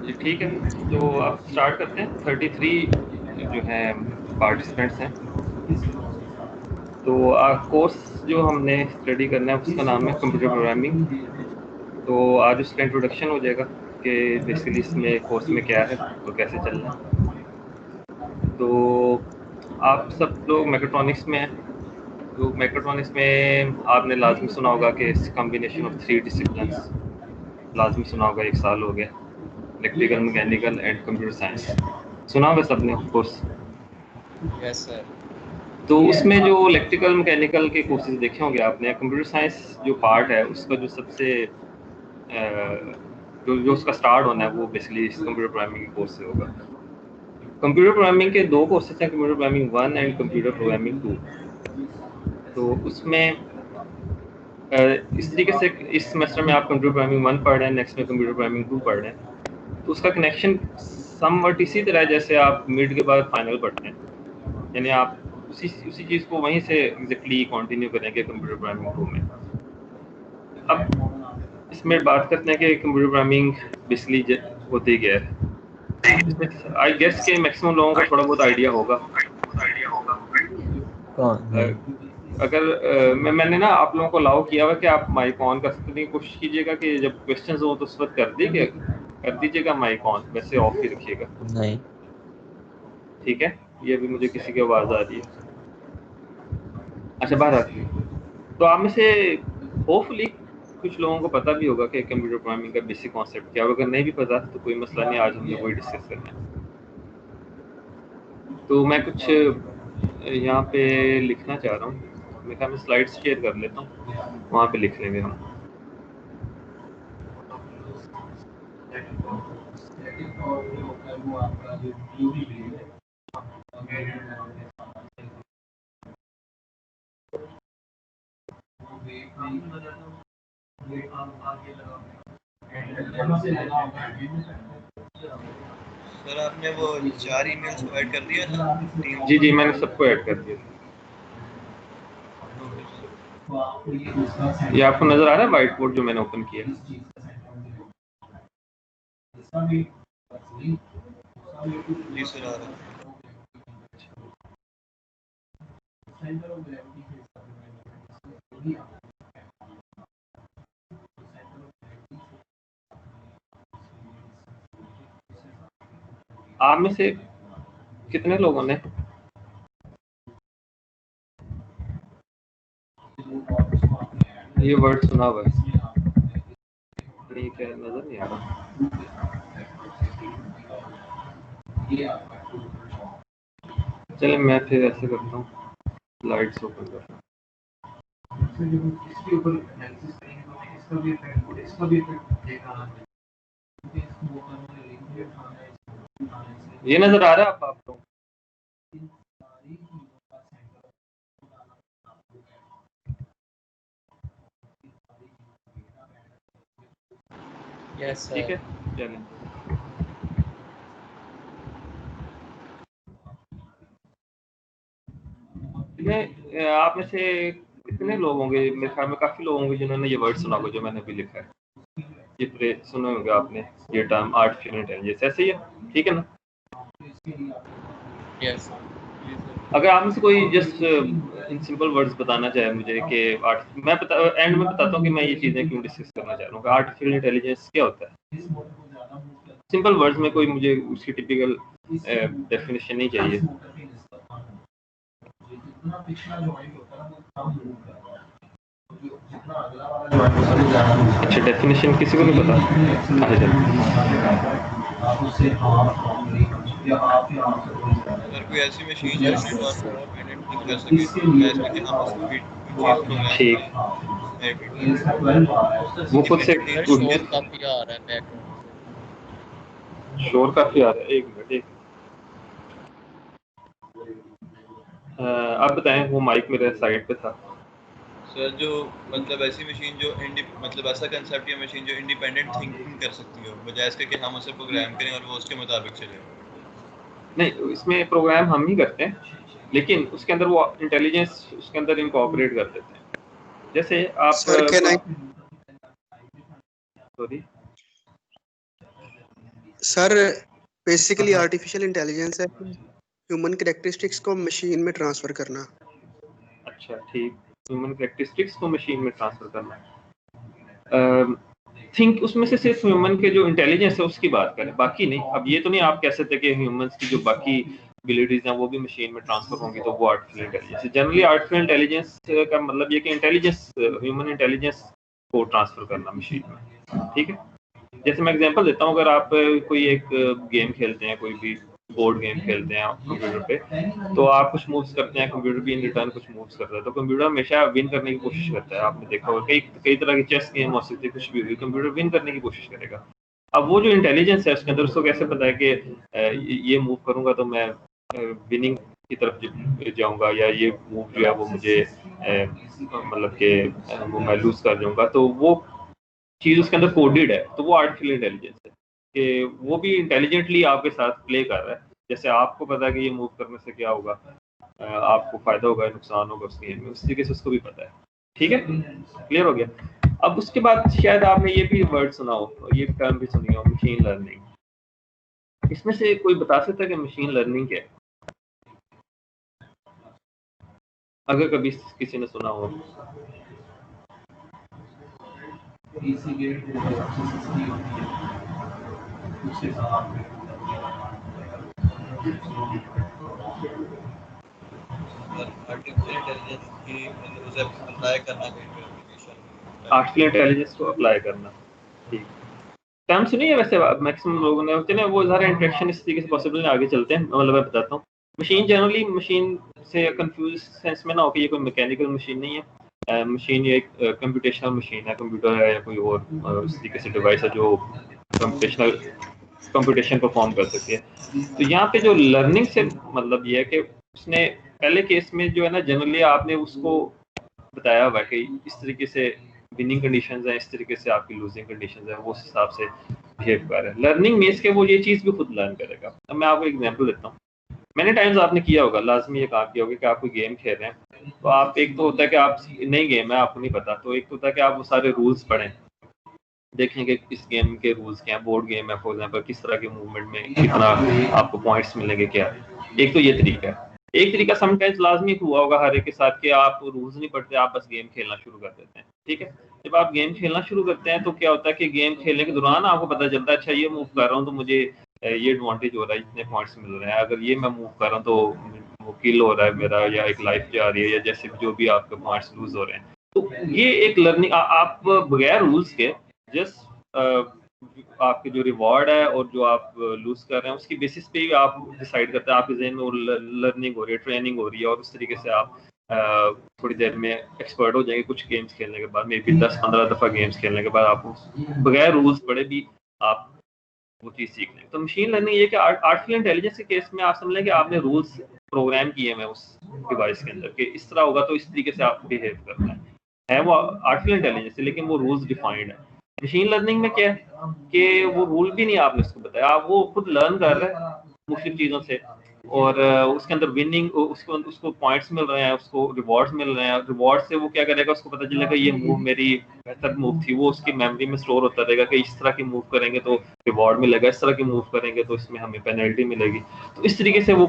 जी ठीक है, तो आप स्टार्ट करते हैं। 33 जो है पार्टिसिपेंट्स हैं। तो कोर्स जो हमने स्टडी करना है उसका नाम है कंप्यूटर प्रोग्रामिंग। तो आज उसका इंट्रोडक्शन हो जाएगा कि बेसिकली इसमें कोर्स में क्या है और कैसे चलना है। तो आप सब लोग मैकेट्रॉनिक्स में हैं। तो मैकेट्रॉनिक्स में आपने लाजमी सुना होगा कि कॉम्बिनेशन ऑफ 3 डिसिप्लिन्स लाजमी सुना होगा। 1 साल हो गया, electrical, mechanical and computer science सुना होगा सबने ऑफ कोर्स। Yes sir. तो उसमें जो इलेक्ट्रिकल मैकेनिकल के कोर्सेज देखे होंगे आपने, कंप्यूटर साइंस जो पार्ट है उसका जो सबसे जो उसका स्टार्ट होना है वो बेसिकली इस कंप्यूटर प्रोग्रामिंग के कोर्स से होगा। कंप्यूटर प्रोग्रामिंग के 2 कोर्सेज हैं, computer programming 1 and computer programming 2। तो उसमें इस तरीके से इस सेमेस्टर में आप कंप्यूटर प्रोग्रामिंग 1 पढ़ रहे हैं, नेक्स्ट में कंप्यूटर प्रोग्रामिंग 2 पढ़ रहे हैं। तो उसका कनेक्शन समवट इसी तरह है जैसे आप मिड के बाद फाइनल पढ़ते हैं, यानी आप उसी चीज़ को वहीं से एग्जैक्टली कंटिन्यू करेंगे कंप्यूटर प्रोग्रामिंग 2 में। अब इसमें बात करते हैं कि कंप्यूटर प्रोग्रामिंग बेसिकली होती क्या है। आई गेस के मैक्सिमम लोगों को थोड़ा बहुत आइडिया होगा। अगर मैंने ना आप लोगों को अलाउ किया हुआ कि आप माइक ऑन कर सकते हैं। कोशिश कीजिएगा कि जब क्वेश्चंस हो तो उस वक्त कर दीजिएगा माइक ऑन, वैसे ऑफ ही रखिएगा। नहीं ठीक है, ये भी मुझे किसी की आवाज़ आ रही है। अच्छा, बाहर आ रही है। तो आप में से होपफुली कुछ लोगों को पता भी होगा कि कंप्यूटर प्रोग्रामिंग का बेसिक कॉन्सेप्ट क्या है। अगर नहीं भी पता तो कोई मसला नहीं, आज हमने वही डिस्कस करना है। तो मैं कुछ यहाँ पे लिखना चाह रहा हूँ। मैं कहा मैं स्लाइड्स शेयर कर लेता हूँ, वहाँ पे लिख लेंगे हम। सर आपने वो 4 ईमेल्स को ऐड कर दिया था टीम? जी मैंने सबको ऐड कर दिया। ये आपको नजर आ रहा है व्हाइट बोर्ड जो मैंने ओपन किया? जी सर आ रहा है। आप में से कितने लोगों ने ये वर्ड सुना हुआ है? नहीं, क्या नजर नहीं आ रहा। चलिए मैं फिर ऐसे करता हूँ, स्लाइड्स ओपन करता हूँ। ये नजर आ रहा है आपको? Yes sir. ठीक है, चलें। आप में से कितने लोग होंगे, मेरे ख्याल में काफी लोग होंगे जिन्होंने ये वर्ड सुना होगा जो मैंने अभी लिखा है। ये सुने होंगे आपने, ये टर्म आर्टिफिशियल इंटेलिजेंस, ऐसे ही है, ठीक है ना? यस। अगर आप में से कोई जस्ट इन सिंपल वर्ड्स बताना चाहे मुझे कि मैं एंड में बताता हूँ कि मैं ये चीज़ें क्यों डिस्कस करना चाह रहा हूँ कि आर्टिफिशियल इंटेलिजेंस क्या होता है। सिंपल वर्ड्स में, कोई मुझे उसकी टिपिकल डेफिनेशन नहीं चाहिए। अच्छा, डेफिनेशन किसी को नहीं पता? अगर कोई ऐसी मशीन जो नेटवर्क को इंडिपेंडेंट थिंक कर सके, जैसे कि हम उसको चीज प्रोग्राम ठीक, वो खुद से इंडिपेंडेंटली। शोर काफी आ रहा है बैकग्राउंड से। शोर काफी आ रहा है। एक मिनट, आप बताएं। वो माइक मेरे साइड पे था। सर जो मतलब ऐसी मशीन जो मतलब ऐसा कंसेप्ट या मशीन जो इंडिपेंडेंट थिंकिंग कर सकती हो, बजाय इसके कि हम उसे प्रोग्राम करें और वो उसके मुताबिक चले। नहीं, इसमें प्रोग्राम हम ही करते हैं, लेकिन उसके अंदर वो इंटेलिजेंस उसके अंदर इनकॉर्पोरेट कर देते हैं। जैसे आप sir can I sorry sir basically artificial intelligence है ह्यूमन कैरेक्टरिस्टिक्स को मशीन में ट्रांसफर करना। अच्छा ठीक, ह्यूमन कैरेक्टरिस्टिक्स को मशीन में ट्रांसफर करना। थिंक उसमें से सिर्फ ह्यूमन के जो इंटेलिजेंस है उसकी बात करें, बाकी नहीं। अब ये तो नहीं आप कह सकते कि ह्यूमंस की जो बाकी एबिलिटीज हैं वो भी मशीन में ट्रांसफर होंगी तो वो आर्टिफिशियल इंटेलिजेंस है। जनरली आर्टिफिशियल इंटेलिजेंस का मतलब ये कि इंटेलिजेंस, ह्यूमन इंटेलिजेंस को ट्रांसफर करना मशीन में, ठीक है। जैसे मैं एग्जांपल देता हूँ, अगर आप कोई एक गेम खेलते हैं, कोई भी बोर्ड गेम खेलते हैं कंप्यूटर पे, तो आप कुछ मूव्स करते हैं, कंप्यूटर भी इन रिटर्न कुछ मूव्स करता है, तो कंप्यूटर हमेशा विन करने की कोशिश करता है। आपने देखा होगा कई कई तरह की चेस गेम हो सकती है, कुछ भी हुई, कंप्यूटर विन करने की कोशिश करेगा। अब वो जो इंटेलिजेंस है उसके अंदर, उसको कैसे पता है कि ये मूव करूंगा तो मैं विनिंग की तरफ जाऊंगा, या ये मूव जो है वो मुझे मतलब कि वो मैं लूज कर जाऊंगा, तो वो चीज उसके अंदर कोडेड है, तो वो आर्टिफिशियल इंटेलिजेंस है कि वो भी इंटेलिजेंटली आपके साथ प्ले कर रहा है। जैसे आपको पता है कि ये मूव करने से क्या होगा, आपको फायदा होगा, नुकसान होगा उस गेम में, उस तरीके से उसको भी पता है। ठीक है, क्लियर हो गया। अब उसके बाद शायद आपने ये भी वर्ड सुना हो, ये टर्म भी सुनी हो, मशीन लर्निंग। इसमें से कोई बता सकता है कि मशीन लर्निंग क्या है, अगर कभी किसी ने सुना हो? आर्टिफिशियल इंटेलिजेंस की मतलब उसे अप्लाई करना कहीं पे एप्लीकेशन, आर्टिफिशियल इंटेलिजेंस को अप्लाई करना, ठीक। टर्म सुनी है वैसे मैक्सिमम लोगों ने, होते ना वो सारे इंटरेक्शन इस तरीके से पॉसिबल है। आगे चलते हैं, मतलब मैं बताता हूँ। मशीन जनरली मशीन से कंफ्यूज सेंस में ना हो कि ये कोई मैकेनिकल मशीन नहीं है। मशीन ये एक कंप्यूटेशनल मशीन है, कंप्यूटर है या कोई और इस तरीके से डिवाइस है जो कंप्यूटेशन परफॉर्म कर सकती है। तो यहाँ पे जो लर्निंग से मतलब ये है कि उसने पहले केस में जो है ना, जनरली आपने उसको बताया हुआ है कि इस तरीके से विनिंग कंडीशंस हैं, इस तरीके से आपकी लूजिंग कंडीशंस हैं, वो उस हिसाब से बिहेव कर रहा है। लर्निंग मीन्स के वो ये चीज़ भी खुद लर्न करेगा। अब मैं आपको एग्जांपल देता हूँ। मैंने टाइम्स आपने किया होगा, लाजमी ये काम किया होगा कि आप कोई गेम खेल रहे हैं, तो आप, एक तो होता है कि आप नई गेम है आपको नहीं पता, तो एक तो होता है कि आप वो सारे रूल्स पढ़ें, देखें कि इस गेम के रूल्स क्या हैं, बोर्ड गेम है फॉर एग्जांपल, किस तरह के मूवमेंट में कितना आपको पॉइंट्स मिलेंगे क्या। एक तो ये तरीका है। एक तरीका समटाइम्स लाजमी हुआ होगा हर एक के साथ कि आप रूल्स नहीं पढ़ते, आप बस गेम खेलना शुरू कर देते हैं, ठीक है। जब आप गेम खेलना शुरू करते हैं तो क्या होता है कि गेम खेलने के दौरान आपको पता चलता है, अच्छा ये मूव कर रहा हूँ तो मुझे ये एडवांटेज हो रहा है, इतने पॉइंट्स मिल रहे हैं, अगर ये मैं मूव कर रहा हूँ तो वो किल हो रहा है मेरा, या एक लाइफ जा रही है, या जैसे जो भी आपके पॉइंट्स लूज हो रहे हैं। तो ये एक लर्निंग, आप बगैर रूल्स के जस्ट आपके जो रिवॉर्ड है और जो आप लूज कर रहे हैं उसकी बेसिस पे ही आप डिसाइड करते हैं, आपके जहन में वो लर्निंग हो रही है, ट्रेनिंग हो रही है, और उस तरीके से आप थोड़ी देर में एक्सपर्ट हो जाएंगे। कुछ गेम्स खेलने के बाद, मे बी 10-15 दफ़ा गेम्स खेलने के बाद आप बगैर रूल्स पढ़े भी आप वो चीज़ सीख लें। तो मशीन लर्निंग ये कि आर्टिफिशियल इंटेलिजेंस के केस में आप समझ लें कि आपने रूल्स प्रोग्राम किए हैं उस डिवाइस के अंदर कि इस तरह होगा तो इस तरीके से आप बिहेव करना है वो आर्टिफिशियल इंटेलिजेंस है, लेकिन वो रूल्स डिफाइंड है। मशीन लर्निंग में क्या है कि वो रूल भी नहीं आपने उसको बताया, आप वो खुद लर्न कर रहे हैं मुख्तलिफ चीज़ों से, और उसके अंदर विनिंग, उसको पॉइंट्स मिल रहे हैं, उसको रिवॉर्ड्स मिल रहे हैं। रिवॉर्ड से वो क्या करेगा, उसको पता चलेगा ये मूव मेरी बेहतर मूव थी, वो उसकी मेमोरी में स्टोर होता रहेगा कि इस तरह की मूव करेंगे तो रिवॉर्ड मिलेगा, इस तरह की मूव करेंगे तो इसमें हमें पेनल्टी मिलेगी। तो इस तरीके से वो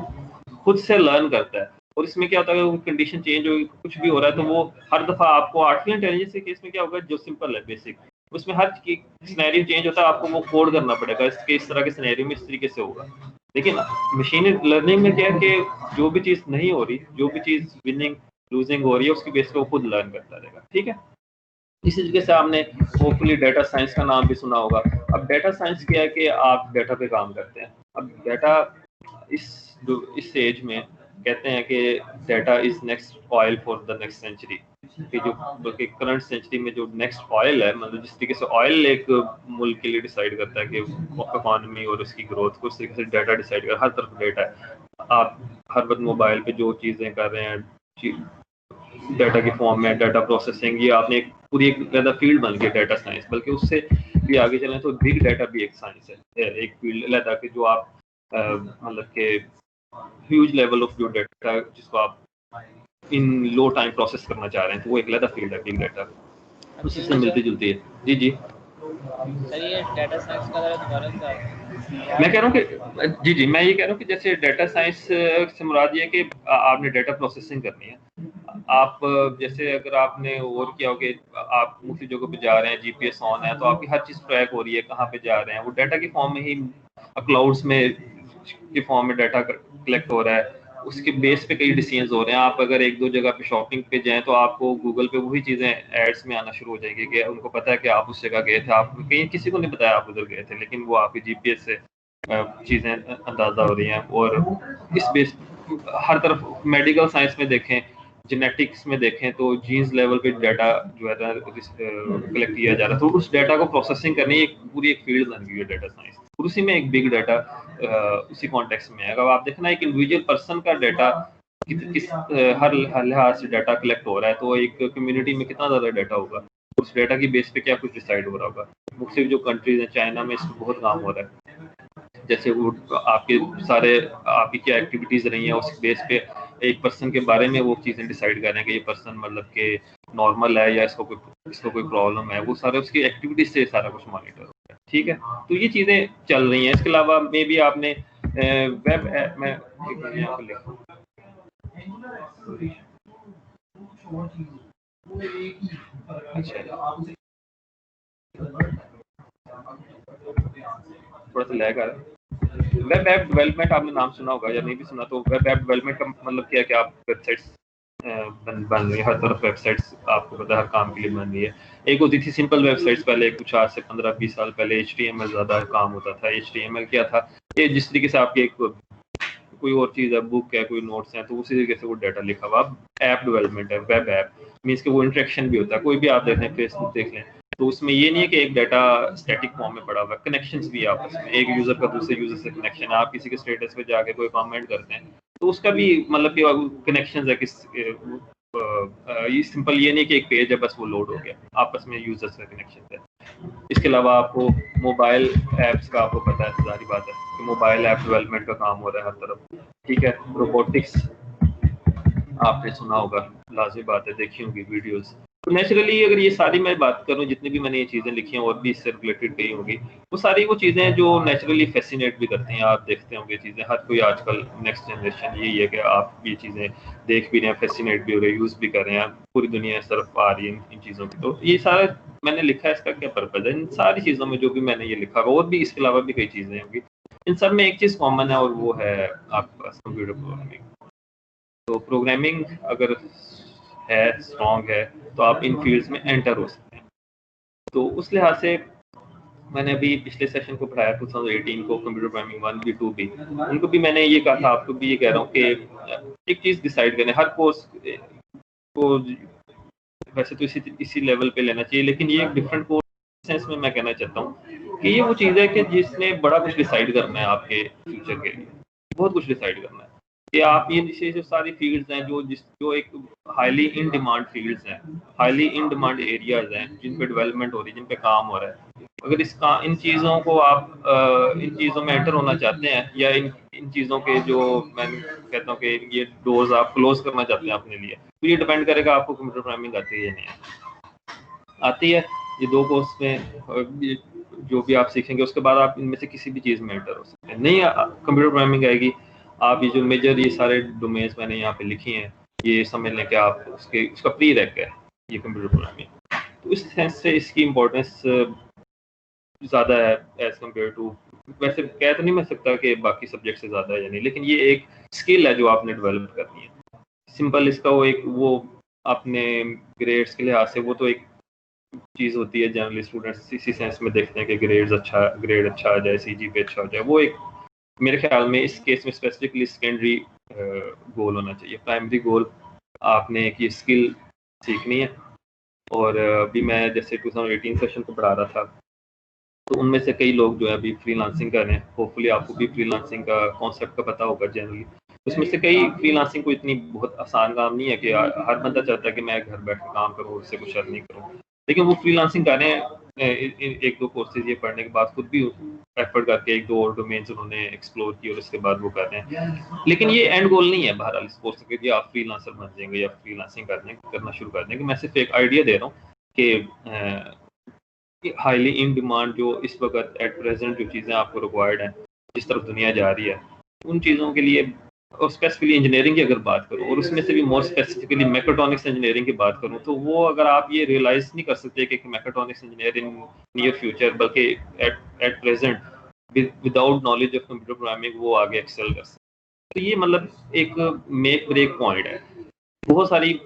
खुद से लर्न करता है। और इसमें क्या होता है, कंडीशन चेंज हो, कुछ भी हो रहा है तो वो हर दफा आपको आर्टिफिशियल इंटेलिजेंस के केस में क्या होगा, जो सिंपल है बेसिक, उसमें हर सिनेरियो चेंज होता है, आपको वो कोड करना पड़ेगा, इसके इस तरह के सिनेरियो में इस तरीके से होगा। लेकिन मशीन लर्निंग में क्या है कि जो भी चीज़ नहीं हो रही, जो भी चीज़ विनिंग लूजिंग हो रही है, उसकी बेस पे वो खुद लर्न करता रहेगा, ठीक है। इसी तरीके से आपने होपफुली डाटा साइंस का नाम भी सुना होगा। अब डाटा साइंस क्या है कि आप डाटा पे काम करते हैं। अब डाटा इस एज में कहते हैं कि data is next oil for the next century, कि जो बल्कि करंट सेंचुरी में जो नेक्स्ट ऑयल है, मतलब जिस तरीके से ऑयल एक मुल्क के लिए डिसाइड करता है कि इकोनॉमी और उसकी ग्रोथ को, उस तरीके से डाटा डिसाइड कर, हर तरफ डाटा है। आप हर वक्त मोबाइल पे जो चीज़ें कर रहे हैं डाटा के फॉर्म में, डाटा प्रोसेसिंग, ये आपने एक पूरी एक ज़्यादा फील्ड बन गई डाटा साइंस। बल्कि उससे भी आगे चलें तो बिग डाटा भी एक साइंस है, एक फील्ड अलग कि जो आप मतलब के ह्यूज लेवल ऑफ जो डाटा जिसको आप इन लो टाइम प्रोसेस करना चाह रहे हैं, तो वो एक अलग फील्ड है बिग डाटा, उसी से मिलती जुलती है। जी जी सर ये डाटा साइंस का ज़रा दोबारा बता दें। मैं कह रहा हूँ कि जी मैं ये कह रहा हूँ कि जैसे डाटा साइंस से मुराद ये है कि आपने डाटा प्रोसेसिंग करनी है। आप जैसे अगर आपने और किया हो कि आप मुख्य जगहों पे जा रहे हैं, जीपीएस ऑन है, तो आपकी हर चीज़ ट्रैक हो रही है, कहाँ पे जा रहे हैं, वो डाटा की फॉर्म में ही क्लाउड्स में की फॉर्म में डाटा कलेक्ट हो रहा है, उसके बेस पे कई डिसीजंस हो रहे हैं। आप अगर एक दो जगह पे शॉपिंग पे जाएं तो आपको गूगल पे वही चीज़ें एड्स में आना शुरू हो जाएंगी कि उनको पता है कि आप उस जगह गए थे, आप कहीं किसी को नहीं बताया आप उधर गए थे, लेकिन वो आपकी जीपीएस से चीज़ें अंदाज़ा हो रही हैं। और इस बेस हर तरफ मेडिकल साइंस में देखें, जेनेटिक्स में देखें, तो जीन्स लेवल पे डाटा जो है ना कलेक्ट किया जा रहा है, तो उस डाटा को प्रोसेसिंग करनी एक पूरी एक फील्ड बन गई है डाटा साइंस। और उसी में एक बिग डाटा उसी कॉन्टेक्स्ट में है। अगर आप देखना एक इंडिविजुअल पर्सन का डाटा किस हर लिहाज से डाटा कलेक्ट हो रहा है, तो एक कम्युनिटी में कितना ज़्यादा डाटा होगा, उस डाटा की बेस पे क्या कुछ डिसाइड हो रहा होगा। मुख्तलिफ जो कंट्रीज हैं, चाइना में इसमें बहुत काम हो रहा है, जैसे वो आपके सारे आपकी क्या एक्टिविटीज़ रही हैं उस बेस पे एक पर्सन के बारे में वो चीज़ें डिसाइड कर रहे हैं कि ये पर्सन मतलब कि नॉर्मल है या इसको कोई प्रॉब्लम है, वो सारे उसकी एक्टिविटीज से सारा कुछ मॉनिटर होता है। ठीक है, तो ये चीज़ें चल रही हैं। इसके अलावा मे भी आपने वेब ऐप में यहाँ पे लिखा थोड़ा सा लैग आ रहा है। वेब ऐप डेवलपमेंट आपने नाम सुना होगा या नहीं भी सुना, तो वेब ऐप डेवलपमेंट का मतलब क्या है कि आप वेबसाइट्स बन रही है, हर तरफ वेबसाइट्स आपको पता है हर काम के लिए बन रही है। एक होती थी सिंपल वेबसाइट्स पहले, कुछ आज से 15-20 साल पहले HTML ज़्यादा काम होता था। HTML क्या था, ये जिस तरीके से आपकी एक कोई और चीज़ है, बुक है, कोई नोट्स है, तो उसी तरीके से वो डाटा लिखा हुआ। अब ऐप डेवलपमेंट है, वेब ऐप मीन्स कि वो इंटरेक्शन भी होता है। कोई भी आप देख लें, फेसबुक देख लें, तो उसमें ये नहीं है कि एक डाटा स्टैटिक फॉर्म में पड़ा हुआ है, कनेक्शंस भी है आपस में, एक यूज़र का दूसरे यूज़र से कनेक्शन है। आप किसी के स्टेटस पे जाके कोई कमेंट करते हैं, तो उसका भी मतलब कि कनेक्शंस है किस ये सिंपल ये नहीं कि एक पेज है बस वो लोड हो गया, आपस में यूज़र्स का कनेक्शन है। इसके अलावा आपको मोबाइल ऐप्स का आपको पता है, सारी बात है कि मोबाइल ऐप डेवलपमेंट का काम हो रहा है हर तरफ। ठीक है, रोबोटिक्स आपने सुना होगा, लाज़िम बात है, देखी होंगी वीडियोस। तो नेचुरली अगर ये सारी मैं बात करूँ, जितनी भी मैंने ये चीज़ें लिखी हैं और भी इससे रिलेटेड कही होंगी, वो सारी वो चीज़ें हैं जो नेचुरली फैसिनेट भी करती हैं। आप देखते होंगे चीज़ें, हर कोई आजकल नेक्स्ट जनरेशन यही है कि आप ये चीज़ें देख भी रहे हैं, फैसिनेट भी हो रहे हैं, यूज़ भी कर रहे हैं, पूरी दुनिया इस तरफ आ रही है इन चीज़ों की। तो ये सारा मैंने लिखा है, इसका क्या पर्पज़ है, इन सारी चीज़ों में जो भी मैंने ये लिखा है, और भी इसके अलावा भी कई चीज़ें होंगी, इन सब में एक चीज़ कॉमन है और वो है आपके पास कंप्यूटर प्रोग्रामिंग। तो प्रोग्रामिंग अगर है, स्ट्रॉन्ग है, तो आप इन फील्ड्स में एंटर हो सकते हैं। तो उस लिहाज से मैंने अभी पिछले सेशन को पढ़ाया 2018 को, कंप्यूटर प्रोग्रामिंग 1 भी 2 भी, उनको भी मैंने ये कहा था, आपको भी ये कह रहा हूँ कि एक चीज़ डिसाइड करें, हर कोर्स को वैसे तो इसी लेवल पे लेना चाहिए, लेकिन ये एक डिफरेंट कोर्स सेंस में मैं कहना चाहता हूँ कि ये वो चीज़ है कि जिसने बड़ा कुछ डिसाइड करना है आपके फ्यूचर के लिए, बहुत कुछ डिसाइड करना है कि आप ये जो सारी फील्ड्स हैं जो एक हाईली इन डिमांड फील्ड्स हैं, हाईली इन डिमांड एरियाज हैं, जिन पे डेवलपमेंट हो रही है, जिन पे काम हो रहा है, अगर इन चीज़ों को आप इन चीज़ों में एंटर होना चाहते हैं, या इन चीज़ों के जो मैं कहता हूँ कि ये डोर्स आप क्लोज करना चाहते हैं अपने लिए, तो ये डिपेंड करेगा आपको कंप्यूटर प्रोग्रामिंग आती है या नहीं आती है। ये दो कोर्स में जो भी आप सीखेंगे, उसके बाद आप इनमें से किसी भी चीज़ में एंटर हो सकते हैं। नहीं कंप्यूटर प्रोग्रामिंग आएगी, आप ये जो मेजर ये सारे डोमेन्स मैंने यहाँ पे लिखी हैं, ये समझ लें कि आप उसका प्री रैक है ये कंप्यूटर प्रोग्रामिंग। तो इस सेंस से इसकी इम्पोर्टेंस ज़्यादा है एज कम्पेयर टू, वैसे कह तो नहीं मैं सकता कि बाकी सब्जेक्ट से ज़्यादा है या नहीं, लेकिन ये एक स्किल है जो आपने डेवलप करनी है। सिंपल इसका वो अपने ग्रेड्स के लिहाज से वो तो एक चीज़ होती है, जनरली स्टूडेंट्स इसी सेंस में देखते हैं कि ग्रेड अच्छा आ जाए, CGPA अच्छा हो जाए। वो एक मेरे ख्याल में इस केस में स्पेसिफिकली सेकेंडरी गोल होना चाहिए। प्राइमरी गोल आपने एक ये स्किल सीखनी है। और अभी मैं जैसे 2018 सेशन को पढ़ा रहा था, तो उनमें से कई लोग जो है अभी फ्रीलांसिंग कर रहे हैं। होपफुली आपको भी फ्रीलांसिंग का कॉन्सेप्ट का पता होगा जनरली। उसमें से कई फ्रीलांसिंग को इतनी बहुत आसान काम नहीं है कि हर बंदा चाहता है कि मैं घर बैठ के काम करूँ, उससे कुछ अर्निंग करूँ, लेकिन वो फ्रीलांसिंग कर रहे हैं एक दो कोर्सेज ये पढ़ने के बाद खुद भी एफर्ट करके एक दो और डोमेन्स उन्होंने एक्सप्लोर किए और उसके बाद वो कर रहे हैं। लेकिन ये एंड गोल नहीं है बहरहाल इस कोर्स के कि आप फ्रीलांसर बन जाएंगे या फ्रीलांसिंग करना शुरू कर देंगे। मैं सिर्फ एक आइडिया दे रहा हूँ कि हाईली इन डिमांड जो इस वक्त एट प्रेजेंट जो चीज़ें आपको रिक्वायर्ड हैं, जिस तरफ दुनिया जा रही है, उन चीज़ों के लिए और स्पेसिफिकली इंजीनियरिंग की अगर बात करूँ और उसमें से भी मोर स्पेसिफिकली मैकेट्रॉनिक्स इंजीनियरिंग की बात करूँ, तो वो अगर आप ये रियलाइज नहीं कर सकते कि मैकेट्रॉनिक्स इंजीनियरिंग नियर फ्यूचर बल्कि at present without knowledge of computer programming वो आगे एक्सेल कर सकते। तो ये मतलब एक मेक ब्रेक पॉइंट है। बहुत सारी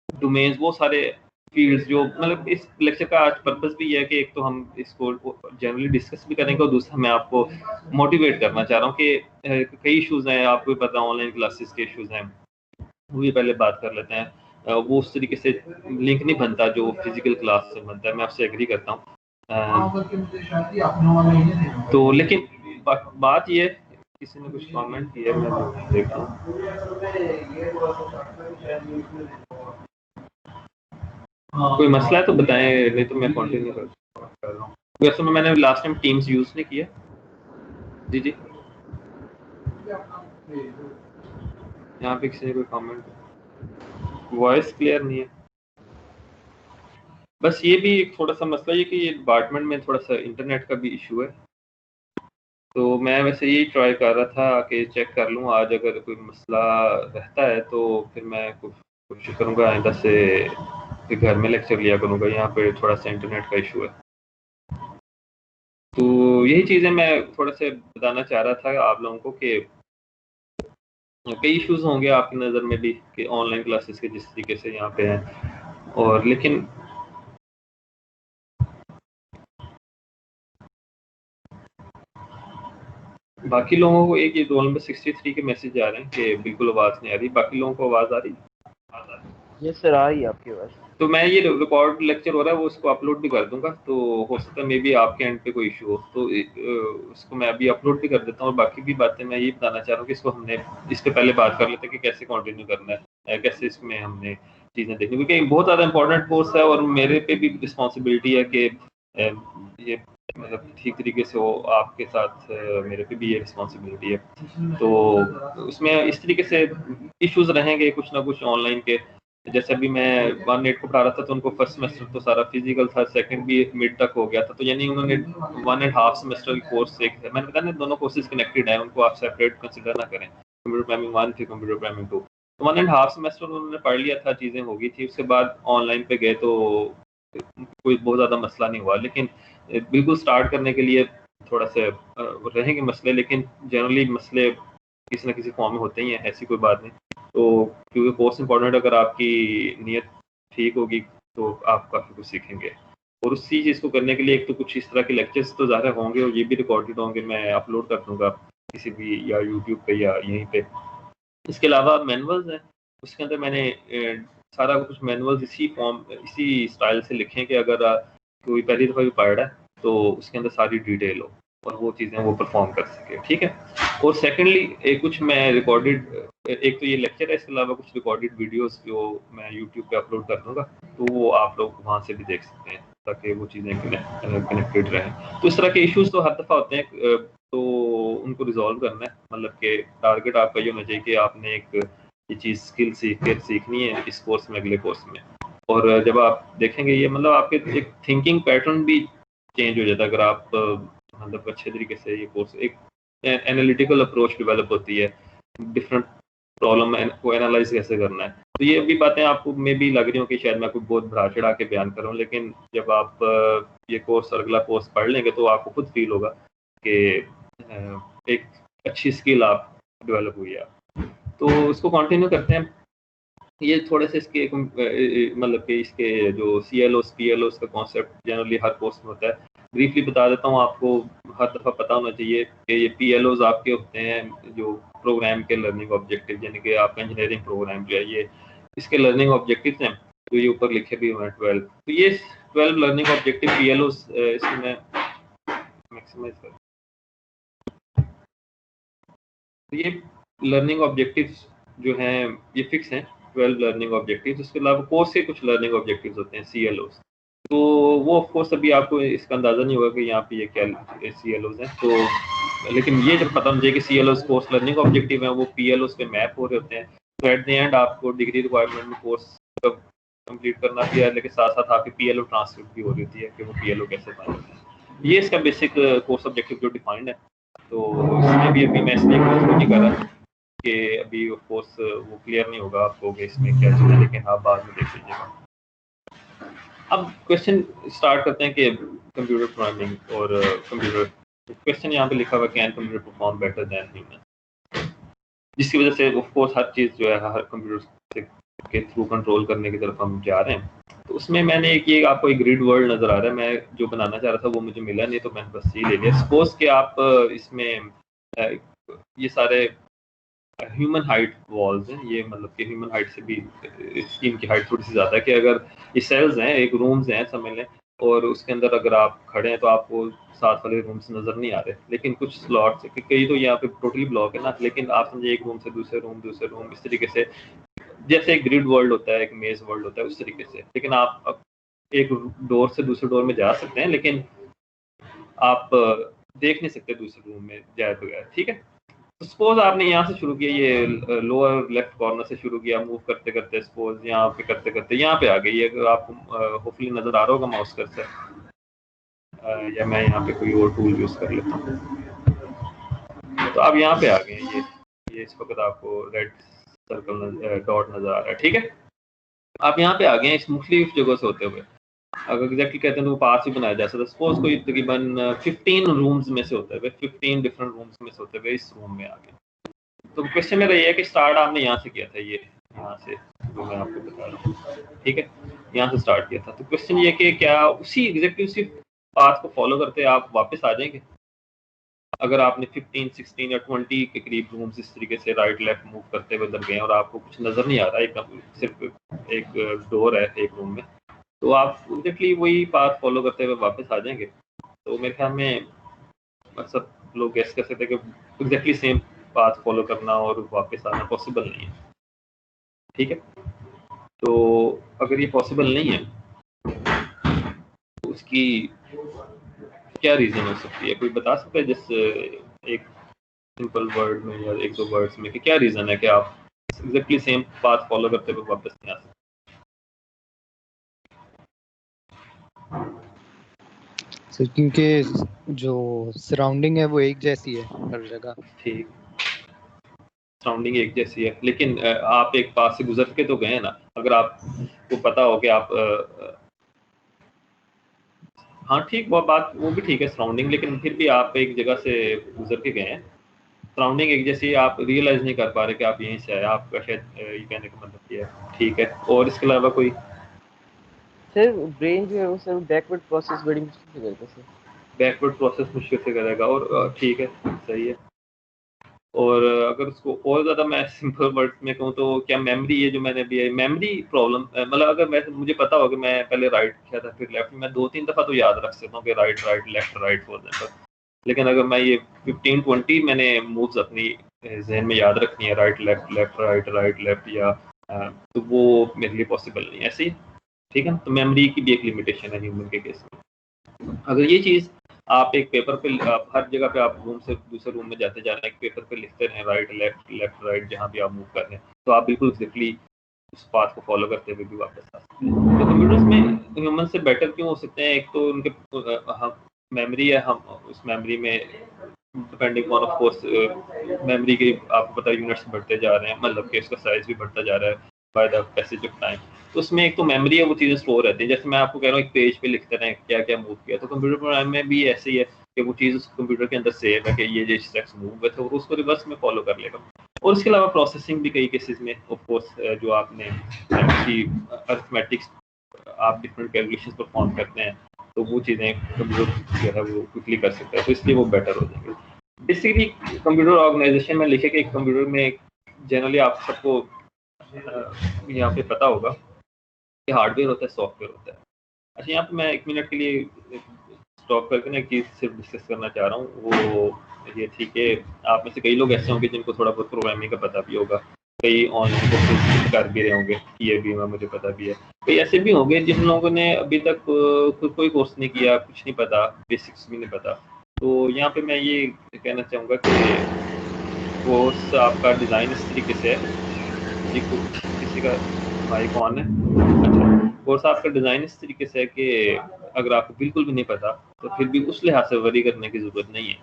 डोमेन्स, बहुत सारे फील्ड्स जो मतलब इस लेक्चर का आज पर्पस भी है कि एक तो हम इसको जनरली डिस्कस भी करेंगे और दूसरा मैं आपको मोटिवेट करना चाह रहा हूँ कि कई इश्यूज़ हैं, आपको भी पता है ऑनलाइन क्लासेस के इश्यूज़ हैं, वो भी पहले बात कर लेते हैं। वो उस तरीके से लिंक नहीं बनता जो फिजिकल क्लास से बनता है, मैं आपसे एग्री करता हूँ। तो लेकिन बात ये है, किसी ने कुछ कमेंट किया मैं देखता हूँ। कोई मसला है तो बताएं, नहीं तो मैं कंटिन्यू कर रहा हूँ। वैसे मैंने लास्ट टाइम टीम्स यूज नहीं किया। जी जी, यहाँ पे किसी ने कोई कमेंट, वॉइस क्लियर नहीं है। बस ये भी एक थोड़ा सा मसला है कि ये डिपार्टमेंट में थोड़ा सा इंटरनेट का भी इशू है, तो मैं वैसे यही ट्राई कर रहा था कि चेक कर लूँ आज, अगर कोई मसला रहता है तो फिर मैं कोशिश करूँगा आइंदा से कि घर में लेक्चर लिया करूँगा। यहाँ पे थोड़ा सा इंटरनेट का इशू है, तो यही चीज़ें मैं थोड़ा सा बताना चाह रहा था आप लोगों को कि कई इश्यूज होंगे आपकी नज़र में भी कि ऑनलाइन क्लासेस के जिस तरीके से यहाँ पे हैं, और लेकिन बाकी लोगों को एक ये रोल नंबर 63 के मैसेज आ रहे हैं कि बिल्कुल आवाज़ नहीं आ रही। बाकी लोगों को आवाज़ आ रही? यस सर, आ रही है आपकी आवाज़। तो मैं ये रिकॉर्ड लेक्चर हो रहा है वो उसको अपलोड भी कर दूंगा, तो हो सकता है मे बी आपके एंड पे कोई इशू हो, तो उसको मैं अभी अपलोड भी कर देता हूँ। और बाकी भी बातें मैं ये बताना चाह रहा हूँ कि इसको हमने इस पे पहले बात कर लेते हैं कि कैसे कंटिन्यू करना है, कैसे इसमें हमने चीज़ें देखनी, क्योंकि बहुत ज़्यादा इंपॉर्टेंट कोर्स है और मेरे पे भी रिस्पॉन्सिबिलिटी है कि ये मतलब ठीक तरीके से हो आपके साथ, मेरे पे भी ये रिस्पॉन्सिबिलिटी है। तो उसमें इस तरीके से इश्यूज रहेंगे कुछ ना कुछ ऑनलाइन के। जैसे अभी मैं 1-8 को पढ़ा रहा था तो उनको फर्स्ट सेमेस्टर तो सारा फिजिकल था, सेकंड भी मिड तक हो गया था, तो यानी उन्होंने 1.5 सेमेस्टर की कोर्स एक, मैंने बताया ना दोनों कोर्सेज कनेक्टेड है, उनको आप सेपरेट कंसिडर ना करें, कंप्यूटर प्रोग्रामिंग 1 फिर कंप्यूटर प्रोग्रामिंग 2। तो 1.5 सेमेस्टर उन्होंने पढ़ लिया था, चीज़ें हो गई थी, उसके बाद ऑनलाइन पे गए तो कोई बहुत ज़्यादा मसला नहीं हुआ। लेकिन बिल्कुल स्टार्ट करने के लिए थोड़ा सा रहेंगे मसले, लेकिन जनरली मसले किसी ना किसी फॉर्म में होते ही हैं, ऐसी कोई बात नहीं। तो क्योंकि कोर्स इंपॉर्टेंट, अगर आपकी नीयत ठीक होगी तो आप काफ़ी कुछ सीखेंगे। और उसी चीज़ को करने के लिए एक तो कुछ इस तरह के लेक्चर्स तो ज़्यादा होंगे और ये भी रिकॉर्डेड होंगे, मैं अपलोड कर दूँगा किसी भी या यूट्यूब पे या यहीं पे। इसके अलावा मैनुअल्स हैं, उसके अंदर मैंने सारा कुछ मैनुअल्स इसी स्टाइल से लिखे हैं कि अगर कोई पहली दफ़ा भी पढ़ रहा है तो उसके अंदर सारी डिटेल हो और वो चीज़ें वो परफॉर्म कर सके, ठीक है। और सेकेंडली कुछ मैं रिकॉर्डेड, एक तो ये लेक्चर है, इसके अलावा कुछ रिकॉर्डेड वीडियोस जो मैं यूट्यूब पे अपलोड कर दूंगा, तो वो आप लोग वहाँ से भी देख सकते हैं ताकि वो चीज़ें कनेक्टेड रहें। तो इस तरह के इश्यूज तो हर दफ़ा होते हैं, तो उनको रिजॉल्व करना है, मतलब कि टारगेट आपका ये होना चाहिए कि आपने एक ये चीज़ स्किल सीखनी है इस कोर्स में, अगले कोर्स में। और जब आप देखेंगे ये मतलब आपके एक थिंकिंग पैटर्न भी चेंज हो जाता है, अगर आप मतलब अच्छे तरीके से ये कोर्स, एक एनालिटिकल अप्रोच डेवलप होती है, डिफरेंट प्रॉब्लम को एनालाइज कैसे करना है। तो ये भी बातें आपको मे भी लग रही हो कि शायद मैं कुछ बहुत बढ़ा चढ़ा के बयान कर रहा हूँ, लेकिन जब आप ये कोर्स अगला कोर्स पढ़ लेंगे तो आपको खुद फील होगा कि एक अच्छी स्किल आप डेवलप हुई है। तो इसको कंटिन्यू करते हैं। ये थोड़े से इसके मतलब कि इसके जो CLOs PLOs का कॉन्सेप्ट जनरली हर कोर्स में होता है, ब्रीफली बता देता हूँ आपको। हर दफ़ा पता होना चाहिए कि ये PLOs आपके होते हैं जो प्रोग्राम के लर्निंग ऑब्जेक्टिव, यानी कि आपका इंजीनियरिंग प्रोग्राम जो है ये इसके लर्निंग ऑब्जेक्टिव्स हैं जो ये ऊपर लिखे भी हुए हैं 12। तो ये 12 लर्निंग ऑब्जेक्टिव PLOs इसमें मैक्सिमाइज कर, तो ये लर्निंग ऑब्जेक्टिव्स जो हैं ये फिक्स हैं 12 लर्निंग ऑब्जेक्टिव्स। उसके अलावा कोर्स के कुछ लर्निंग ऑब्जेक्टिव्स होते हैं CLOs। तो वो ऑफ कोर्स अभी आपको इसका अंदाज़ा नहीं होगा कि यहाँ पे ये क्या CLOs हैं। तो लेकिन ये जब पता मुझे कि CLOs कोर्स लर्निंग ऑब्जेक्टिव हैं, वो PLOs पे मैप हो रहे होते हैं, तो एट द एंड आपको डिग्री रिक्वायरमेंट में कोर्स कंप्लीट करना भी है, लेकिन साथ साथ आपकी PLO ट्रांसक्रिप्ट भी हो रही होती है कि वो PLO कैसे पाएंगे। ये इसका बेसिक कोर्स ऑब्जेक्टिव जो डिफाइंड है। तो इसमें भी अभी मैं इसलिए कोर्स नहीं कर रहा कि अभी ऑफ कोर्स वो क्लियर नहीं होगा आपको कि इसमें क्या चीज़ है, लेकिन आप बाद में देख लीजिएगा। अब क्वेश्चन स्टार्ट करते हैं कि कंप्यूटर प्रोग्रामिंग और कंप्यूटर। क्वेश्चन यहाँ पे लिखा हुआ can computer perform better than human, जिसकी वजह से ऑफ कोर्स हर चीज़ जो है हर कंप्यूटर के थ्रू कंट्रोल करने की तरफ हम जा रहे हैं। तो उसमें मैंने ये आपको एक ग्रिड वर्ल्ड नज़र आ रहा है, मैं जो बनाना चाह रहा था वो मुझे मिला नहीं, तो मैंने बस ये ले लिया। सपोज कि आप इसमें ये सारे ह्यूमन हाइट वॉल्स हैं, ये मतलब कि ह्यूमन हाइट से भी स्कीम की हाइट थोड़ी सी ज़्यादा है कि अगर ये सेल्स हैं, एक रूम्स हैं समझ लें, और उसके अंदर अगर आप खड़े हैं तो आपको साथ वाले रूम्स नज़र नहीं आ रहे, लेकिन कुछ स्लॉट्स कई तो यहाँ पे टोटली ब्लॉक है ना, लेकिन आप समझे एक रूम से दूसरे रूम इस तरीके से, जैसे एक ग्रिड वर्ल्ड होता है, एक मेज वर्ल्ड होता है, उस तरीके से। लेकिन आप एक डोर से दूसरे डोर में जा सकते हैं, लेकिन आप देख नहीं सकते दूसरे रूम में जाए बगैर, ठीक है। तो सपोज आपने यहाँ से शुरू किया, ये लोअर लेफ्ट कॉर्नर से शुरू किया, मूव करते करते सपोज यहाँ पे करते करते यहाँ पे आ गई। ये अगर आपको होपफुली नज़र आ रहा होगा माउस कर्सर, या मैं यहाँ पे कोई और टूल यूज़ कर लेता हूँ। तो आप यहाँ पे आ गए, ये इस वक्त आपको रेड सर्कल डॉट नज़र आ रहा है, ठीक है। आप यहाँ पे आ गए इस मुख्तलिफ जगह से होते हुए। अगर एग्जैक्टली कहते हैं तो वो पास ही बनाया जा सकता है। सपोज कोई तकरीबन 15 रूम्स में से होते हुए, 15 डिफरेंट रूम्स में से होते हुए इस रूम में आ गए। तो क्वेश्चन मेरा ये है कि स्टार्ट आपने यहाँ से किया था, ये यहाँ से जो मैं आपको बता रहा हूँ, ठीक है, यहाँ से स्टार्ट किया था। तो क्वेश्चन ये कि क्या उसी एग्जैक्टली उसी पाथ को फॉलो करते आप वापस आ जाएंगे? अगर आपने 15, 16 या 20 के करीब रूम्स इस तरीके से राइट लेफ्ट मूव करते हुए अंदर गए और आपको कुछ नज़र नहीं आ रहा, एक सिर्फ एक डोर है एक रूम में, तो आप एग्जैक्टली वही पाथ फॉलो करते हुए वापस आ जाएंगे? तो मेरे ख्याल में सब लोग गेस कर सकते हैं कि एग्जैक्टली सेम पाथ फॉलो करना और वापस आना पॉसिबल नहीं है, ठीक है। तो अगर ये पॉसिबल नहीं है तो उसकी क्या रीज़न हो सकती है? कोई बता सकता है जिस एक सिंपल वर्ड में या एक दो वर्ड्स में कि क्या रीज़न है कि आप एग्जैक्टली सेम पाथ फॉलो करते हुए वापस नहीं आ सकते? सर क्योंकि जो सराउंडिंग है वो एक जैसी है हर जगह। ठीक, सराउंडिंग एक जैसी है, लेकिन आप एक पास से गुजर के तो गए हैं ना। अगर आपको पता हो कि आप हाँ ठीक, वो बात वो भी ठीक है सराउंडिंग, लेकिन फिर भी आप एक जगह से गुजर के गए हैं, सराउंडिंग एक जैसी, आप रियलाइज़ नहीं कर पा रहे कि आप यहीं से आए। आपका शायद ये कहने का मतलब ये है, ठीक है। और इसके अलावा कोई? सर ब्रेन जो है वो सर बैकवर्ड प्रोसेस बड़ी मुश्किल से करता है सर। बैकवर्ड प्रोसेस मुश्किल से करेगा, और ठीक है, सही है। और अगर उसको और ज़्यादा मैं सिंपल वर्ड्स में कहूँ तो क्या मेमोरी, ये जो मैंने अभी मेमोरी प्रॉब्लम, मतलब अगर मैं मुझे पता हो कि मैं पहले राइट किया था फिर लेफ्ट, मैं 2-3 दफ़ा तो याद रख सकता हूँ कि right right left right for example, लेकिन अगर मैं ये 15-20 मैंने मूव्स अपनी जहन में याद रखनी है, right left left right right left, या तो वो मेरे लिए पॉसिबल नहीं है ऐसे ही, ठीक है। तो मेमोरी की भी एक लिमिटेशन है ह्यूमन के केस में। अगर ये चीज़ आप एक पेपर पे, आप हर जगह पे आप रूम से दूसरे रूम में जाते जा रहे हैं, एक पेपर पे लिखते रहें राइट लेफ्ट लेफ्ट राइट जहाँ भी आप मूव कर रहे हैं, तो आप बिल्कुल एग्जैक्टली उस पाथ को फॉलो करते हुए भी वापस आ सकते हैं। तो कंप्यूटर्स में ह्यूमन से बेटर क्यों हो सकते हैं? एक तो उनके हम मेमोरी है, हम उस मेमोरी में depending on off course memory के आपको पता है यूनिट्स बढ़ते जा रहे हैं, मतलब कि उसका साइज भी बढ़ता जा रहा है by the passage of time. तो उसमें एक तो मेमोरी है, वो चीज़ें स्टोर रहती हैं। जैसे मैं आपको कह रहा हूँ एक पेज पे लिखते रहें क्या क्या मूव किया, तो कंप्यूटर प्रोग्राम में भी ऐसे ही है कि वो चीज़ उस कंप्यूटर के अंदर सेव है कि ये स्टेप्स मूव हुए थे और उसको रिवर्स में फॉलो कर लेगा। और इसके अलावा प्रोसेसिंग भी कई केसेस में ऑफ कोर्स जो आपने अरिथमेटिक्स आप डिफरेंट कैलकुलेशंस परफॉर्म करते हैं, तो वो चीज़ें कंप्यूटर जो है वो क्विकली कर सकता है, तो इसलिए वो बेटर हो जाएंगे। बेसिकली कंप्यूटर ऑर्गेनाइजेशन में लिखे कि कंप्यूटर में जनरली आप सबको यहाँ पे पता होगा कि हार्डवेयर होता है, सॉफ्टवेयर होता है। अच्छा, यहाँ पे मैं 1 मिनट के लिए स्टॉप करके ना एक चीज़ सिर्फ डिस्कस करना चाह रहा हूँ, वो ये थी कि आप में से कई लोग ऐसे होंगे जिनको थोड़ा बहुत प्रोग्रामिंग का पता भी होगा, कई ऑनलाइन कोर्सेज कर भी रहे होंगे, ये भी मुझे पता भी है। कई ऐसे भी होंगे जिन लोगों ने अभी तक कोई कोर्स नहीं किया, कुछ नहीं पता, बेसिक्स भी नहीं पता। तो यहाँ पे मैं ये कहना चाहूँगा कि कोर्स आपका डिज़ाइन इस तरीके से है जी, कुछ किसी का माइक ऑन है, अच्छा। कोर्स आपका डिज़ाइन इस तरीके से है कि अगर आपको बिल्कुल भी नहीं पता तो फिर भी उस लिहाज से वरी करने की ज़रूरत नहीं है।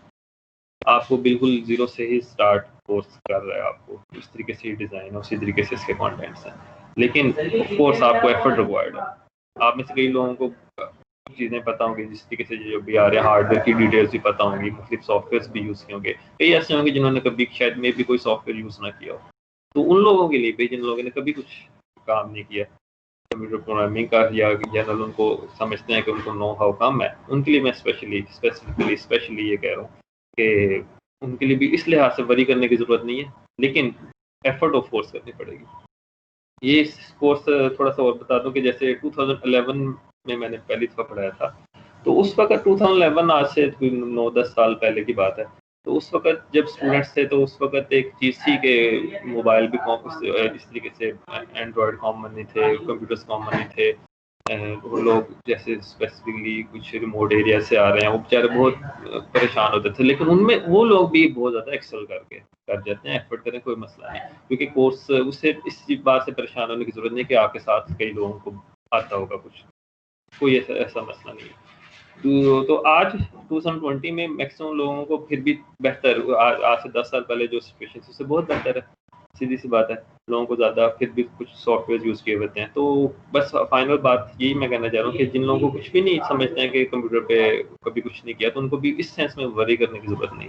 आपको बिल्कुल ज़ीरो से ही स्टार्ट कोर्स कर रहा है, आपको इस तरीके से डिज़ाइन है, उसी तरीके से इसके कंटेंट्स हैं। लेकिन ऑफ कोर्स आपको एफर्ट रिक्वायर्ड है। आप में से कई लोगों को चीज़ें पता होंगी, जिस तरीके से जो भी आ रहे हैं हार्डवेयर की डिटेल्स भी पता होंगी, मुख्तलिफ सॉफ्टवेयर भी यूज़ किए होंगे। कई ऐसे होंगे जिन्होंने कभी शायद में भी कोई सॉफ्टवेयर यूज़ ना किया हो। तो उन लोगों के लिए भी जिन लोगों ने कभी कुछ काम नहीं किया कंप्यूटर प्रोग्रामिंग का, या जनरल उनको समझते हैं कि उनको नो हाउ कम है, उनके लिए मैं स्पेशली ये कह रहा हूँ कि उनके लिए भी इस लिहाज से वरी करने की ज़रूरत नहीं है, लेकिन एफर्ट ऑफ कोर्स करनी पड़ेगी। ये कोर्स थोड़ा सा और बता दूं कि जैसे 2011 में मैंने पहली दफ़ा पढ़ाया था, तो उस वक्त 2011 आज से 9-10 साल पहले की बात है। तो उस वक्त जब स्टूडेंट्स थे तो उस वक्त एक चीज़ थी कि मोबाइल भी इस तरीके से एंड्रॉयड कॉमन नहीं थे, कंप्यूटर्स कॉमन नहीं थे। वो लोग जैसे स्पेसिफिकली कुछ रिमोट एरिया से आ रहे हैं, वो बेचारे बहुत परेशान होते थे, लेकिन उनमें वो लोग भी बहुत ज़्यादा एक्सेल कर जाते हैं। एफर्ट करें, कोई मसला नहीं, क्योंकि कोर्स उससे इस बात से परेशान होने की ज़रूरत नहीं कि आपके साथ कई लोगों को आता होगा कुछ, कोई ऐसा मसला नहीं है। तो आज 2020 में मैक्सिमम लोगों को फिर भी बेहतर, आज से 10 साल पहले जो सिचुएशन थी उससे बहुत बेहतर है, सीधी सी बात है। लोगों को ज़्यादा फिर भी कुछ सॉफ्टवेयर यूज़ किए होते हैं। तो बस फाइनल बात यही मैं कहना चाह रहा हूँ कि जिन लोगों को कुछ भी नहीं समझते हैं कि कंप्यूटर पे कभी कुछ नहीं किया, तो उनको भी इस सेंस में वरी करने की ज़रूरत नहीं।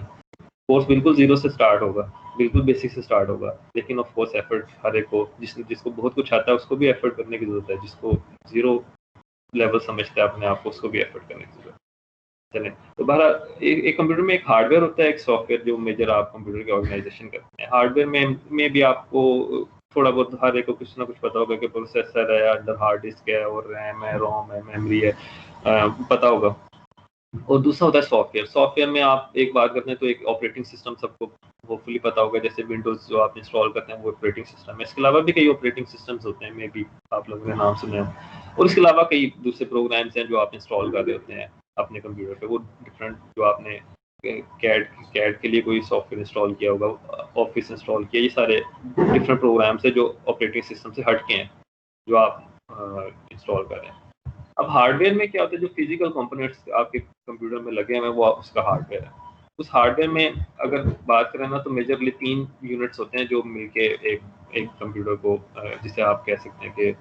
कोर्स बिल्कुल ज़ीरो से स्टार्ट होगा, बिल्कुल बेसिक से स्टार्ट होगा, लेकिन ऑफ कोर्स एफर्ट हर एक को, जिसको बहुत कुछ आता है उसको भी एफर्ट करने की ज़रूरत है। जिसको ज़ीरो लेवल समझता है अपने आप को, उसको भी एफर्ट करने की ज़रूरत है। चलें, तो बहरहाल एक कंप्यूटर में एक हार्डवेयर होता है, एक सॉफ्टवेयर, जो मेजर आप कंप्यूटर के ऑर्गेनाइजेशन करते हैं। हार्डवेयर में भी आपको थोड़ा बहुत हर एक को कुछ ना कुछ पता होगा कि प्रोसेसर है, अंदर हार्ड डिस्क है, और रैम है, रोम है, मेमोरी है, पता होगा। और दूसरा होता है सॉफ्टवेयर में आप एक बात करते हैं तो एक ऑपरेटिंग सिस्टम सबको होपफुली पता होगा, जैसे विंडोज़ जो आप इंस्टॉल करते हैं वो ऑपरेटिंग सिस्टम है। इसके अलावा भी कई ऑपरेटिंग सिस्टम्स होते हैं, मे बी आप लोगों ने नाम सुने हो। और इसके अलावा कई दूसरे प्रोग्राम्स हैं जो आप इंस्टॉल कर रहे होते हैं अपने कंप्यूटर पे, वो डिफरेंट, जो आपने कैड के लिए कोई सॉफ्टवेयर इंस्टॉल किया होगा, ऑफिस इंस्टॉल किया, ये सारे डिफरेंट प्रोग्राम्स हैं जो ऑपरेटिंग सिस्टम से हट के हैं, जो आप इंस्टॉल कर रहे हैं। अब हार्डवेयर में क्या होता है, जो फिजिकल कंपोनेंट्स आपके कंप्यूटर में लगे हुए हैं वो उसका हार्डवेयर है। उस हार्डवेयर में अगर बात करें ना, तो मेजरली 3 यूनिट्स होते हैं जो मिलके एक कंप्यूटर को, जिसे आप कह सकते हैं कि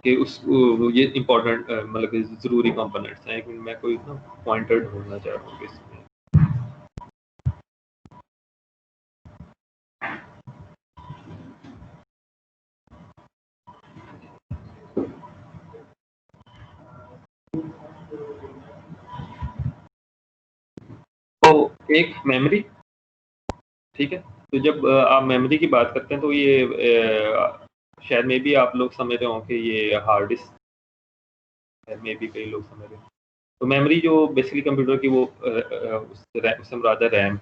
ये इम्पोर्टेंट, मतलब ज़रूरी कंपोनेंट्स हैं। एक मिनट, मैं कोई ना पॉइंटर ढूंढना चाह रहा हूँ इसमें। तो एक मेमोरी, ठीक है। तो जब आप मेमोरी की बात करते हैं तो ये शायद में भी आप लोग समझ रहे हो कि ये हार्ड डिस्क में भी कई लोग समझ रहे हैं। तो मेमोरी जो बेसिकली कंप्यूटर की वो उससे मुराद है रैम।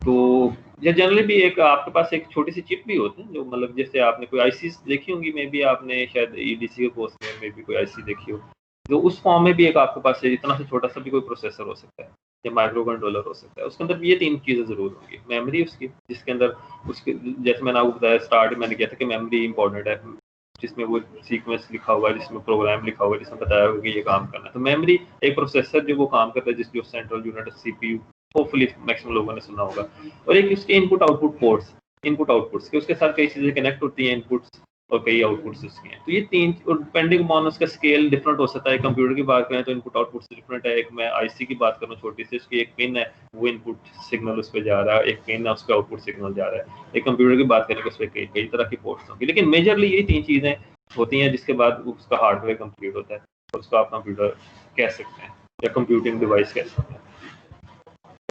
तो ये जनरली भी एक आपके पास एक छोटी सी चिप भी होती है, जो मतलब जैसे आपने कोई आईसी देखी होंगी, मे बी आपने शायद ईडीसी के कोर्स में मे बी कोई आईसी देखी हो, तो उस फॉर्म में भी एक आपके पास इतना सा छोटा सा भी कोई प्रोसेसर हो सकता है या माइक्रो कंट्रोलर हो सकता है। उसके अंदर ये 3 चीज़ें ज़रूर होंगी। मेमोरी उसकी, जिसके अंदर उसके, जैसे मैंने आपको बताया स्टार्ट मैंने किया था कि मेमोरी इंपॉर्टेंट है, जिसमें वो सीक्वेंस लिखा हुआ है, जिसमें प्रोग्राम लिखा हुआ है, जिसमें बताया होगा कि ये काम करना है। तो मेमोरी एक प्रोसेसर जो वो काम करता है, जो central unit CPU, hopefully maximum लोगों ने सुना होगा। और एक इसके input output ports, input outputs के उसके साथ कई चीज़ें कनेक्ट होती हैं, इनपुट्स और कई आउटपुट्स उसके हैं। तो ये 3, और डिपेंडिंग अपॉन उसका स्केल डिफरेंट हो सकता है। कंप्यूटर की बात करें तो इनपुट आउटपुट से डिफरेंट है। एक मैं आईसी की बात करूँ छोटी सी, उसकी एक पिन है, वो इनपुट सिग्नल उस पर जा रहा है, एक पिन है, उस पर आउटपुट सिग्नल जा रहा है। एक कंप्यूटर की बात करें तो उस पर कई तरह की पोर्ट्स होंगी, लेकिन मेजरली ये 3 चीज़ें होती हैं, जिसके बाद उसका हार्डवेयर कंप्लीट होता है और उसको आप कंप्यूटर कह सकते हैं या कंप्यूटिंग डिवाइस कह सकते हैं।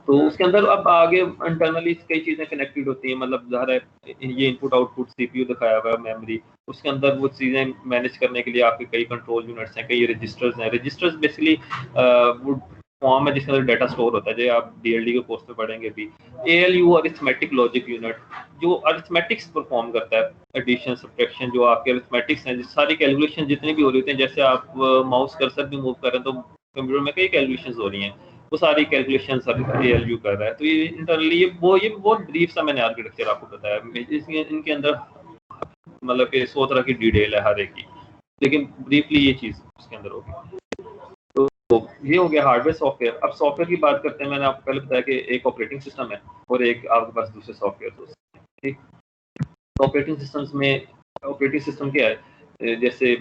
तो उसके अंदर अब आगे इंटरनली कई चीज़ें कनेक्टेड होती हैं, मतलब ज़ाहिर है ये इनपुट आउटपुट सीपीयू दिखाया हुआ है, मेमोरी, उसके अंदर वो चीज़ें मैनेज करने के लिए आपके कई कंट्रोल यूनिट्स हैं, कई रजिस्टर्स हैं। रजिस्टर्स बेसिकली वो फॉर्म है जिसके अंदर डाटा स्टोर होता है, जो आप DLD के कोर्स में पढ़ेंगे भी। ALU अरिथमेटिक लॉजिक यूनिट जो अरिथमेटिक्स परफॉर्म करता है, एडिशन सब्ट्रैक्शन, जो आपके अरिथमेटिक्स हैं, सारी कैलकुलेशन जितनी भी हो रही होती हैं, जैसे आप माउस कर्सर भी मूव कर रहे हैं तो कंप्यूटर में कई कैलकुलेशंस हो रही हैं, वो सारी कैलकुलेशन ALU कर रहा है। तो ये इंटरनली ये बहुत ब्रीफ सा मैंने आर्किटेक्चर आपको बताया। इनके अंदर मतलब कि 100 तरह की डिटेल है हर एक की, लेकिन ब्रीफली ये चीज़ उसके अंदर होगी। तो ये हो गया हार्डवेयर सॉफ्टवेयर। अब सॉफ्टवेयर की बात करते हैं। मैंने आपको पहले बताया कि एक ऑपरेटिंग सिस्टम है और एक आपके पास दूसरे सॉफ्टवेयर हो सकते हैं, ठीक। ऑपरेटिंग सिस्टम्स में ऑपरेटिंग सिस्टम क्या है, जैसे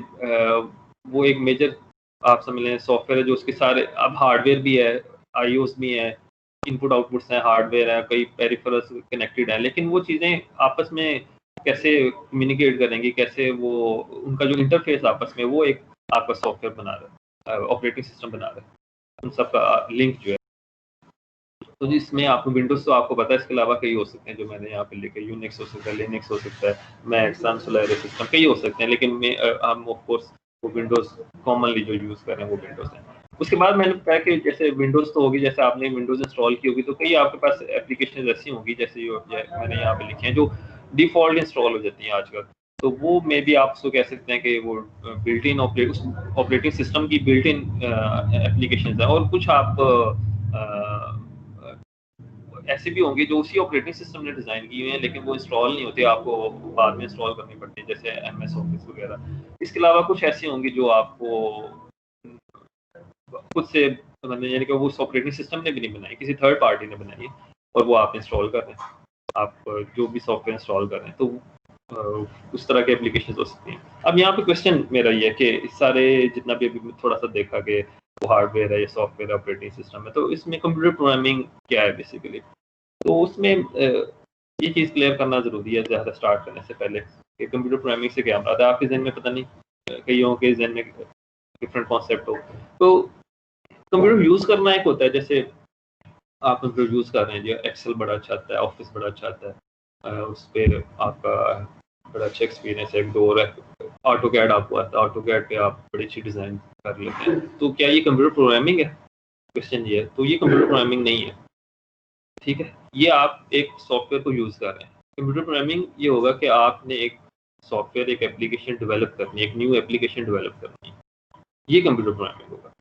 वो एक मेजर आप समझ लें सॉफ्टवेयर है जो उसके सारे, अब हार्डवेयर भी है, IOs भी है, इनपुट आउटपुट्स हैं, हार्डवेयर है, कई पेरिफेरल्स कनेक्टेड है, लेकिन वो चीज़ें आपस में कैसे कम्युनिकेट करेंगी, कैसे वो उनका जो इंटरफेस आपस में, वो एक आपका सॉफ्टवेयर बना रहा है, ऑपरेटिंग सिस्टम बना रहा है, उन सब का लिंक जो है। तो जिसमें आपको विंडोज तो आपको पता है, इसके अलावा कई हो सकते हैं जो मैंने यहाँ पे लिखे, यूनिक्स हो सकता है, लिनक्स हो सकता है, मैक, सन, सोलारिस सिस्टम कई हो सकते हैं, लेकिन हम ऑफ कोर्स वो विंडोज कॉमनली जो यूज़ कर रहे हैं वो विंडोज है। उसके बाद मैंने बताया कि जैसे विंडोज तो होगी, जैसे आपने विंडोज इंस्टॉल की होगी तो कई आपके पास एप्लीकेशन ऐसी होंगी जैसे मैंने यहाँ पे लिखे हैं जो डिफॉल्ट इंस्टॉल हो जाती हैं आजकल। तो वो मे भी आप उसको कह सकते हैं कि वो बिल्ट इन ऑपरेटिंग सिस्टम की बिल्ट इन एप्लीकेशन है, और कुछ आप ऐसे भी होंगे जो उसी ऑपरेटिंग सिस्टम ने डिज़ाइन किए हुए हैं, लेकिन वो इंस्टॉल नहीं होते, आपको बाद में इंस्टॉल करनी पड़ती है, जैसे MS ऑफिस वगैरह। इसके अलावा कुछ ऐसी होंगी जो आपको खुद से यानी कि वो उस ऑपरेटिंग सिस्टम ने भी नहीं बनाई, किसी थर्ड पार्टी ने बनाई है, और वो आप इंस्टॉल कर रहे हैं, आप जो भी सॉफ्टवेयर इंस्टॉल कर रहे हैं, तो उस तरह के एप्लीकेशन हो सकती हैं। अब यहाँ पे क्वेश्चन मेरा ये है कि इस सारे जितना भी अभी थोड़ा सा देखा कि वो हार्डवेयर है, ये सॉफ्टवेयर ऑपरेटिंग सिस्टम है, तो इसमें कंप्यूटर प्रोग्रामिंग क्या है बेसिकली। तो उसमें ये चीज़ क्लियर करना ज़रूरी है ज़्यादा स्टार्ट करने से पहले कि कंप्यूटर प्रोग्रामिंग से क्या मुराद है। आपके जहन में पता नहीं कईयों के जहन में डिफरेंट कॉन्सेप्ट हो। तो कंप्यूटर यूज़ करना एक होता है, जैसे आप कंप्यूटर यूज़ कर रहे हैं, जो एक्सेल बड़ा अच्छा आता है, ऑफिस बड़ा अच्छा आता है, उस पर आपका बड़ा अच्छा एक्सपीरियंस है, एक दो और ऑटो कैड आपको आता है, ऑटो कैड पे आप बड़ी अच्छी डिज़ाइन कर लेते हैं, तो क्या ये कंप्यूटर प्रोग्रामिंग है? क्वेश्चन ये है। तो ये कंप्यूटर प्रोग्रामिंग नहीं है, ठीक है। ये आप एक सॉफ्टवेयर को यूज़ कर रहे हैं। कंप्यूटर प्रोग्रामिंग ये होगा कि आपने एक सॉफ्टवेयर, एक एप्लीकेशन डेवलप करनी है, एक न्यू एप्लीकेशन डेवलप करनी है, ये कंप्यूटर प्रोग्रामिंग होगा।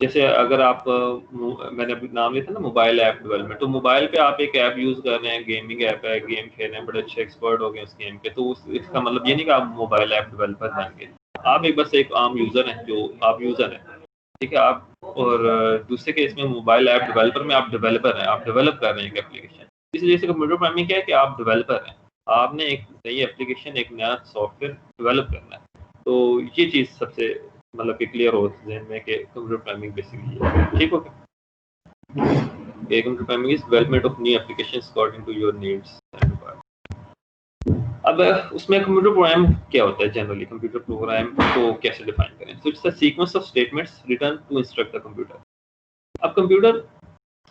जैसे अगर आप मैंने अभी नाम लिया था ना मोबाइल ऐप डेवलपमेंट, तो मोबाइल पे आप एक ऐप यूज़ कर रहे हैं, गेमिंग ऐप है, गेम खेल रहे हैं, बड़े अच्छे एक्सपर्ट हो गए उस गेम के, तो इसका मतलब ये नहीं कि आप मोबाइल ऐप डेवलपर बन गए। आप एक बस एक आम यूज़र हैं, जो आप यूज़र हैं, ठीक है। आप और दूसरे केस में मोबाइल ऐप डेवलपर में आप डेवलपर हैं, आप डेवलप कर रहे हैं एक एप्लीकेशन। इसलिए से कंप्यूटर प्रोग्रामिंग क्या है कि आप डेवलपर हैं, आपने एक नई एप्लीकेशन, एक नया सॉफ्टवेयर डेवलप करना है। तो ये चीज़ सबसे मतलब कि क्लियर हो जहन में कि कंप्यूटर प्रोग्रामिंग बेसिकली है, ठीक हो गया। Computer programming is development of new applications according to your needs and requirements. अब उसमें कंप्यूटर प्रोग्राम क्या होता है जनरली, कंप्यूटर प्रोग्राम को कैसे डिफाइन करें। So it's a sequence of statements written to instruct the computer. अब कंप्यूटर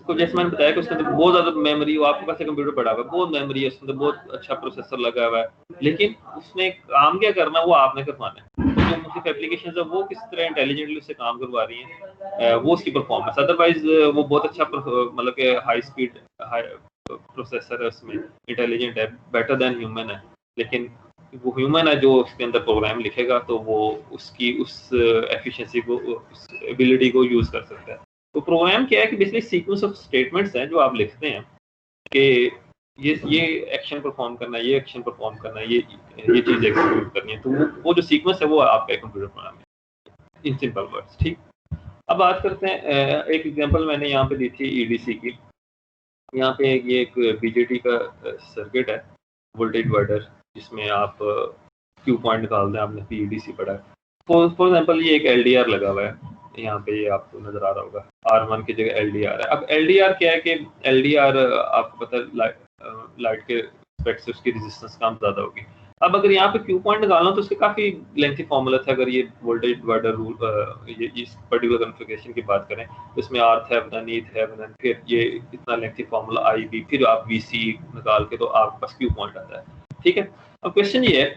को जैसे मैंने बताया कि उसके अंदर बहुत ज़्यादा मेमोरी हो, आपके पास एक कंप्यूटर पड़ा हुआ है, बहुत मेमोरी है, उसके अंदर बहुत अच्छा प्रोसेसर लगा हुआ है, लेकिन उसने काम क्या करना है वो आपने करवाना है। तो जो मुख्तलिफ एप्लीकेशन है वो किस तरह इंटेलिजेंटली उससे काम करवा रही हैं, वो उसकी परफॉर्मेंस। अदरवाइज वो बहुत अच्छा मतलब कि हाई स्पीड प्रोसेसर है, उसमें इंटेलिजेंट है, बेटर देन ह्यूमन है, लेकिन वो ह्यूमन है जो उसके अंदर प्रोग्राम लिखेगा तो वो उसकी उस एफिशिएंसी को, उस एबिलिटी को यूज़ कर सकता है। तो प्रोग्राम क्या है कि बेसिकली सीक्वेंस ऑफ स्टेटमेंट्स हैं जो आप लिखते हैं कि ये एक्शन परफॉर्म करना है, ये एक्शन परफॉर्म करना है, ये चीज़ एग्जीक्यूट करनी है। तो वो जो सीक्वेंस है वो आपका कंप्यूटर प्रोग्राम है इन सिंपल वर्ड्स, ठीक। अब बात करते हैं, एक एग्जांपल मैंने यहाँ पे दी थी EDC की। यहाँ पे ये एक BJT का सर्किट है, वोल्टेज डिवाइडर, जिसमें आप क्यू पॉइंट निकाल दें, आपने EDC पढ़ा है। फॉर एग्जांपल ये एक LDR लगा हुआ है, यहाँ पे ये आपको नजर आ रहा होगा, R1 की जगह LDR है। अब LDR क्या है कि LDR आपको पता है लाइट के रिस्पेक्ट से उसकी रेजिस्टेंस कम ज़्यादा होगी। अब अगर यहाँ पे क्यू पॉइंट निकालना तो उसके काफ़ी लेंथी फॉर्मूला था। अगर ये वोल्टेज डिवाइडर रूल ये इस पर्टिकुलर कॉन्फ़िगरेशन की बात करें तो इसमें R थेवेनिन, E थेवेनिन, फिर ये इतना लेंथी फॉर्मूला IB, फिर आप VC निकाल के तो आपके पास क्यू पॉइंट आता है, ठीक है। अब क्वेश्चन ये है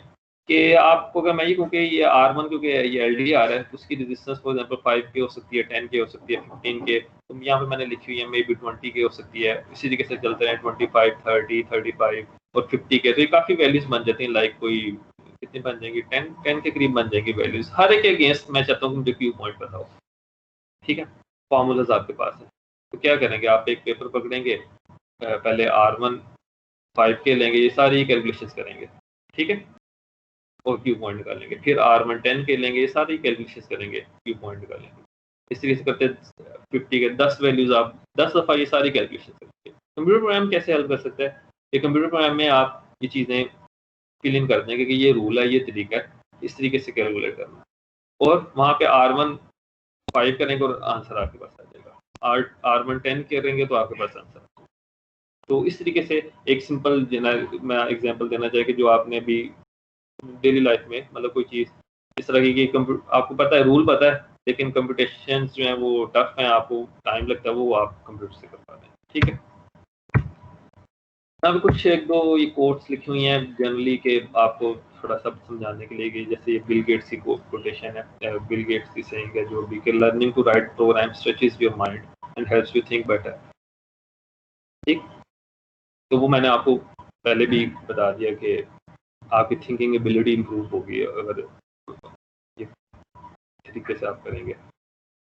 कि आपको अगर मैं ये कहूँ कि ये R1 क्योंकि ये LDR है, तो उसकी रेजिस्टेंस फॉर एग्जांपल 5K हो सकती है, 10K हो सकती है, 15K, तो यहाँ पे मैंने लिखी हुई है मे बी 20K हो सकती है। इसी तरीके से चलते हैं 25, 30, 35 और 50K, तो ये काफ़ी वैल्यूज बन जाती हैं। लाइक कोई कितनी बन जाएंगी, 10 के करीब बन जाएंगी वैल्यूज। हर एक के अगेंस्ट मैं चाहता हूँ कि मुझे क्यू पॉइंट पता हो, ठीक है। फॉर्मूलाज आपके पास है, तो क्या करेंगे, आप एक पेपर पकड़ेंगे, पहले R1 5K लेंगे, ये सारी कैलकुलेशंस करेंगे, ठीक है, और क्यू पॉइंट निकालेंगे। फिर R1 10K लेंगे, ये सारी कैलकुलेशंस करेंगे, क्यू पॉइंट निकालेंगे। इस तरीके से करते 50 के 10 वैल्यूज आप 10 दफ़ा ये सारी कैलकुलेशन करेंगे। कंप्यूटर प्रोग्राम कैसे हेल्प कर सकता है, ये कंप्यूटर प्रोग्राम में आप ये चीज़ें फिल इन कर देंगे कि ये रूल है, ये तरीका है, इस तरीके से कैलकुलेट करना, और वहाँ पे R1 5 करेंगे और आंसर आपके पास आ जाएगा। R1 10 करेंगे तो आपके पास आंसर। तो इस तरीके से एक सिंपल मैं एग्जांपल देना चाहिए कि जो आपने भी डेली लाइफ में मतलब कोई चीज़ इस तरह की आपको पता है, रूल पता है, लेकिन कंप्यूटेशंस जो हैं वो टफ हैं, आपको टाइम लगता है, वो आप कंप्यूटर से कर पाते हैं, ठीक है। अब कुछ एक दो ये कोट्स लिखी हुई हैं जनरली के आपको थोड़ा सा समझाने के लिए कि जैसे ये बिल गेट्स की कोटेशन है, बिल गेट्स की सेइंग है जो भी कि learning to write program stretches your mind and helps you think better, ठीक। तो वो मैंने आपको पहले भी बता दिया कि आपकी थिंकिंग एबिलिटी इंप्रूव होगी अगर ये तरीके से आप करेंगे।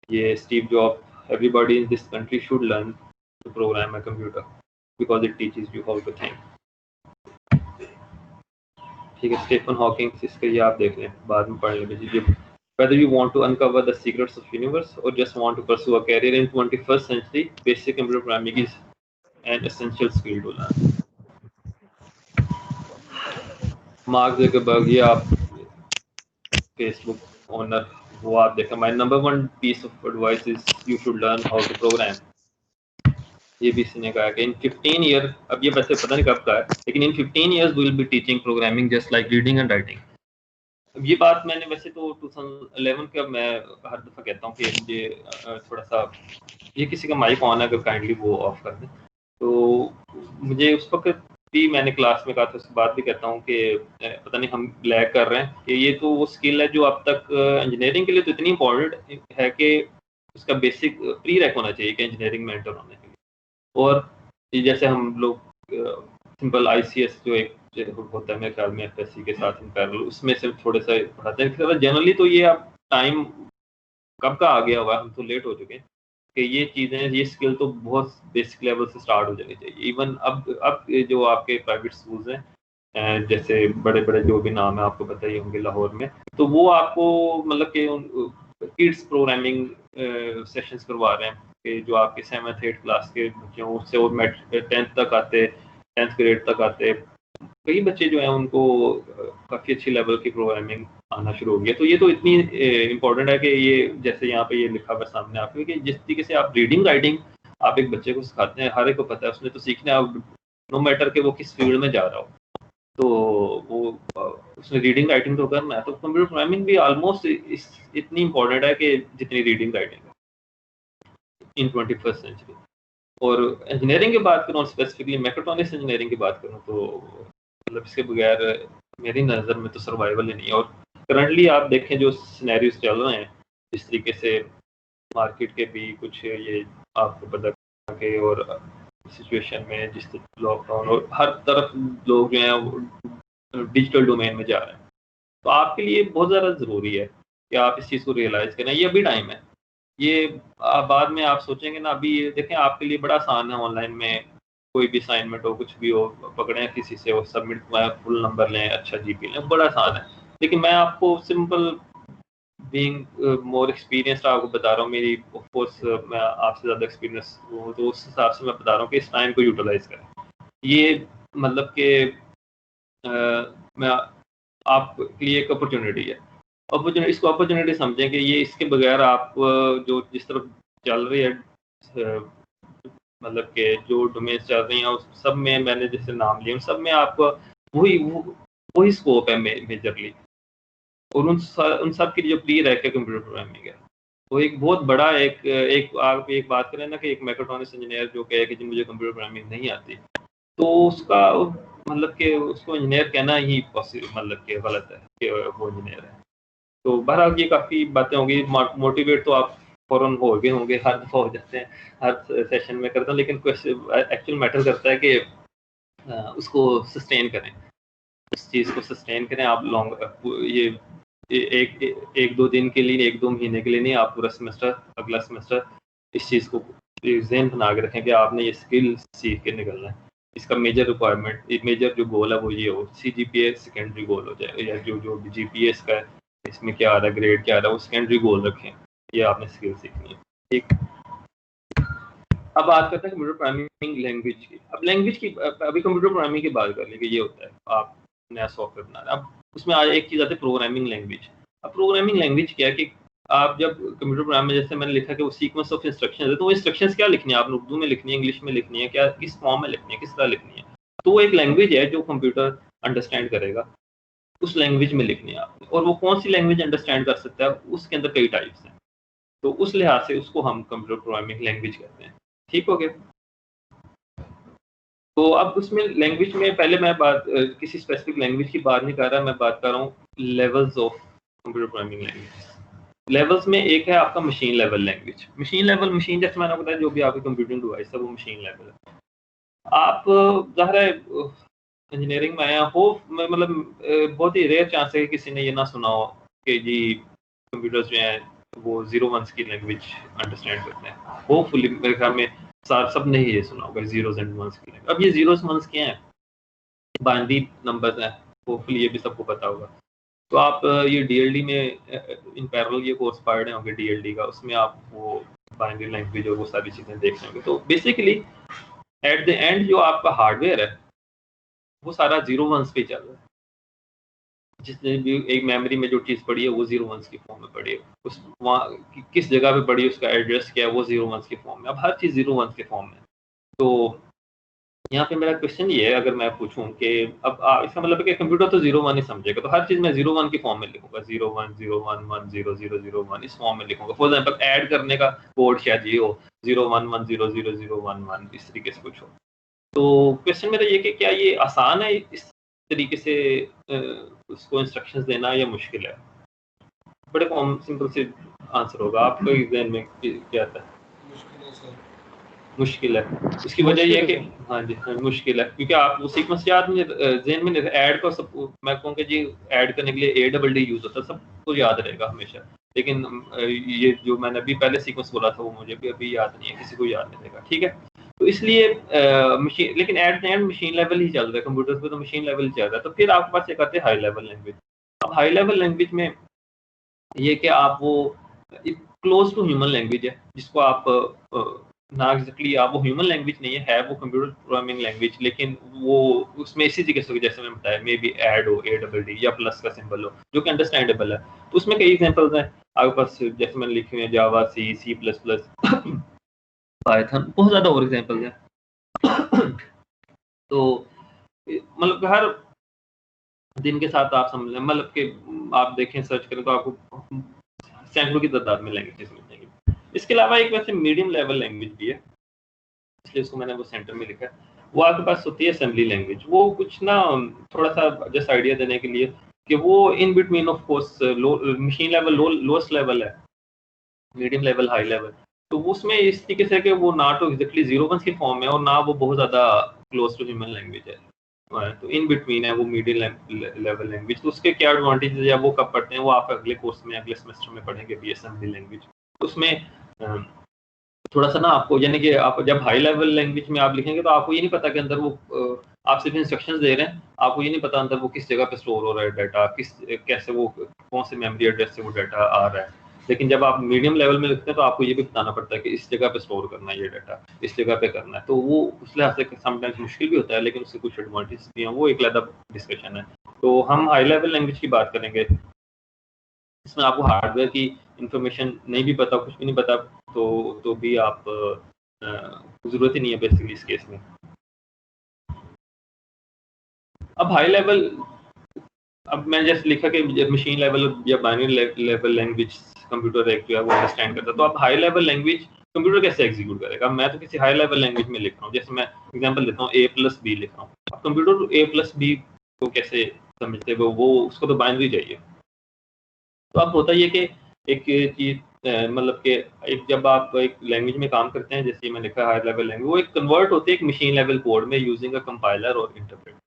ये Steve Job, everybody in this country should learn to program a computer because it teaches you how to think, ठीक है। स्टीफन हॉकिंग, इसके ये आप देख लें, बाद में पढ़ लेंगे। Whether you want to uncover the secrets of universe or just want to pursue a career in 21st century, basic computer programming is an essential skill to learn. Mark Zuckerberg, ये आप फेसबुक ओनर, वो आप देखें, my number 1 piece of advice is you should learn how to program. ये भी इसने कहा कि इन 15 ईयर, अब ये वैसे पता नहीं कब का है, लेकिन in 15 years we will be teaching programming just like reading and writing. अब ये बात मैंने वैसे तो 2011 का मैं हर दफ़ा कहता हूँ कि मुझे थोड़ा सा, ये किसी का माइक ऑन है अगर काइंडली वो ऑफ कर दें, तो मुझे उस वक्त भी मैंने क्लास में कहा था, उसके बाद भी कहता हूँ कि पता नहीं हम लैग कर रहे हैं कि ये तो वो स्किल है जो अब तक इंजीनियरिंग के लिए तो इतनी इम्पोर्टेंट है कि उसका बेसिक प्री रैक होना चाहिए कि इंजीनियरिंग में एंटर होने के लिए। और ये जैसे हम लोग सिंपल ICS जो एक होता है मेरे ख्याल में FSC के साथ इन पैरेलल, उसमें से थोड़े सा पढ़ाते हैं जनरली। तो ये अब टाइम कब का आ गया हुआ, हम तो लेट हो चुके हैं कि ये चीज़ें, ये स्किल तो बहुत बेसिक लेवल से स्टार्ट हो जानी चाहिए। इवन अब जो आपके प्राइवेट स्कूल्स हैं, जैसे बड़े बड़े जो भी नाम है आपको पता ही होंगे लाहौर में, तो वो आपको मतलब कि किड्स प्रोग्रामिंग सेशंस करवा रहे हैं कि जो आपके 7th 8th क्लास के बच्चे हों, उससे और 10th तक आते, 10th ग्रेड तक आते कई बच्चे जो हैं उनको काफ़ी अच्छी लेवल की प्रोग्रामिंग आना शुरू हो गया। तो ये तो इतनी इम्पोर्टेंट है कि ये जैसे यहाँ पे ये लिखा हुआ सामने आपको कि जिस तरीके से आप रीडिंग राइटिंग आप एक बच्चे को सिखाते हैं, हर एक को पता है, उसने तो सीखना है, नो मैटर कि वो किस फील्ड में जा रहा हो, तो वो उसने रीडिंग राइटिंग तो करना है। तो कंप्यूटर प्रोग्रामिंग भी ऑलमोस्ट इतनी इम्पोर्टेंट है कि जितनी रीडिंग राइटिंग है इन 21st सेंचुरी। और इंजीनियरिंग की बात करूँ, स्पेसिफिकली मैकाट्रॉनिक्स इंजीनियरिंग की बात करूँ, तो मतलब इसके बगैर मेरी नज़र में तो सर्वाइवल ही नहीं है। और करंटली आप देखें जो सिनेरियोस चल रहे हैं, जिस तरीके से मार्केट के भी कुछ ये आपको पता के और सिचुएशन में जिस लॉकडाउन और हर तरफ लोग जो हैं डिजिटल डोमेन में जा रहे हैं, तो आपके लिए बहुत ज़्यादा ज़रूरी है कि आप इस चीज़ को रियलाइज़ करें। ये अभी टाइम है, ये बाद में आप सोचेंगे ना, अभी ये देखें आपके लिए बड़ा आसान है, ऑनलाइन में कोई भी असाइनमेंट हो, कुछ भी हो, पकड़ें किसी से और सबमिट, फुल नंबर लें, अच्छा GPA लें, बड़ा आसान है। लेकिन मैं आपको सिंपल बीइंग मोर एक्सपीरियंस्ड आपको बता रहा हूँ, मेरी ऑफ कोर्स मैं आपसे ज़्यादा एक्सपीरियंस हूँ, तो उस हिसाब से मैं बता रहा हूँ कि इस टाइम को यूटिलाइज़ करें। ये मतलब कि मैं आपके लिए एक अपॉर्चुनिटी है, इसको अपॉर्चुनिटी समझें कि ये इसके बगैर आप जो जिस तरफ चल रही है, मतलब कि जो डोमेन चल रही हैं उस सब में मैंने जैसे नाम लिए, उन सब में आपको वही स्कोप है मेजरली। और उन सब की जो प्री रैक है कंप्यूटर प्रोग्रामिंग है, तो एक बहुत बड़ा आप एक बात करें ना कि एक मैकाट्रॉनिक्स इंजीनियर जो कहे कि जी मुझे कंप्यूटर प्रोग्रामिंग नहीं आती, तो उसका मतलब कि उसको इंजीनियर कहना ही पॉसिबल मतलब कि गलत है कि वो इंजीनियर है। तो बहरहाल ये काफ़ी बातें होंगी, मोटिवेट तो आप फ़ौरन हो गए होंगे, हर दफ़ा हो जाते हैं, हर सेशन में करता हूँ, लेकिन एक्चुअल मैटर करता है कि उसको सस्टेन करें, इस चीज़ को सस्टेन करें आप लॉन्ग ये एक दो दिन के लिए, एक दो महीने के लिए नहीं, आप पूरा सेमेस्टर, अगला सेमेस्टर इस चीज़ को ज़हन बना के रखें कि आपने ये स्किल सीख के निकलना है। इसका मेजर रिक्वायरमेंट, मेजर जो गोल है वो ये हो, CGPA सेकेंडरी गोल हो जाए, या जो GPA इसका है, इसमें क्या आ रहा है, ग्रेड क्या आ रहा है, वो सेकेंडरी गोल रखें, ये आपने स्किल सीखनी है। ठीक, अब बात करते हैं कंप्यूटर प्रोग्रामिंग लैंग्वेज की। अब लैंग्वेज की अभी कंप्यूटर प्रोग्रामिंग की बात कर लेंगे, ये होता है आप नया सॉफ्टवेयर बना रहे हैं। अब उसमें आज एक चीज़ आती है प्रोग्रामिंग लैंग्वेज। अब प्रोग्रामिंग लैंग्वेज क्या है कि आप जब कंप्यूटर प्रोग्राम में, जैसे मैंने लिखा कि वो सीक्वेंस ऑफ इंस्ट्रक्शंस है, तो वो इंस्ट्रक्शंस क्या लिखनी है, आपने उर्दू में लिखनी है, इंग्लिश में लिखनी है, क्या किस फॉर्म में लिखनी है, किस तरह लिखनी है, तो वो एक लैंग्वेज है जो कंप्यूटर अंडरस्टैंड करेगा, उस लैंग्वेज में लिखनी है आपने। और वो कौन सी लैंग्वेज अंडरस्टैंड कर सकता है, उसके अंदर कई टाइप्स हैं, तो उस लिहाज से उसको हम कंप्यूटर प्रोग्रामिंग लैंग्वेज कहते हैं। ठीक हो गया। तो अब उसमें लैंग्वेज में पहले मैं किसी स्पेसिफिक लैंग्वेज की बात नहीं कर रहा, मैं बात कर रहा हूँ levels of computer programming language. Levels में एक है आपका machine level language. Machine level, machine जैसे मैंने बताया जो भी आपकी कंप्यूटिंग डिवाइस है वो मशीन लेवल है। आप ज़ाहिर है इंजीनियरिंग में आया हो, मतलब बहुत ही रेयर चांस है कि किसी ने ये ना सुना हो कि जी कंप्यूटर्स जो हैं वो 0 1s की लैंग्वेज अंडरस्टैंड करते हैं। होपफुली मेरे ख्याल में सब ने ही ये सुना होगा 0s and 1s की लैंग्वेज। अब ये 0s 1s क्या हैं, बाइनरी नंबर्स हैं, होपफुली ये भी सबको पता होगा। तो आप ये DLD में इन पैरेलल ये कोर्स पढ़ रहे होंगे DLD का, उसमें आप वो बाइनरी लैंग्वेज और वो सारी चीज़ें देख रहे होंगे। तो बेसिकली एट द एंड जो आपका हार्डवेयर है वो सारा 0 1s पे चल रहा है। जिसने भी एक मेमोरी में जो चीज़ पड़ी है वो 0 1s की फॉर्म में पड़ी है, उस वहाँ किस जगह पे पड़ी है, उसका एड्रेस क्या है, वो 0 1s की फॉर्म में। अब हर चीज़ 0 1s के फॉर्म में। तो यहाँ पे मेरा क्वेश्चन ये है, अगर मैं पूछूं कि अब इसका मतलब है कि कंप्यूटर तो 0 1 ही समझेगा, तो हर चीज़ मैं 0 1 की फॉर्म में लिखूंगा, 0 1 0 1 1 0 0 0 1 इस फॉर्म में लिखूंगा। फॉर एग्जांपल ऐड करने का कोड शायद ये हो 0 1 1 0 0 0 1 1 इस तरीके से कुछ हो। तो क्वेश्चन मेरा ये कि क्या ये आसान है इस तरीके से उसको इंस्ट्रक्शंस देना, या मुश्किल है? बड़े सिंपल से आंसर होगा, आपको ज़हन में क्या आता है? मुश्किल है। उसकी वजह ये है कि हाँ जी, हाँ, मुश्किल है क्योंकि आप वो सीक्वेंस याद में ज़हन में ऐड को सब, मैं कहूँगा जी ऐड करने के लिए ADD यूज़ होता है, सबको याद रहेगा हमेशा। लेकिन ये जो मैंने अभी पहले सीक्वेंस बोला था वो मुझे भी अभी याद नहीं है, किसी को याद नहीं रहेगा। ठीक है, तो इसलिए मशीन, लेकिन at the end machine level ही चल रहा है कंप्यूटर्स पे, तो मशीन लेवल ही चल रहा है। तो फिर आपके पास एक आते हैं हाई लेवल लैंग्वेज। अब हाई लेवल लैंग्वेज में ये कि आप वो क्लोज टू ह्यूमन लैंग्वेज है, जिसको आप ना एग्जैक्टली आप वो ह्यूमन लैंग्वेज नहीं है वो कंप्यूटर प्रोग्रामिंग लैंग्वेज, लेकिन वो उसमें इसी तरीके से जैसे मैंने बताया मे बी ऐड हो ADD या प्लस का सिंबल हो जो कि अंडरस्टैंडेबल है। तो उसमें कई एग्जांपल्स हैं आपके पास, जैसे मैंने लिखे हुए हैं जावा, C पाइथन, बहुत ज़्यादा और एग्जांपल्स हैं। तो मतलब हर दिन के साथ आप समझ लें, मतलब कि आप देखें सर्च करें तो आपको सैकड़ों की तादाद में लैंग्वेजेस मिल जाएंगी। इसके अलावा एक वैसे मीडियम लेवल लैंग्वेज भी है, इसलिए उसको मैंने वो सेंटर में लिखा है। वो आपके पास होती है असेंबली लैंग्वेज। वो कुछ ना थोड़ा सा जस्ट आइडिया देने के लिए कि वो in between of course machine level lowest level है, मीडियम लेवल, हाई लेवल। तो उसमें इस तरीके से कि वो ना तो एग्जैक्टली 0 1s की फॉर्म है और ना वो बहुत ज़्यादा क्लोज टू ह्यूमन लैंग्वेज है, तो इन बिटवीन है वो मीडियम लेवल लैंग्वेज। तो उसके क्या एडवांटेज है या वो कब पढ़ते हैं, वो आप अगले कोर्स में अगले सेमेस्टर में पढ़ेंगे भी असेंबली लैंग्वेज। उसमें थोड़ा सा ना आपको, यानी कि आप जब हाई लेवल लैंग्वेज में आप लिखेंगे तो आपको ये नहीं पता कि अंदर वो आप सिर्फ इंस्ट्रक्शंस दे रहे हैं, आपको ये नहीं पता अंदर वो किस जगह पे स्टोर हो रहा है डाटा, कैसे वो कौन से मेमोरी एड्रेस से वो डाटा आ रहा है। लेकिन जब आप मीडियम लेवल में लिखते हैं तो आपको ये भी बताना पड़ता है कि इस जगह पे स्टोर करना है ये डाटा, इस जगह पे करना है। तो वो उस लिहाज से समटाइम्स मुश्किल भी होता है, लेकिन उससे कुछ एडवांटेज भी हैं, वो एक अलग डिस्कशन है। तो हम हाई लेवल लैंग्वेज की बात करेंगे, इसमें आपको हार्डवेयर की इंफॉर्मेशन नहीं भी पता, कुछ भी नहीं पता, तो भी आप ज़रूरत ही नहीं है बेसिकली इस केस में। अब हाई लेवल, अब मैंने जैसे लिखा कि मशीन लेवल या बाइनरी लेवल लैंग्वेज कंप्यूटर एक जो है वो अंडरस्टैंड करता है। तो अब हाई लेवल लैंग्वेज कंप्यूटर कैसे एग्जीक्यूट करेगा? मैं तो किसी हाई लेवल लैंग्वेज में लिख रहा हूँ, जैसे मैं एग्जांपल देता हूँ A+B लिख रहा हूँ, कंप्यूटर ए प्लस बी को कैसे समझते हैं, वो उसको तो बाइनरी चाहिए। तो अब होता ये कि एक चीज़ मतलब कि एक जब आप एक लैंग्वेज में काम करते हैं, जैसे मैंने लिखा हायर लेवल लैंग्वेज, वो एक कन्वर्ट होते हैं एक मशीन लेवल कोड में यूजिंग अ कंपाइलर और इंटरप्रेटर।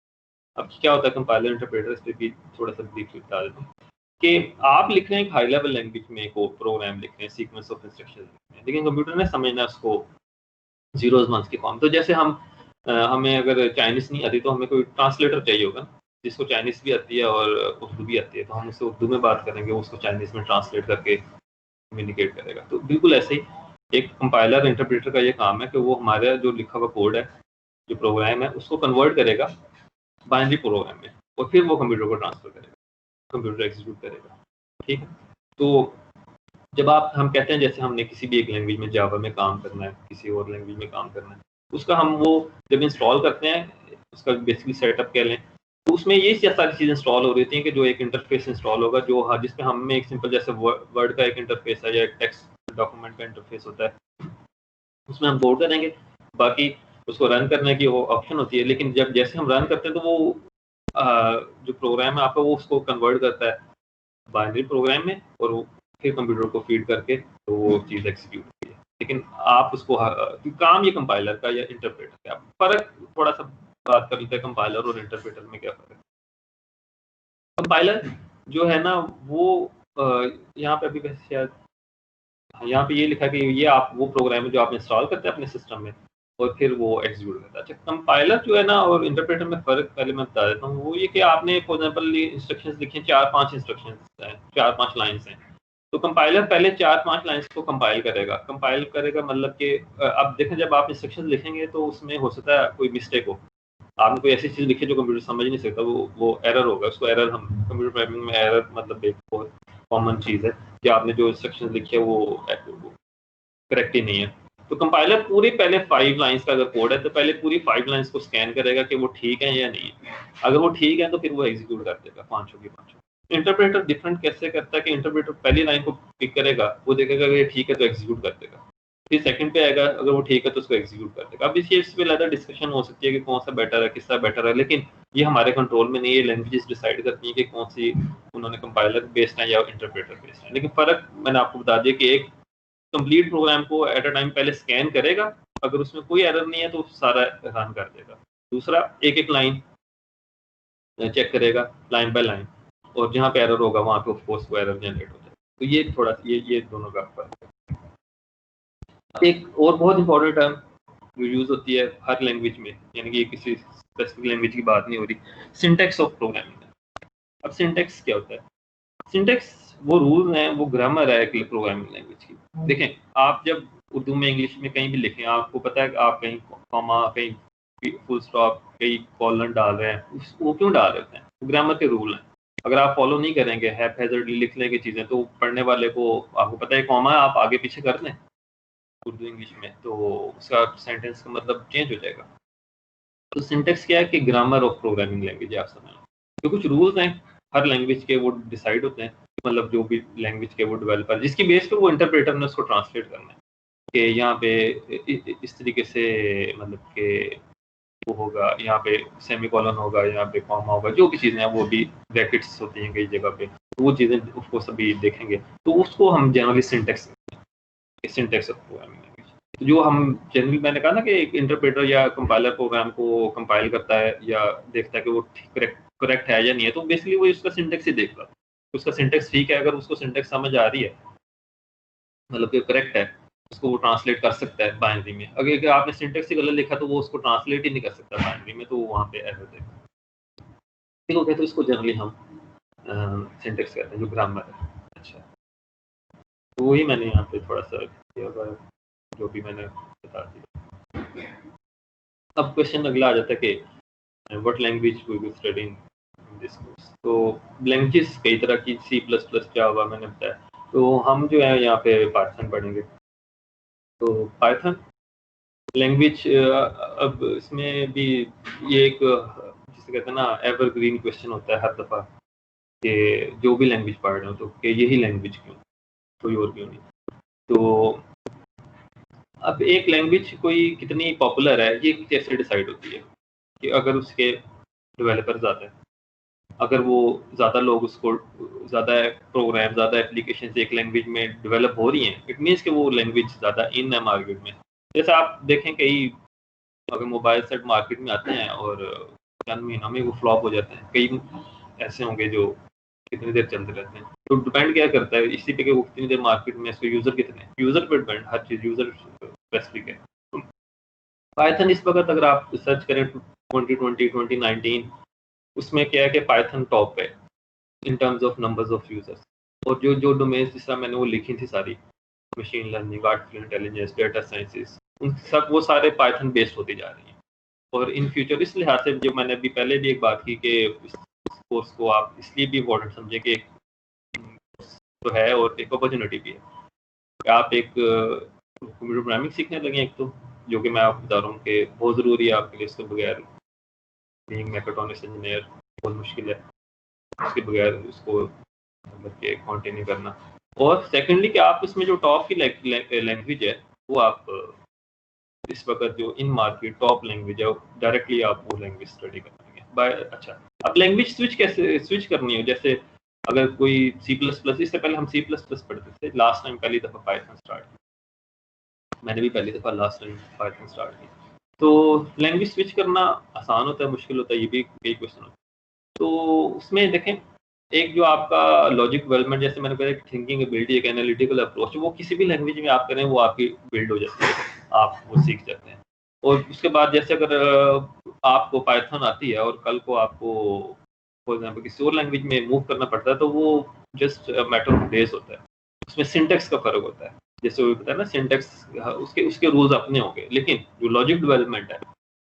अब क्या होता है कंपाइलर इंटरप्रेटर, इस पर भी थोड़ा सा ब्रीफली बता देता हूँ कि आप लिख रहे हैं एक हाई लेवल लैंग्वेज में कोड प्रोग्राम लिख रहे हैं, सीक्वेंस ऑफ इंस्ट्रक्शंस लिख रहे हैं, लेकिन कंप्यूटर ने समझना उसको जीरोज वंस की फॉर्म। तो जैसे हमें अगर चाइनीज़ नहीं आती तो हमें कोई ट्रांसलेटर चाहिए होगा जिसको चाइनीज़ भी आती है और उर्दू भी आती है, तो हम उससे उर्दू में बात करेंगे, उसको चाइनीज़ में ट्रांसलेट करके कम्युनिकेट करेगा। तो बिल्कुल ऐसे ही एक कंपाइलर इंटरप्रेटर का ये काम है कि वो हमारा जो लिखा हुआ कोड है, जो प्रोग्राम है, उसको कन्वर्ट करेगा बाइनरी प्रोग्राम में और फिर वो कंप्यूटर को ट्रांसफर करेगा, कंप्यूटर एग्जीक्यूट करेगा। ठीक है, तो जब हम कहते हैं जैसे हमने किसी भी एक लैंग्वेज में जावा में काम करना है, किसी और लैंग्वेज में काम करना है, उसका हम वो जब इंस्टॉल करते हैं, उसका बेसिकली सेटअप कह लें, तो उसमें ये सारी चीज़ें इंस्टॉल हो रही होती हैं कि जो एक इंटरफेस इंस्टॉल होगा, जो जिसमें हमें एक सिंपल जैसे वर्ड का एक इंटरफेस है या एक टेक्स्ट डॉक्यूमेंट का इंटरफेस होता है, उसमें हम कोड करेंगे, बाकी उसको रन करने की वो ऑप्शन होती है। लेकिन जब जैसे हम रन करते हैं तो वो जो प्रोग्राम है आपका वो उसको कन्वर्ट करता है बाइनरी प्रोग्राम में और फिर कंप्यूटर को फीड करके तो वो चीज़ एग्जीक्यूट होती है। लेकिन आप उसको काम ये कंपाइलर का या इंटरप्रेटर का फ़र्क थोड़ा सा बात कर लेते हैं, कंपाइलर और इंटरप्रेटर में क्या फ़र्क है। कंपाइलर जो है ना वो यहाँ पे अभी वैसे शायद यहाँ पे ये लिखा कि ये आप वो प्रोग्राम है जो आप इंस्टॉल करते हैं अपने सिस्टम में और फिर वो एग्जीक्यूट करता है। अच्छा, कंपाइलर जो है ना और इंटरप्रेटर में फ़र्क पहले मैं बता देता हूँ। वो ये कि आपने फॉर एग्जांपल इंस्ट्रक्शंस लिखे, 4-5 इंस्ट्रक्शंस हैं, 4-5 लाइन्स हैं, तो कंपाइलर पहले 4-5 लाइन्स को कंपाइल करेगा। कंपाइल करेगा मतलब कि अब देखें जब आप इंस्ट्रक्शंस लिखेंगे तो उसमें हो सकता है कोई मिस्टेक हो, आपने कोई ऐसी चीज़ लिखी जो कंप्यूटर समझ नहीं सकता, वो एरर होगा। उसको एरर हम कंप्यूटर प्रोग्रामिंग में एरर मतलब एक बहुत कॉमन चीज़ है कि आपने जो इंस्ट्रक्शंस लिखे है वो करेक्ट ही नहीं है। तो कंपाइलर पूरी पहले 5 लाइन्स का अगर कोड है तो पहले पूरी 5 लाइन्स को स्कैन करेगा कि वो ठीक है या नहीं है। अगर वो ठीक है तो फिर वो एग्जीक्यूट कर देगा पाँचों की पाँचों। इंटरप्रेटर डिफरेंट कैसे करता है कि इंटरप्रेटर पहली लाइन को पिक करेगा, वो देखेगा अगर ये ठीक है तो एग्जीक्यूट कर देगा, फिर सेकंड पे आएगा, अगर वो ठीक है तो उसको एग्जीक्यूट कर देगा। अब इस पे ज़्यादा डिस्कशन हो सकती है कि कौन सा बेटर है, किसका बेटर है, लेकिन ये हमारे कंट्रोल में नहीं है। लैंग्वेजेस डिसाइड करती हैं कि कौन सी उन्होंने कंपाइलर बेस्ड है या इंटरप्रेटर बेस्ड है। लेकिन फ़र्क मैंने आपको बता दिया कि एक कंप्लीट प्रोग्राम को एट अ टाइम पहले स्कैन करेगा, अगर उसमें कोई एरर नहीं है तो सारा रन कर देगा। दूसरा एक-एक लाइन चेक करेगा लाइन बाय लाइन, और जहाँ पे एरर होगा वहाँ पे ऑफ कोर्स वो एरर जनरेट हो जाएगा। तो ये थोड़ा ये दोनों का फर्क है। एक और बहुत इंपॉर्टेंट टर्म जो यूज़ होती है हर लैंग्वेज में, यानी कि किसी स्पेसिफिक लैंग्वेज की बात नहीं हो रही, सिंटैक्स ऑफ प्रोग्रामिंग। अब सिंटैक्स क्या होता है? सिंटैक्स वो रूल हैं, वो ग्रामर है एक प्रोग्रामिंग लैंग्वेज की। देखें, आप जब उर्दू में इंग्लिश में कहीं भी लिखें, आपको पता है कि आप कहीं कॉमा, कहीं फुल स्टॉप, कहीं कॉलन डाल रहे हैं, वो क्यों डाल रहे हैं? ग्रामर के रूल हैं। अगर आप फॉलो नहीं करेंगे, हैज़ार्डली लिख लेंगे चीज़ें, तो पढ़ने वाले को आपको पता है कॉमा आप आगे पीछे कर दें उर्दू इंग्लिश में तो उसका सेंटेंस का मतलब चेंज हो जाएगा। तो सिंटैक्स क्या है कि ग्रामर ऑफ प्रोग्रामिंग लैंग्वेज आप समझ लो। तो कुछ रूल्स हैं हर लैंग्वेज के, वो डिसाइड होते हैं, मतलब जो भी लैंग्वेज के वो डेवलपर जिसकी बेस पे वो इंटरप्रेटर ने उसको ट्रांसलेट करना है कि यहाँ पे इस तरीके से मतलब कि वो होगा, यहाँ पे सेमीकोलन होगा, यहाँ पे कॉमा होगा, जो भी चीज़ें हैं वो भी ब्रैकेट्स होती हैं कई जगह पे, तो वो चीज़ें उसको सभी देखेंगे। तो उसको हम generally syntax of programming language. तो जो हम जनरली मैंने कहा ना कि एक इंटरप्रेटर या कंपाइलर प्रोग्राम को कंपाइल करता है या देखता है कि वो करेक्ट है या नहीं है, तो बेसिकली वो उसका सिंटैक्स ही देख रहा है, उसका सिंटैक्स ठीक है, अगर उसको सिंटैक्स समझ आ रही है मतलब कि करेक्ट है, उसको वो ट्रांसलेट कर सकता है बाइनरी में। अगर आपने सिंटैक्स ही गलत लिखा तो वो उसको ट्रांसलेट ही नहीं कर सकता बाइनरी में, तो वहाँ पे एरर देगा। ठीक हो गया, तो इसको जनरली हम सिंटैक्स कहते हैं जो ग्रामर है। अच्छा, तो वही मैंने यहाँ पे थोड़ा सा किया हुआ है, जो भी मैंने बता दिया। अब क्वेश्चन अगला आ जाता है कि what language we will study in this course. तो लैंग्वेजेस कई तरह की, C++, जावा मैंने बताया, तो हम जो है यहाँ पे पाइथन पढ़ेंगे। तो पाइथन लैंग्वेज अब इसमें भी ये एक जिसे कहते हैं ना एवरग्रीन क्वेश्चन होता है हर दफ़ा कि जो भी लैंग्वेज पढ़ रहे हो तो कि यही लैंग्वेज क्यों, कोई और क्यों नहीं। तो अब एक लैंग्वेज कोई कितनी पॉपुलर है ये कैसे डिसाइड होती है? कि अगर उसके डेवलपर ज़्यादा है, अगर वो ज़्यादा लोग उसको ज़्यादा प्रोग्राम, ज़्यादा एप्लीकेशन एक लैंग्वेज में डेवलप हो रही हैं, इट मीन्स कि वो लैंग्वेज ज़्यादा इन है मार्केट में। जैसे आप देखें कई अगर मोबाइल सेट मार्केट में आते हैं और चंद महीनों में वो फ्लॉप हो जाते हैं, कई ऐसे होंगे जो कितनी देर चलते रहते हैं। तो डिपेंड क्या करता है इसी पे कि वो कितनी देर मार्केट में, इसको यूज़र कितने हैं, यूज़र पे डिपेंड, हर चीज़ यूज़र स्पेसिफिक है। पाइथन इस वक्त अगर आप सर्च करें 2020 2019 उसमें क्या है कि पाइथन टॉप है in terms of numbers of users. और जो जो डोमेन्स जिस तरह मैंने वो लिखी थी सारी, machine learning, artificial intelligence, data sciences, उन सब वो सारे पाइथन बेस्ड होती जा रही हैं। और इन फ्यूचर इस लिहाज से जो मैंने अभी पहले भी एक बात की कि इस कोर्स को आप इसलिए भी इम्पोर्टेंट समझे कि तो है और एक अपॉर्चुनिटी भी है। आप एक कंप्यूटर प्रोग्रामिंग सीखने लगे एक तो, जो कि मैं आपको बता रहा हूँ कि बहुत ज़रूरी है आपके लिए, इसके बगैर बीइंग मैकेट्रॉनिक्स इंजीनियर बहुत मुश्किल है, उसके बगैर उसको मतलब कि कंटिन्यू करना। और सेकेंडली कि आप इसमें जो टॉप की लैंग्वेज है वो आप इस वक्त जो इन मार्केट टॉप लैंग्वेज है डायरेक्टली आप वो लैंग्वेज स्टडी करेंगे बाय। अच्छा, अब लैंग्वेज स्विच कैसे स्विच करनी है, जैसे अगर कोई C++, इससे पहले हम C++ पढ़ते थे, लास्ट टाइम पहली दफ़ा पाइथन स्टार्ट की, मैंने भी पहली दफ़ा लास्ट टाइम पाइथन स्टार्ट की। तो लैंग्वेज स्विच करना आसान होता है, मुश्किल होता है, ये भी कई क्वेश्चन होते हैं। तो उसमें देखें एक जो आपका लॉजिक डेवलपमेंट, जैसे मैंने कहा, एक थिंकिंग एबिलिटी, एक एनालिटिकल अप्रोच, वो किसी भी लैंग्वेज में आप करें वो आपकी बिल्ड हो जाती है, आप वो सीख जाते हैं। और उसके बाद जैसे अगर आपको पाइथन आती है और कल को आपको फॉर एग्जाम्पल किसी और लैंग्वेज में मूव करना पड़ता है तो वो जस्ट मैटर ऑफ डेज होता है। उसमें सिंटेक्स का फर्क होता है, जैसे वो पता है ना, सिंटेक्स उसके उसके रूल्स अपने होंगे, लेकिन जो लॉजिक डेवलपमेंट है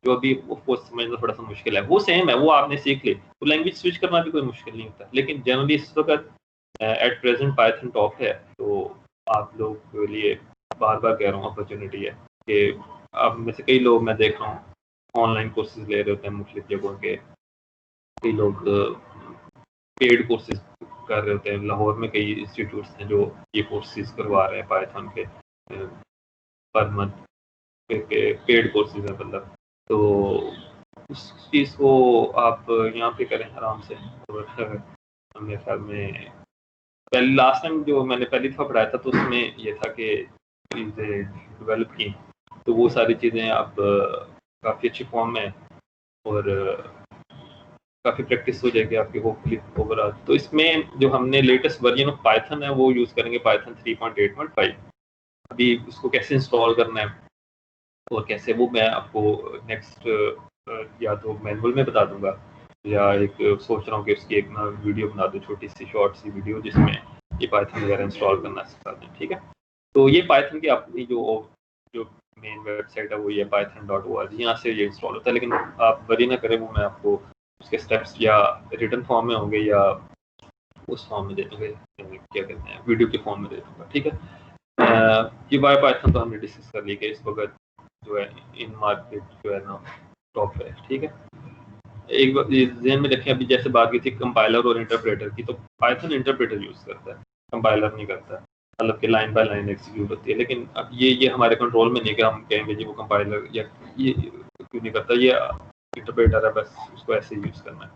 जो अभी वो समझना थोड़ा सा मुश्किल है, वो सेम है, वो आपने सीख ली तो लैंग्वेज स्विच करना भी कोई मुश्किल नहीं होता। लेकिन जनरली इस वक्त एट प्रेजेंट पाइथन टॉप है, तो आप लोग के लिए बार बार कह रहा हूँ अपॉर्चुनिटी है कि अब में से कई लोग मैं देख रहा हूँ ऑनलाइन कोर्सेज ले रहे होते हैं मुख्तलिफ जगहों के, कई लोग पेड कोर्सेज कर रहे होते हैं। लाहौर में कई इंस्टीट्यूट्स हैं जो ये कोर्सेज करवा रहे हैं पाइथन के पर मंथ के पेड कोर्सेज हैं मतलब। तो उस चीज़ को आप यहाँ पे करें आराम से। और मेरे ख्याल में पहले लास्ट टाइम जो मैंने पहली दफ़ा पढ़ाया था तो उसमें ये था कि चीज़ें डेवलप की, तो वो सारी चीज़ें आप काफ़ी अच्छी फॉर्म में और काफ़ी प्रैक्टिस हो जाएगी आपकी होपफुली ओवरऑल। तो इसमें जो हमने लेटेस्ट वर्जन ऑफ पाइथन है वो यूज़ करेंगे, पाइथन 3.8.5। अभी उसको कैसे इंस्टॉल करना है और कैसे, वो मैं आपको नेक्स्ट या तो मैनुअल में बता दूंगा या एक सोच रहा हूँ कि उसकी एक ना वीडियो बना दूँ, छोटी सी शॉर्ट सी वीडियो जिसमें ये पाइथन वगैरह इंस्टॉल करना सिखा दें, ठीक है। तो ये पाइथन की अपनी जो मेन वेबसाइट है वो ये python.org, यहाँ से ये इंस्टॉल होता है। लेकिन आप वरी ना करें, वो मैं आपको उसके स्टेप्स या रिटन फॉर्म में होंगे या उस फॉर्म में दे दूँगा, क्या कहते हैं, वीडियो के फॉर्म में दे दूँगा, ठीक है। ये बाय पाइथन तो हमने डिस्कस कर ली कि इस वक्त जो है इन मार्केट जो है ना टॉप है, ठीक है। एक बात ध्यान में रखें, अभी जैसे बात की थी कंपाइलर और इंटरप्रेटर की, तो पाइथन इंटरप्रेटर यूज़ करता है, कंपाइलर नहीं करता, मतलब कि लाइन बाय लाइन एग्जीक्यूट होती है। लेकिन अब ये हमारे कंट्रोल में नहीं कि हम कहेंगे जी वो कंपाइलर या ये क्यों नहीं करता, ये इंटरप्रेटर है, बस उसको ऐसे यूज़ करना है।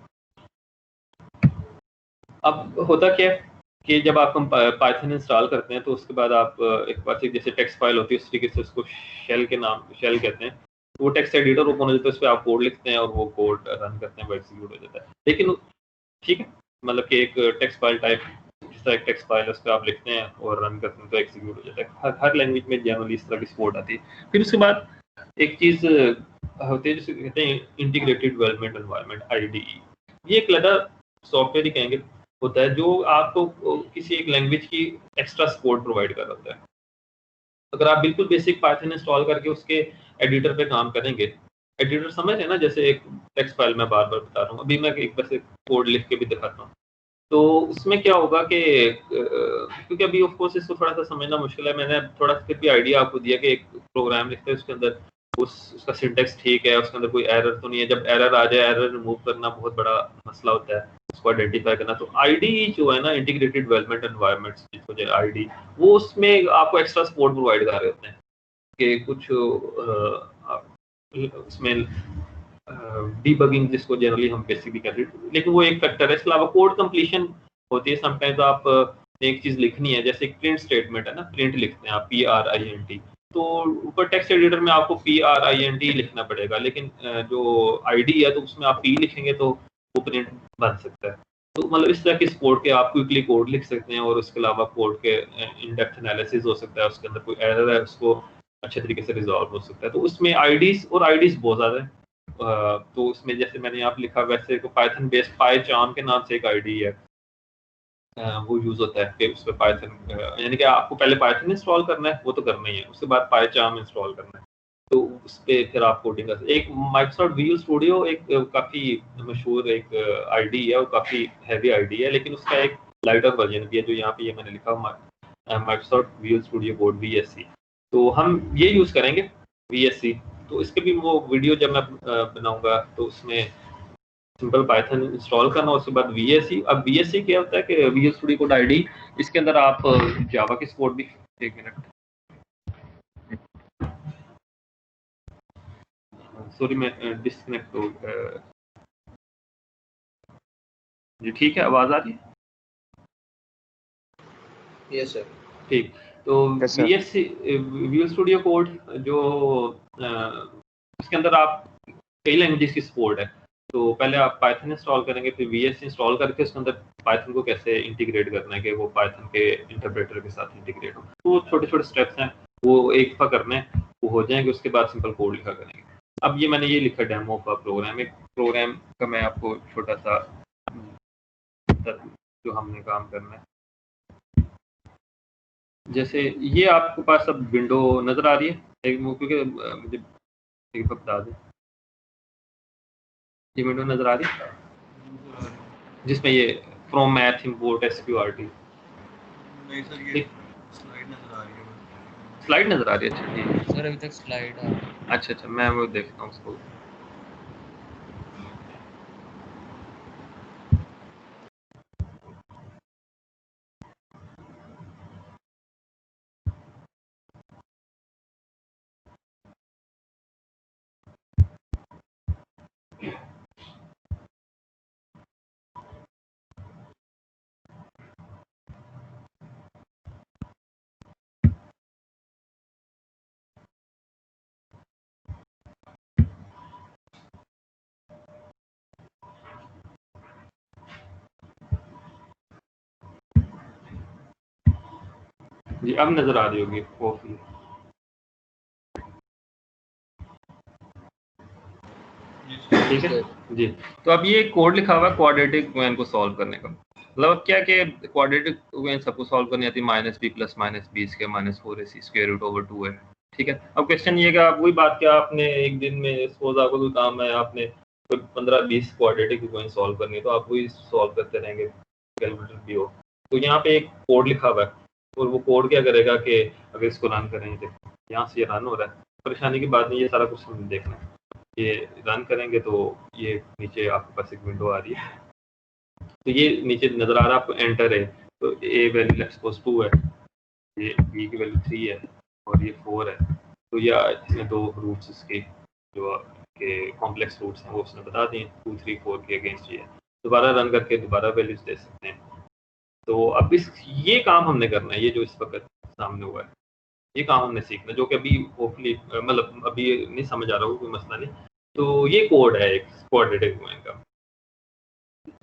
अब होता क्या है कि जब आप पाइथन इंस्टॉल करते हैं तो उसके बाद आप एक बार से जैसे टेक्स्ट फाइल होती है उस तरीके से उसको शेल कहते हैं, वो टेक्स्ट एडिटर ओपन हो जाता है, उस पर आप कोड लिखते हैं और वो कोड रन करते हैं, वो एग्जीक्यूट हो जाता है। लेकिन ठीक है, मतलब कि एक टेक्स्ट फाइल टाइप, जिस तरह एक टेक्स्ट फाइल है उस पर आप लिखते हैं और रन करते हैं तो एग्जीक्यूट हो जाता है। हर लैंग्वेज में जनरली इस तरह की सपोर्ट आती है। फिर उसके बाद एक चीज़ होती है जिसे कहते हैं इंटीग्रेटेड डेवलपमेंट एनवायरनमेंट, IDE। ये एक अलग सॉफ्टवेयर ही कहेंगे होता है जो आपको किसी एक लैंग्वेज की एक्स्ट्रा सपोर्ट प्रोवाइड कर रहा है। अगर आप बिल्कुल बेसिक पाइथन इंस्टॉल करके उसके एडिटर पे काम करेंगे, एडिटर समझ है ना, जैसे एक टेक्स्ट फाइल में बार बार बता रहा हूँ, अभी मैं एक बार से कोड लिख के भी दिखाता हूँ। तो उसमें क्या होगा कि क्योंकि अभी ऑफ कोर्स इसको थोड़ा सा समझना मुश्किल है, मैंने थोड़ा फिर भी आइडिया आपको दिया कि एक प्रोग्राम लिखते हैं उसके अंदर उसका सिंटेक्स ठीक है, उसके अंदर कोई एरर तो नहीं है। जब एरर आ जाए, एरर रिमूव करना बहुत बड़ा मसला होता है, उसको आइडेंटिफाई करना। तो IDE जो है ना, इंटीग्रेटेड डेवलपमेंट एनवायरनमेंट, जिसको जो IDE, वो उसमें आपको एक्स्ट्रा सपोर्ट प्रोवाइड कर रहे होते हैं कि कुछ उसमें डीबगिंग जिसको जनरली हम बेसिकली कहते हैं, लेकिन वो एक फैक्टर है। इसके अलावा कोड कंप्लीशन होती है। समटाइम्स आप एक चीज़ लिखनी है, जैसे प्रिंट स्टेटमेंट है ना, प्रिंट लिखते हैं आप PRINT, तो ऊपर टेक्स्ट एडिटर में आपको PRINT लिखना पड़ेगा, लेकिन जो ID है तो उसमें आप P लिखेंगे तो वो प्रिंट बन सकता है। तो मतलब इस तरह के कोड के आप क्विकली कोड लिख सकते हैं, और उसके अलावा कोड के इन डेप्थ एनालिसिस हो सकता है, उसके अंदर कोई एरर है उसको अच्छे तरीके से रिजॉल्व हो सकता है। तो उसमें आईडीज बहुत ज़्यादा है। तो उसमें जैसे मैंने यहाँ पे लिखा, वैसे तो पाइथन बेस्ड पाइचार्म के नाम से एक आईडी है, वो यूज़ होता है कि उस पर पाइथन यानी कि आपको पहले पाइथन इंस्टॉल करना है, वो तो करना ही है, उसके बाद पाइचार्म इंस्टॉल करना है, तो उस पर फिर आप कोडिंग कर। एक माइक्रोसॉफ्ट विजुअल स्टूडियो एक काफ़ी मशहूर एक आईडी है, और काफ़ी हैवी आईडी है, लेकिन उसका एक लाइटर वर्जन भी है, जो यहाँ पे ये मैंने लिखा Microsoft visual studio code VSC। तो हम ये यूज़ करेंगे VSC। तो इसके भी वो वीडियो जब मैं बनाऊंगा तो उसमें सिंपल पाइथन इंस्टॉल करना, उसके बाद VSC। अब VSC क्या होता है कि विजुअल स्टूडियो कोड आईडी, इसके अंदर आप जावा के सपोर्ट भी, एक मिनट सॉरी मैं डिस्कनेक्ट हो जी। ठीक है, आवाज़ आ रही है? Yes sir. ठीक, तो Yes, sir. VSC visual studio code जो उसके अंदर आप कई लैंग्वेजेस की सपोर्ट है। तो पहले आप पाइथन इंस्टॉल करेंगे, फिर VSC इंस्टॉल करके उसके अंदर पाइथन को कैसे इंटीग्रेट करना है कि वो पाइथन के इंटरप्रेटर के साथ इंटीग्रेट हो। तो छोटे छोटे स्टेप्स हैं, वो एक दफ़ा करने हैं, वो हो जाएंगे, उसके बाद सिंपल कोड लिखा करेंगे। अब ये मैंने ये लिखा डेमो का प्रोग्राम, एक प्रोग्राम का मैं आपको छोटा सा जो हमने काम करना है, जैसे ये आपके पास अब विंडो नज़र आ रही है एक, क्योंकि मुझे एक बता दें, ये विंडो नज़र आ रही है जिसमें ये फ्रॉम मैथ इंपोर्ट SQRT। नहीं सर, ये स्लाइड नजर आ रही है। स्लाइड नज़र आ रही है? अच्छा जी सर अभी तक स्लाइड आ रही है। अच्छा, मैं वो देखता हूँ उसको। जी अब नज़र आ रही होगी होपफुली। ठीक है जी। तो अब ये कोड लिखा हुआ है क्वाड्रेटिक इक्वेशन को सॉल्व करने का। मतलब अब क्या कि क्वाड्रेटिक इक्वेशन सबको सॉल्व करनी आती है, -b + -b² - 4ac √2 है। ठीक है, अब क्वेश्चन ये कि आप वही बात कि आपने एक दिन में सपोज आपको कोई काम है, आपने कोई 15-20 क्वाड्रेटिक इक्वेशन सॉल्व करनी है, तो आप वही सॉल्व करते रहेंगे, कैलकुलेटर भी हो। तो यहाँ पे एक कोड लिखा हुआ है, और वो कोड क्या करेगा कि अगर इसको रन करेंगे, तो यहाँ से ये रन हो रहा है, परेशानी की बात नहीं, ये सारा कुछ हमें देखना है। ये रन करेंगे तो ये नीचे आपके पास एक विंडो आ रही है, तो ये नीचे नज़र आ रहा है आपको एंटर है, तो A वैल्यू सपोज 2 है, ये B की वैल्यू 3 है, और ये 4 है। तो ये इसमें दो रूट्स इसके जो के कॉम्प्लेक्स रूट्स हैं वो उसने बता दिए, 2, 3, 4 के अगेंस्ट ये है। दोबारा रन करके दोबारा वैल्यूज दे सकते हैं। तो अब ये काम हमने करना है, ये जो इस वक्त सामने हुआ है, ये काम हमने सीखना, जो कि अभी होपफुली मतलब अभी नहीं समझ आ रहा हो, कोई मसला नहीं। तो ये कोड है एक क्वाड्रेटिक इक्वेशन का।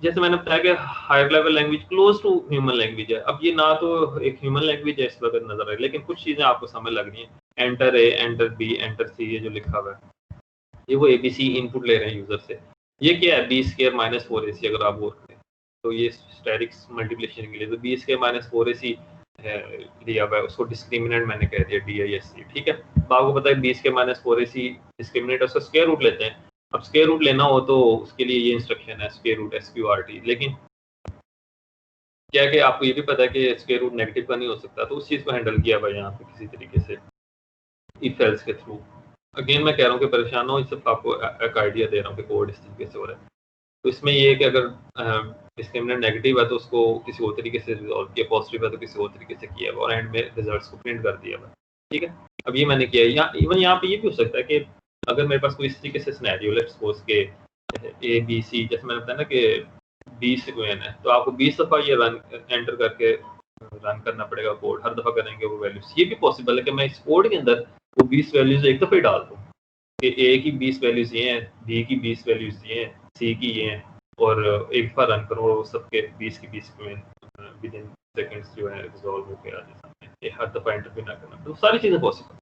जैसे मैंने बताया कि higher level language close to human language है। अब ये ना तो एक ह्यूमन लैंग्वेज है इस वक्त नजर आ रही है, लेकिन कुछ चीज़ें आपको समझ लग रही हैं। Enter A, enter B, enter C, ये जो लिखा हुआ है, ये वो ABC इनपुट ले रहे हैं यूजर से। ये क्या है, b² - 4ac। अगर आप गौर करें तो ये स्टैटिक्स मल्टीप्लिकेशन के लिए, तो b² - 4ac लिया हुआ है, उसको डिस्क्रिमिनेंट मैंने कह दिया DISC। ठीक है, तो आपको पता है b² - 4ac डिस्क्रिमिनेंट उसका स्क्वायर रूट लेते हैं। अब स्क्वायर रूट लेना हो तो उसके लिए ये इंस्ट्रक्शन है स्क्वायर रूट SQRT। लेकिन क्या है कि आपको ये भी पता है कि स्क्वायर रूट नेगेटिव का नहीं हो सकता, तो उस चीज़ को हैंडल किया हुआ है यहाँ पे किसी तरीके से इफ एल्स के थ्रू। अगेन मैं कह रहा हूँ कि परेशान हो, सिर्फ आपको एक आइडिया दे रहा हूँ कि कोड इस तरीके से हो रहा है। तो इसमें ये है कि अगर डिस्क्रिमिनेंट नेगेटिव है तो उसको किसी और तरीके से रिजॉल्व किया, पॉजिटिव है तो किसी और तरीके से किया, और एंड में रिजल्ट्स को प्रिंट कर दिया। ठीक है, अब ये मैंने किया। इवन यहाँ पे ये भी हो सकता है कि अगर मेरे पास कोई इस तरीके से सिनेरियो, लेट्स सपोज के ए बी सी, जैसे मैंने बताया ना कि 20 सिक्वेंस है, तो आपको 20 दफ़ा ये रन एंटर करके रन करना पड़ेगा कोड, हर दफ़ा करेंगे वो वैल्यूज। ये भी पॉसिबल है कि मैं इस कोड के अंदर वो 20 वैल्यूज एक दफ़ा ही डाल दूँ कि ए की 20 वैल्यूज ये हैं, बी की 20 वैल्यूज ये हैं, सी की ये हैं, और एक दफ़ा रन करूँ और सबके 20 की 20 विद इन सेकंड्स जो है रिजॉल्व होकर आ जाए सामने, हर दफ़ा एंटर भी ना करना, तो सारी चीज़ें पॉसिबल।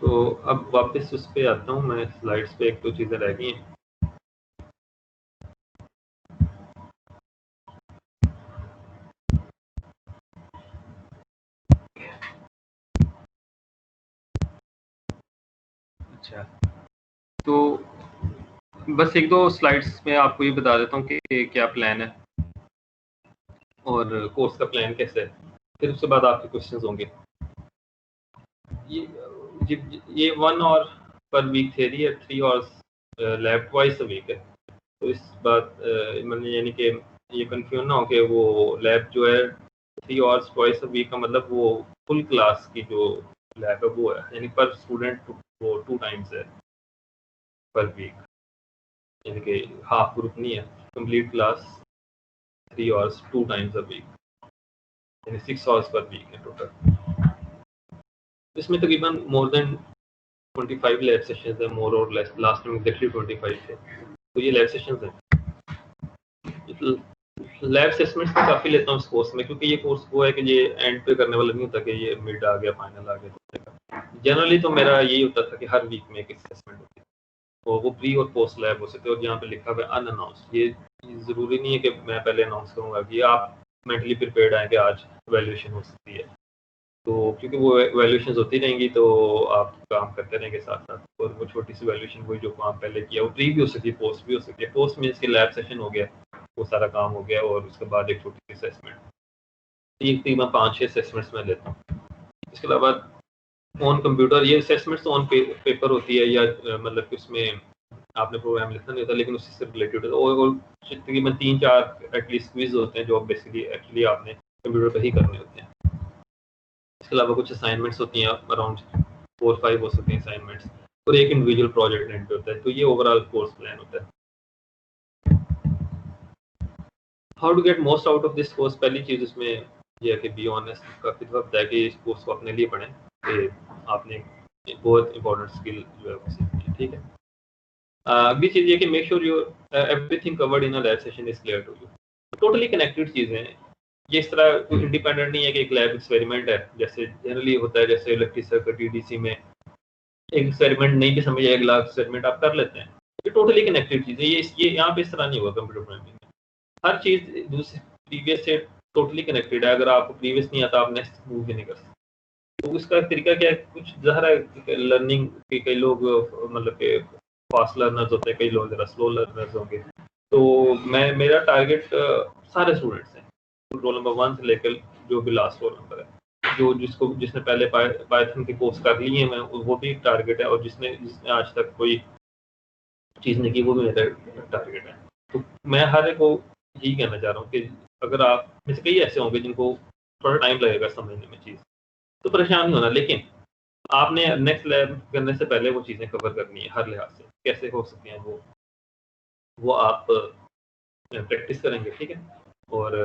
तो अब वापस उस पर आता हूँ मैं, स्लाइड्स पे एक दो चीज़ें रह गई हैं। अच्छा, तो बस एक दो स्लाइड्स में आपको ये बता देता हूँ कि क्या प्लान है और कोर्स का प्लान कैसे है, फिर उसके बाद आपके क्वेश्चंस होंगे। ये 1 आवर पर वीक थ्योरी है, 3 hours lab twice a week है। तो इस बात मतलब यानी कि ये कंफ्यूज ना हो कि वो लैब जो है 3 आवर्स ट्वाइस अ वीक का मतलब वो फुल क्लास की जो लैब है वो है, यानी पर स्टूडेंट वो 2 टाइम्स है पर वीक, यानी कि हाफ ग्रुप नहीं है, complete class 3 hours 2 times a week, यानी 6 आवर्स पर वीक है टोटल। इसमें तकरीबन मोर देन 25 लैब सेशंस है, मोर और लेस, लास्ट में एग्जैक्टली 25 थे। तो ये लैब सेशंस हैं। लैब असेसमेंट्स मैं काफ़ी लेता हूँ इस कोर्स में, क्योंकि ये कोर्स वो है कि ये एंड पे करने वाला नहीं होता कि ये मिड आ गया, फाइनल आ गया। जनरली तो मेरा यही होता था कि हर वीक में एक असेसमेंट होती है, तो वो प्री और पोस्ट लैब हो सकते हैं, और यहाँ पे लिखा हुआ है अनअनाउंस। ये ज़रूरी नहीं है कि मैं पहले अनाउंस करूँगा कि आप मेंटली प्रिपेयर्ड आए कि आज वैल्यूएशन हो सकती है, तो क्योंकि वो वैल्यूएशंस होती रहेंगी तो आप काम करते रहेंगे साथ साथ, और वो छोटी सी वैल्यूएशन वही जो काम पहले किया वो प्री भी हो सकती है, पोस्ट भी हो सकती है। पोस्ट मीन्स कि लैब सेशन हो गया, वो सारा काम हो गया, और उसके बाद एक छोटी सी असेसमेंट। तकरीबन 5-6 असेसमेंट्स में लेता हूँ। इसके अलावा ऑन कंप्यूटर ये असेसमेंट्स ऑन पेपर होती है, या मतलब कि उसमें आपने प्रोग्राम लिखना नहीं होता, लेकिन उससे से रिलेटेड और तकरीबन 3-4 एटलीस्ट क्विज होते हैं जो बेसिकली एक्चुअली आपने कंप्यूटर पर ही करने होते हैं। इसके अलावा कुछ असाइनमेंट्स होती हैं, अराउंड 4-5 हो सकते हैं असाइनमेंट्स, और एक इंडिविजुअल प्रोजेक्ट एंड पे होता है। तो ये ओवरऑल कोर्स प्लान होता है। How to get most out of this course, पहली चीज़ इसमें यह है कि बी ऑनेस्ट, काफ़ी दफ़ा बताया कि इस कोर्स को अपने लिए पढ़ें, कि आपने एक बहुत इंपॉर्टेंट स्किल जो है वो सीखनी है, ठीक है। अगली चीज़ ये कि make sure you everything covered in a lab session is clear to you. Totally connected चीज़ें हैं, ये इस तरह कोई इंडिपेंडेंट नहीं है कि एक लैब एक्सपेरिमेंट है, जैसे जनरली होता है, जैसे इलेक्ट्रिक सर्किट ईडीसी में एक एक्सपेरिमेंट नहीं भी समझ आए, अगला एक्सपेरिमेंट आप कर लेते हैं। ये टोटली कनेक्टेड चीज़ है, ये यहाँ पे इस तरह नहीं होगा कंप्यूटर प्रोग्रामिंग में। हर चीज़ दूसरी प्रीवियस से टोटली कनेक्टेड है, अगर आपको प्रीवियस नहीं आता आप नेक्स्ट मूव भी नहीं कर सकते। तो उसका तरीका क्या है, कुछ ज़ाहिर है लर्निंग के कई लोग मतलब के फास्ट लर्नर्स होते हैं, कई लोग ज़रा स्लो लर्नर्स होंगे। तो मेरा टारगेट सारे स्टूडेंट्स हैं, रोल नंबर 1 से लेकर जो भी लास्ट रोल नंबर है, जिसने पहले पाइथन के कोर्स कर लिए हैं, मैं वो भी टारगेट है, और जिसने आज तक कोई चीज़ नहीं की वो भी मेरा टारगेट है। तो मैं हर एक को यही कहना चाह रहा हूँ कि अगर आप में से कई ऐसे होंगे जिनको थोड़ा टाइम लगेगा समझने में चीज़, तो परेशान नहीं होना, लेकिन आपने नेक्स्ट लेवल करने से पहले वो चीज़ें कवर करनी है हर लिहाज से। कैसे हो सकती हैं वो आप प्रैक्टिस करेंगे, ठीक है। और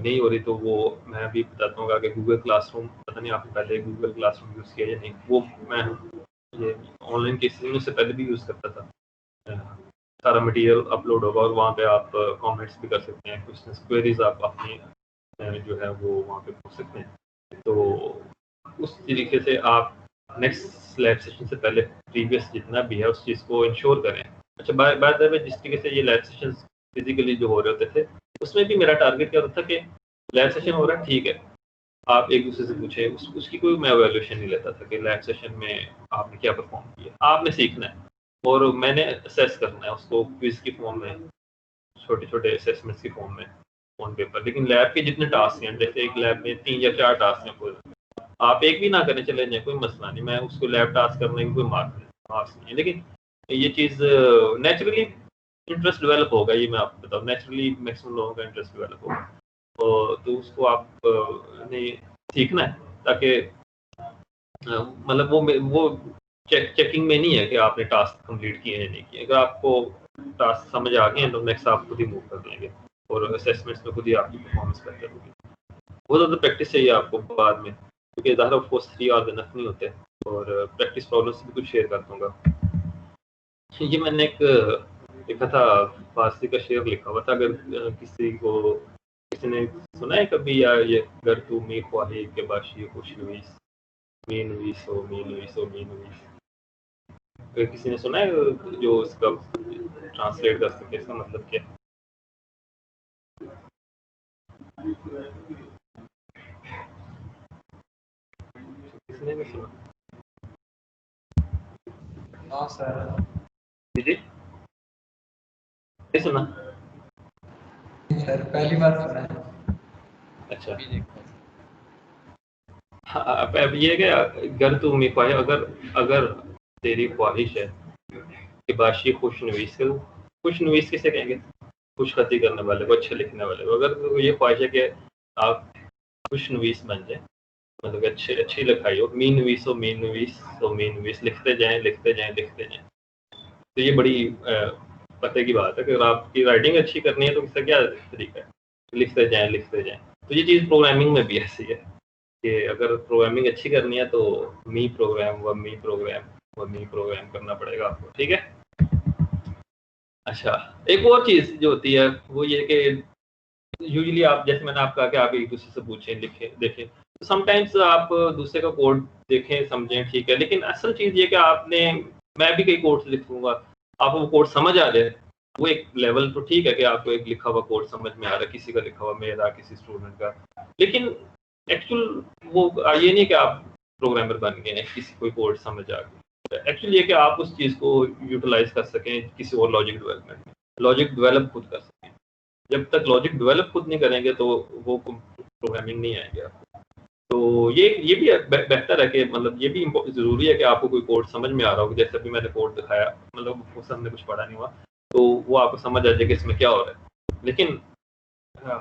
नहीं हो रही तो वो मैं भी बताता हूँ कि गूगल क्लासरूम, पता नहीं आपने पहले गूगल क्लासरूम यूज़ किया या नहीं, वो मैं ये ऑनलाइन केसेस से पहले भी यूज़ करता था। सारा मटेरियल अपलोड होगा और वहाँ पे आप कमेंट्स भी कर सकते हैं, क्वेश्चंस क्वेरीज आप अपनी जो है वो वहाँ पे पूछ सकते हैं। तो उस तरीके से आप नेक्स्ट लैब सेशन से पहले प्रीवियस जितना भी है उस चीज़ को इंश्योर करें। अच्छा, बात है जिस तरीके से ये लैब सेशन फिजिकली जो हो रहे होते थे, उसमें भी मेरा टारगेट क्या होता था कि लैब सेशन हो रहा है, ठीक है, आप एक दूसरे से पूछे, उसकी कोई मैं एवेल्यूएशन नहीं लेता था कि लैब सेशन में आपने क्या परफॉर्म किया। आपने सीखना है और मैंने असेस करना है उसको क्विज की फॉर्म में, छोटे छोटे असेसमेंट्स की फॉर्म में ऑन पेपर। लेकिन लैब के जितने टास्क हैं, जैसे एक लैब में 3 या 4 टास्क हैं, आप एक भी ना करने चले जाए कोई मसला नहीं, मैं उसको लैब टास्क करने की कोई मार्क्स नहीं है। लेकिन ये चीज़ नेचुरली इंटरेस्ट डेवलप होगा, ये मैं आपको बताऊँ, नेचुरली मैक्सिमम लोगों का इंटरेस्ट डेवलप होगा। तो उसको आप ने सीखना है ताकि मतलब वो चेकिंग में नहीं है कि आपने टास्क कंप्लीट किए या नहीं किए। अगर आपको टास्क समझ आ गए हैं तो नेक्स्ट आप खुद ही मूव कर देंगे और असेसमेंट्स में खुद ही आपकी परफॉर्मेंस बेहतर होगी। बहुत ज़्यादा प्रैक्टिस चाहिए आपको बाद में, क्योंकि ज़्यादा ऑफ कोर्स 3 आवर्स इनफ नहीं होते। और प्रैक्टिस प्रॉब्लम्स भी कुछ शेयर कर दूंगा। ये मैंने एक लिखा था, फारसी का शेर लिखा हुआ था। अगर किसी ने सुना है कभी, या ये अगर तू मी ख्वाही के बाशी खुशनवीस मी नवीस हो मी नवीस हो मी नवीस, अगर किसी ने सुना है जो इसका ट्रांसलेट कर सके इसका मतलब क्या है? किसी ने नहीं सुना? हाँ सर, जी नहीं सुना? सर पहली बार सुना है। अच्छा, अभी देखा है। हाँ, अब ये क्या, अगर तू मी ख्वाही, अगर तेरी ख्वाहिश है कि बाशी खुशनवीस है, खुशनवीस किसे कहेंगे? खुशखती करने वाले को, अच्छे लिखने वाले को। अगर ये ख्वाहिश है कि आप खुशनवीस बन जाए, मतलब अच्छी लिखाई हो, मीन नवीस हो मीन नवीस तो मीन नवीस, लिखते जाएं लिखते जाएं लिखते जाएं। तो ये बड़ी पते की बात है कि अगर आपकी राइटिंग अच्छी करनी है तो इसका क्या तरीका है? लिखते जाएं लिखते जाएं। तो ये चीज़ प्रोग्रामिंग में भी ऐसी है कि अगर प्रोग्रामिंग अच्छी करनी है तो मी प्रोग्राम व मी प्रोग्राम करना पड़ेगा आपको, ठीक है? अच्छा, एक और चीज़ जो होती है वो ये कि यूजुअली आप, जैसे मैंने आपको कहा कि आप एक दूसरे से पूछें लिखें देखें, तो समटाइम्स आप दूसरे का कोड देखें समझें, ठीक है, लेकिन असल चीज़ ये कि मैं भी कई कोड्स लिखूंगा, आपको वो कोड समझ आ जाए, वो एक लेवल तो ठीक है कि आपको एक लिखा हुआ कोड समझ में आ रहा है, किसी का लिखा हुआ, मेरा, किसी स्टूडेंट का, लेकिन एक्चुअल वो ये नहीं कि आप प्रोग्रामर बन गए हैं, किसी कोई कोड समझ आ गया। एक्चुअली ये कि आप उस चीज़ को यूटिलाइज कर सकें किसी और लॉजिक डेवलपमेंट में, लॉजिक डेवलप खुद कर सकें। जब तक लॉजिक डेवलप खुद नहीं करेंगे तो वो प्रोग्रामिंग नहीं आएंगे आपको। तो ये भी बेहतर है कि मतलब ये भी ज़रूरी है कि आपको कोई कोड समझ में आ रहा हो, जैसे अभी मैंने कोड दिखाया, मतलब उस हमने कुछ पढ़ा नहीं हुआ तो वो आपको समझ आ जाए कि इसमें क्या हो रहा है। लेकिन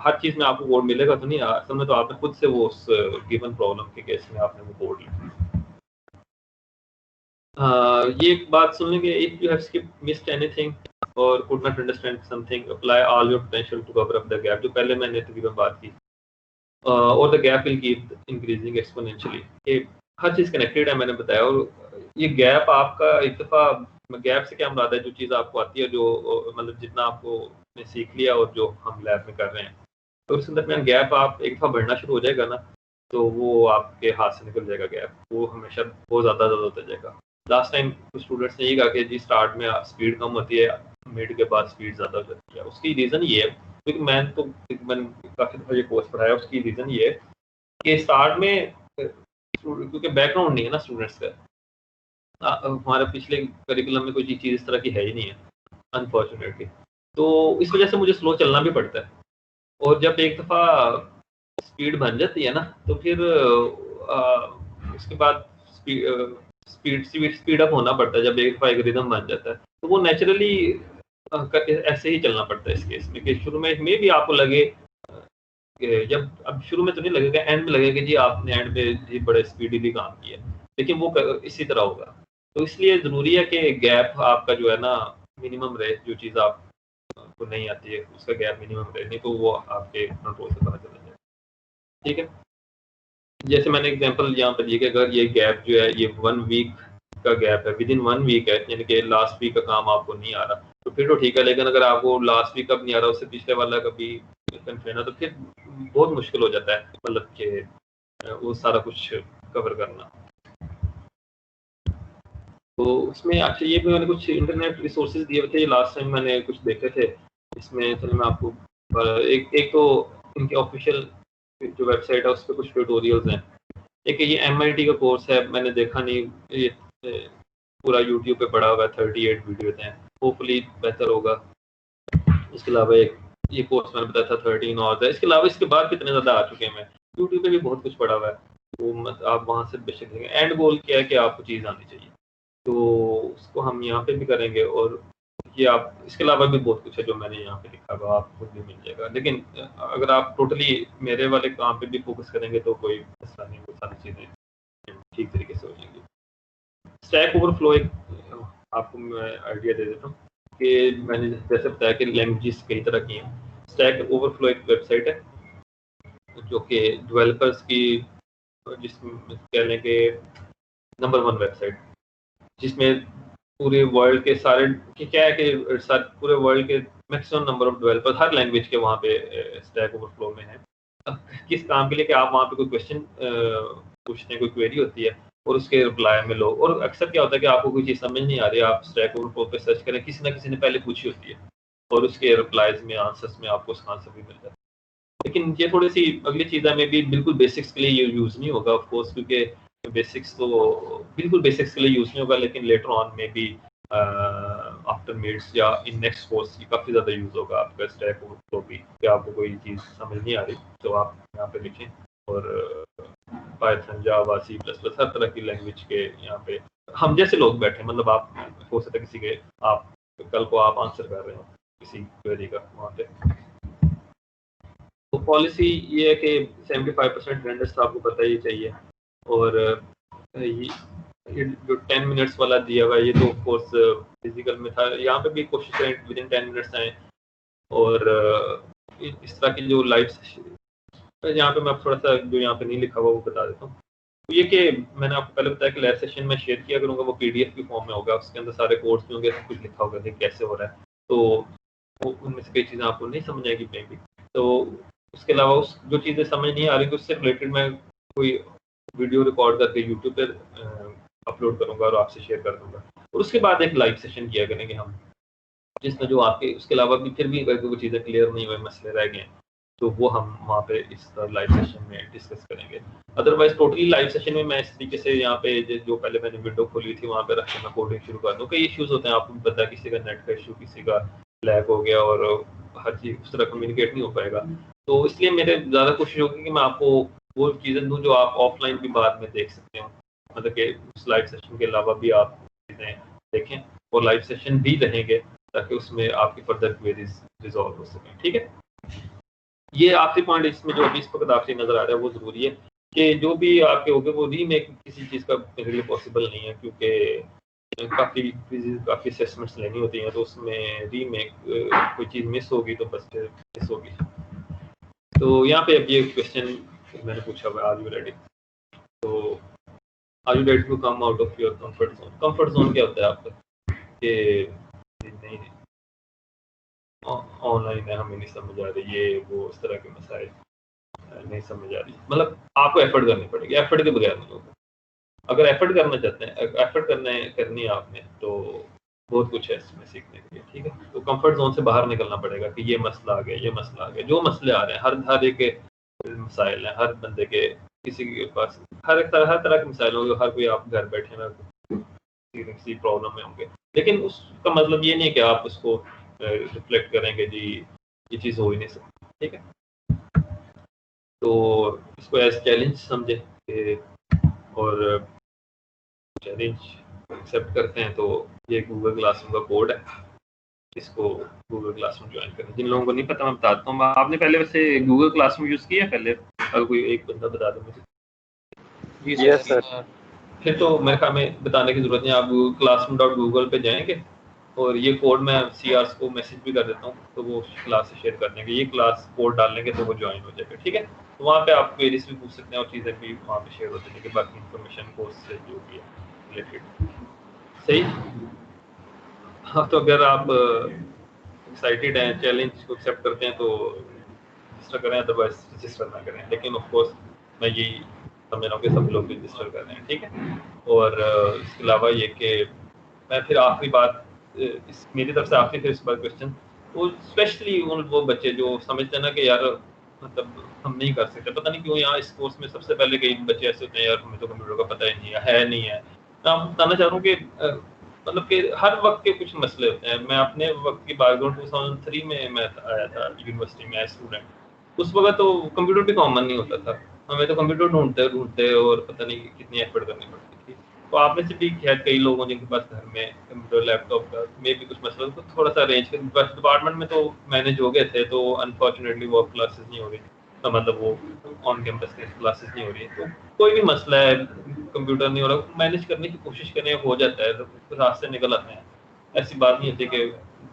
हर चीज़ में आपको कोड मिलेगा तो नहीं, असल में तो आपने खुद से वो उस गिवन प्रॉब्लम के केस में आपने वो कोड लिखा। ये एक बात सुन लेंगे, if you have skipped missed anything और could not understand something, apply all your potential to cover up the gap, जो पहले मैंने तकरीबन बात की। और the gap will keep increasing exponentially. ये हर चीज़ कनेक्टेड है, मैंने बताया। और ये गैप आपका एक दफ़ा, गैप से क्या मुराद है, जो चीज़ आपको आती है, जो मतलब जितना आपको सीख लिया और जो हम लैब में कर रहे हैं, तो उसके दरमियान गैप आप एक दफ़ा बढ़ना शुरू हो जाएगा ना, तो वो आपके हाथ से निकल जाएगा गैप, वो हमेशा बहुत ज़्यादा होता जाएगा। लास्ट टाइम कुछ स्टूडेंट्स ने ये कहा कि जी स्टार्ट में स्पीड कम होती है, मिड के बाद स्पीड ज़्यादा हो जाती है। उसकी रीज़न ये है, क्योंकि मैंने काफ़ी दफ़ा ये कोर्स पढ़ाया, उसकी रीज़न ये है कि स्टार्ट में क्योंकि बैकग्राउंड नहीं है ना स्टूडेंट्स का, हमारे पिछले करिकुलम में कोई चीज़ इस तरह की है ही नहीं है अनफॉर्चुनेटली, तो इस वजह से मुझे स्लो चलना भी पड़ता है। और जब एक दफ़ा स्पीड बन जाती है ना, तो फिर उसके बाद स्पीड अप होना पड़ता है। जब एक दफ़ा एक रिदम बन जाता है तो वो नेचुरली ऐसे ही चलना पड़ता है इस केस में, कि शुरू में भी आपको लगे कि जब, अब शुरू में तो नहीं लगेगा, एंड में लगेगा कि जी आपने एंड में जी बड़े स्पीडीली काम किया, लेकिन वो इसी तरह होगा। तो इसलिए ज़रूरी है कि गैप आपका जो है ना मिनिमम रहे, जो चीज़ आपको नहीं आती है उसका गैप मिनिमम रहे, नहीं तो वो आपके कंट्रोल से बाहर चला जाए, ठीक है? जैसे मैंने एग्जांपल यहाँ पर दिया कि अगर ये गैप जो है ये 1 वीक का गैप है, विद इन 1 वीक है, यानी कि लास्ट वीक का काम आपको नहीं आ रहा, तो फिर तो ठीक है। लेकिन अगर आपको लास्ट वीक का नहीं आ रहा, उससे पिछले वाला का भी कंफ्यूजन है, तो फिर बहुत मुश्किल हो जाता है, मतलब कि वो सारा कुछ कवर करना। तो उसमें अच्छा, ये भी मैंने कुछ इंटरनेट रिसोर्सेज दिए थे लास्ट टाइम, मैंने कुछ देखे थे इसमें। चलो मैं आपको एक तो इनके ऑफिशियल जो वेबसाइट है उस पर कुछ ट्यूटोरियल्स हैं। एक ये MIT का कोर्स है, मैंने देखा नहीं, ये पूरा यूट्यूब पे पड़ा हुआ है, 38 वीडियोज हैं, होपफुली बेहतर होगा। इसके अलावा एक ये कोर्स मैंने बताया था 13 और है। इसके अलावा इसके बाद कितने ज़्यादा आ चुके हैं, मैं यूट्यूब पे भी बहुत कुछ पड़ा हुआ है, वो आप वहाँ से बेशक देखें। एंड गोल क्या है कि आपको चीज़ आनी चाहिए, तो उसको हम यहाँ पे भी करेंगे। और ये आप, इसके अलावा भी बहुत कुछ है जो मैंने यहाँ पे लिखा हुआ, आपको भी मिल जाएगा। लेकिन अगर आप टोटली मेरे वाले काम पे भी फोकस करेंगे तो कोई मसला नहीं, वो सारी चीज़ें ठीक तरीके से हो जाएंगी। स्टैक ओवरफ्लो एक आपको मैं आइडिया दे देता हूँ कि मैंने जैसे बताया कि लैंग्वेजेस कई तरह की हैं। स्टैक ओवरफ्लो एक वेबसाइट है जो कि डेवलपर्स की, जिसमें कह लें कि नंबर 1 वेबसाइट, जिसमें पूरे वर्ल्ड के सारे कि क्या है कि पूरे वर्ल्ड के maximum number of developers her language के वहाँ पे स्टैक ओवरफ्लो में है। किस काम के लिए कि आप वहाँ पे कोई क्वेश्चन पूछते हैं, कोई क्वेरी होती है और उसके रिप्लाई में लोग, और अक्सर क्या होता है कि आपको कोई चीज़ समझ नहीं आ रही है, आप स्टैक ओवरफ्लो पे सर्च करें, किसी ना किसी ने पहले पूछी होती है और उसके रिप्लाईज में, आंसर्स में आपको उसका आंसर भी मिल जाता है। लेकिन ये थोड़ी सी अगली चीज़ में भी बिल्कुल बेसिक्स के लिए ये यूज़ नहीं होगा ऑफ कोर्स, क्योंकि बेसिक्स तो बिल्कुल बेसिक्स के लिए यूज़ नहीं होगा, लेकिन लेटर ऑन में भी आफ्टर मिड्स या इन नेक्स्ट कोर्स की काफ़ी ज़्यादा यूज़ होगा आपका स्टैक ओवरफ्लो भी, कि आपको कोई चीज़ समझ नहीं आ रही तो आप यहाँ पे लिखें, और पाइथन, जावा, सी प्लस प्लस हर तरह की लैंग्वेज के यहाँ पे हम जैसे लोग बैठे, मतलब आप हो सकता है किसी के आप कल को आप आंसर कर रहे हो किसी क्वेरी का वहाँ पे। तो पॉलिसी ये है कि 75% रेंडर्स आपको पता ही चाहिए, और ये जो 10 मिनट्स वाला दिया हुआ है ये तो ऑफ कोर्स फिजिकल में था, यहाँ पे भी कोशिश करें विद इन 10 मिनट्स आए। और इस तरह की जो लाइव सेशन, यहाँ पे मैं थोड़ा सा जो यहाँ पे नहीं लिखा हुआ वो बता देता हूँ। तो ये कि मैंने आपको पहले बताया कि लाइव सेशन में शेयर किया करूँगा, वो पीडीएफ की फॉर्म में होगा, उसके अंदर सारे कोर्स भी होंगे, सब कुछ लिखा होगा कि कैसे हो रहा है, तो उनमें से कई चीज़ें आपको नहीं समझ आएगी कहीं भी। तो उसके अलावा उस जो चीज़ें समझ नहीं आ रही तो उससे रिलेटेड मैं कोई वीडियो रिकॉर्ड करके यूट्यूब पर अपलोड करूँगा और आपसे शेयर कर दूँगा, और उसके बाद एक लाइव सेशन किया करेंगे हम, जिसमें जो आपके उसके अलावा भी फिर भी अगर कोई चीज़ें क्लियर नहीं हुए, मसले रह गए, तो वो हम वहाँ पे इस लाइव सेशन में डिस्कस करेंगे। अदरवाइज टोटली लाइव सेशन में मैं इस तरीके से यहाँ पे जो पहले मैंने विंडो खोली थी वहाँ पे रख के मैं कोडिंग शुरू कर दूँ। कई इश्यूज होते हैं, आपको भी पता है, किसी का नेट का इशू, किसी का लैग हो गया और हर चीज़ उस तरह कम्युनिकेट नहीं हो पाएगा। तो इसलिए मेरे ज़्यादा कोशिश होगी कि मैं आपको वो चीज़ें दूँ जो आप ऑफलाइन भी बाद में देख सकते हो, मतलब कि उस लाइव सेशन के अलावा भी आप चीज़ें देखें, और लाइव सेशन भी रहेंगे ताकि उसमें आपकी फर्दर क्वेरीज रिजॉल्व हो सकें। ठीक है, ये आखिरी पॉइंट इसमें जो अभी इस वक्त आखिरी नजर आ रहा है वो जरूरी है कि जो भी आपके होंगे वो रीमेक किसी चीज़ का मेरे लिए पॉसिबल नहीं है, क्योंकि काफ़ी असेसमेंट्स लेनी होती हैं, तो उसमें रीमेक कोई चीज़ मिस होगी तो बस मिस होगी। तो यहाँ पे अब ये क्वेश्चन मैंने पूछा हुआ, आर यू रेडी? तो are you ready to come out of your comfort zone? Comfort zone क्या होता है आपका कि नहीं ऑनलाइन है, हमें नहीं समझ आ रही, ये वो इस तरह के मसाइल नहीं समझ आ रही, मतलब आपको एफर्ट करनी पड़ेगी, एफर्ट के बगैर नहीं होगा। अगर एफर्ट करना चाहते हैं, एफर्ट करनी है आपने, तो बहुत कुछ है इसमें सीखने के लिए। ठीक है, तो कंफर्ट जोन से बाहर निकलना पड़ेगा कि ये मसला आ गया, ये मसला आ गया, जो मसले आ रहे हैं हर एक के मसाइल हैं, हर बंदे के, किसी के पास हर तरह के मसाइल होंगे, हर कोई आप घर बैठे ना किसी प्रॉब्लम में होंगे, लेकिन उसका मतलब ये नहीं है कि आप उसको रिफ्लेक्ट करेंगे जी ये चीज़ हो ही नहीं सकती। ठीक है, तो इसको एज चैलेंज समझे और चैलेंज एक्सेप्ट करते हैं। तो ये गूगल क्लासरूम का कोड है, इसको गूगल क्लासरूम ज्वाइन करें। जिन लोगों को नहीं पता मैं बताता हूँ, आपने पहले वैसे गूगल क्लासरूम यूज़ किया है पहले? अगर कोई एक बंदा बता दो मुझे। Yes sir. फिर तो मेरे ख्याल में बताने की जरूरत नहीं, आप classroom.google पे जाएंगे और ये कोड मैं सीआरस को मैसेज भी कर देता हूँ, तो वो क्लास से शेयर कर देंगे, ये क्लास कोड डाल लेंगे तो वो ज्वाइन हो जाएगा। ठीक है, तो वहाँ पे आप क्वेरीज भी पूछ सकते हैं और चीज़ें भी वहाँ पे शेयर हो जाएंगी, बाकी इन्फॉर्मेशन कोर्स से जो भी है रिलेटेड। सही, हाँ, तो अगर आप एक्साइटेड हैं, चैलेंज को एक्सेप्ट करते हैं तो रजिस्टर करें, अदरवाइज रजिस्टर ना करें, लेकिन ऑफ कोर्स मैं यही समझ रहा हूँ कि सब लोग रजिस्टर कर रहे हैं। ठीक है, और इसके अलावा ये कि मैं फिर आखिरी बात, इस मेरी तरफ से आखिरी फिर इस बार क्वेश्चन, वो स्पेशली उन वो बच्चे जो समझते हैं ना कि यार मतलब हम नहीं कर सकते, पता नहीं क्यों यहाँ इस कोर्स में सबसे पहले कई बच्चे ऐसे होते हैं, यार हमें तो कंप्यूटर का पता ही नहीं है। मैं आपको बताना चाह रहा हूँ कि मतलब कि हर वक्त के कुछ मसले होते हैं। मैं अपने वक्त की बैकग्राउंड 2003 में मैं आया था यूनिवर्सिटी में एज स्टूडेंट, उस वक्त तो कंप्यूटर भी कॉमन नहीं होता था, हमें तो कंप्यूटर ढूंढते और पता नहीं कितनी एफर्ट करनी पड़ती थी। तो आप में से भी शायद कई लोग हों जिनके पास घर में कंप्यूटर लैपटॉप का में भी कुछ मसला, तो थोड़ा सा अरेंज कर, बस डिपार्टमेंट में तो मैनेज हो गए थे, तो अनफॉर्चुनेटली वो क्लासेस नहीं हो रही थी, मतलब वो ऑन कैंपस क्लासेस नहीं हो रही है, तो कोई भी मसला है, कंप्यूटर नहीं हो रहा, मैनेज करने की कोशिश करें, हो जाता है, तो रास्ते निकल आते हैं। ऐसी बात नहीं होती कि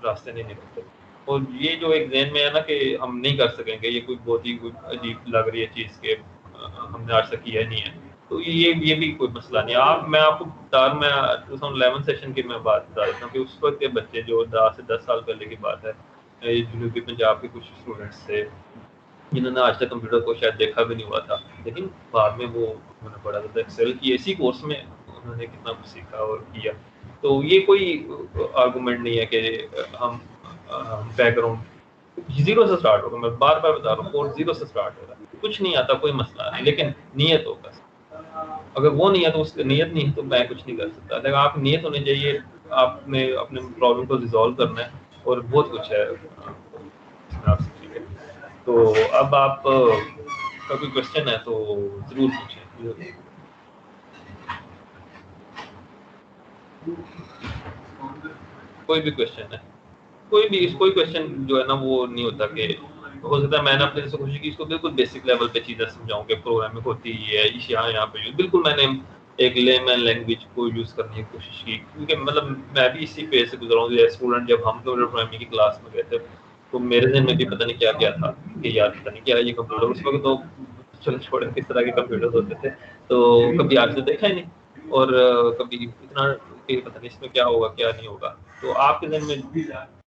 रास्ते नहीं निकलते। और ये जो एक ज़हन में है ना कि हम नहीं कर सकेंगे, ये कोई बहुत ही कोई अजीब लग रही है चीज़ के हमने आज तक किया नहीं है, तो ये भी कोई मसला नहीं है। मैं आपको बता रहा, मैं 2011 सेशन की मैं बात बता देता हूँ कि उस वक्त के बच्चे जो 10 साल पहले की बात है, जनूबी पंजाब के कुछ स्टूडेंट्स थे जिन्होंने आज तक कंप्यूटर को शायद देखा भी नहीं हुआ था, लेकिन बाद में वो उन्होंने बड़ा ज़्यादा एक्सेल किया इसी कोर्स में, उन्होंने कितना कुछ सीखा और किया। तो ये कोई आर्गूमेंट नहीं है कि हम बैकग्राउंड जीरो से स्टार्ट होगा। मैं बार बार बता रहा हूँ, कोर्स जीरो से स्टार्ट होगा, कुछ नहीं आता, कोई मसला नहीं, लेकिन नीयत हो बस। अगर वो नहीं है तो उसकी नीयत नहीं है तो मैं कुछ नहीं कर सकता, लेकिन आप नीयत होनी चाहिए, आपने अपने प्रॉब्लम को रिजॉल्व करना है, और बहुत कुछ है इसमें आप सीखेंगे। तो अब आप का कोई क्वेश्चन है तो जरूर पूछें। कोई भी क्वेश्चन है, कोई क्वेश्चन जो है ना वो नहीं होता कि हो सकता है मैंने अपने से कोशिश की इसको बिल्कुल बेसिक लेवल पे चीज़ें समझाऊं कि प्रोग्रामिंग होती है यहाँ पे बिल्कुल मैंने एक लेमैन लैंग्वेज को यूज़ करने की कोशिश की, क्योंकि मतलब मैं भी इसी फेज से गुजरा हूँ। स्टूडेंट जब हम कंप्यूटर प्रोग्रामिंग की क्लास में गए थे तो मेरे दिन में भी पता नहीं क्या क्या था कि यार पता नहीं क्या है ये कंप्यूटर, उस वक्त तो चलो छोड़े किस तरह के कंप्यूटर होते थे, तो कभी आज से देखा ही नहीं, और कभी इतना कि पता नहीं इसमें क्या होगा क्या नहीं होगा। तो आपके दिन में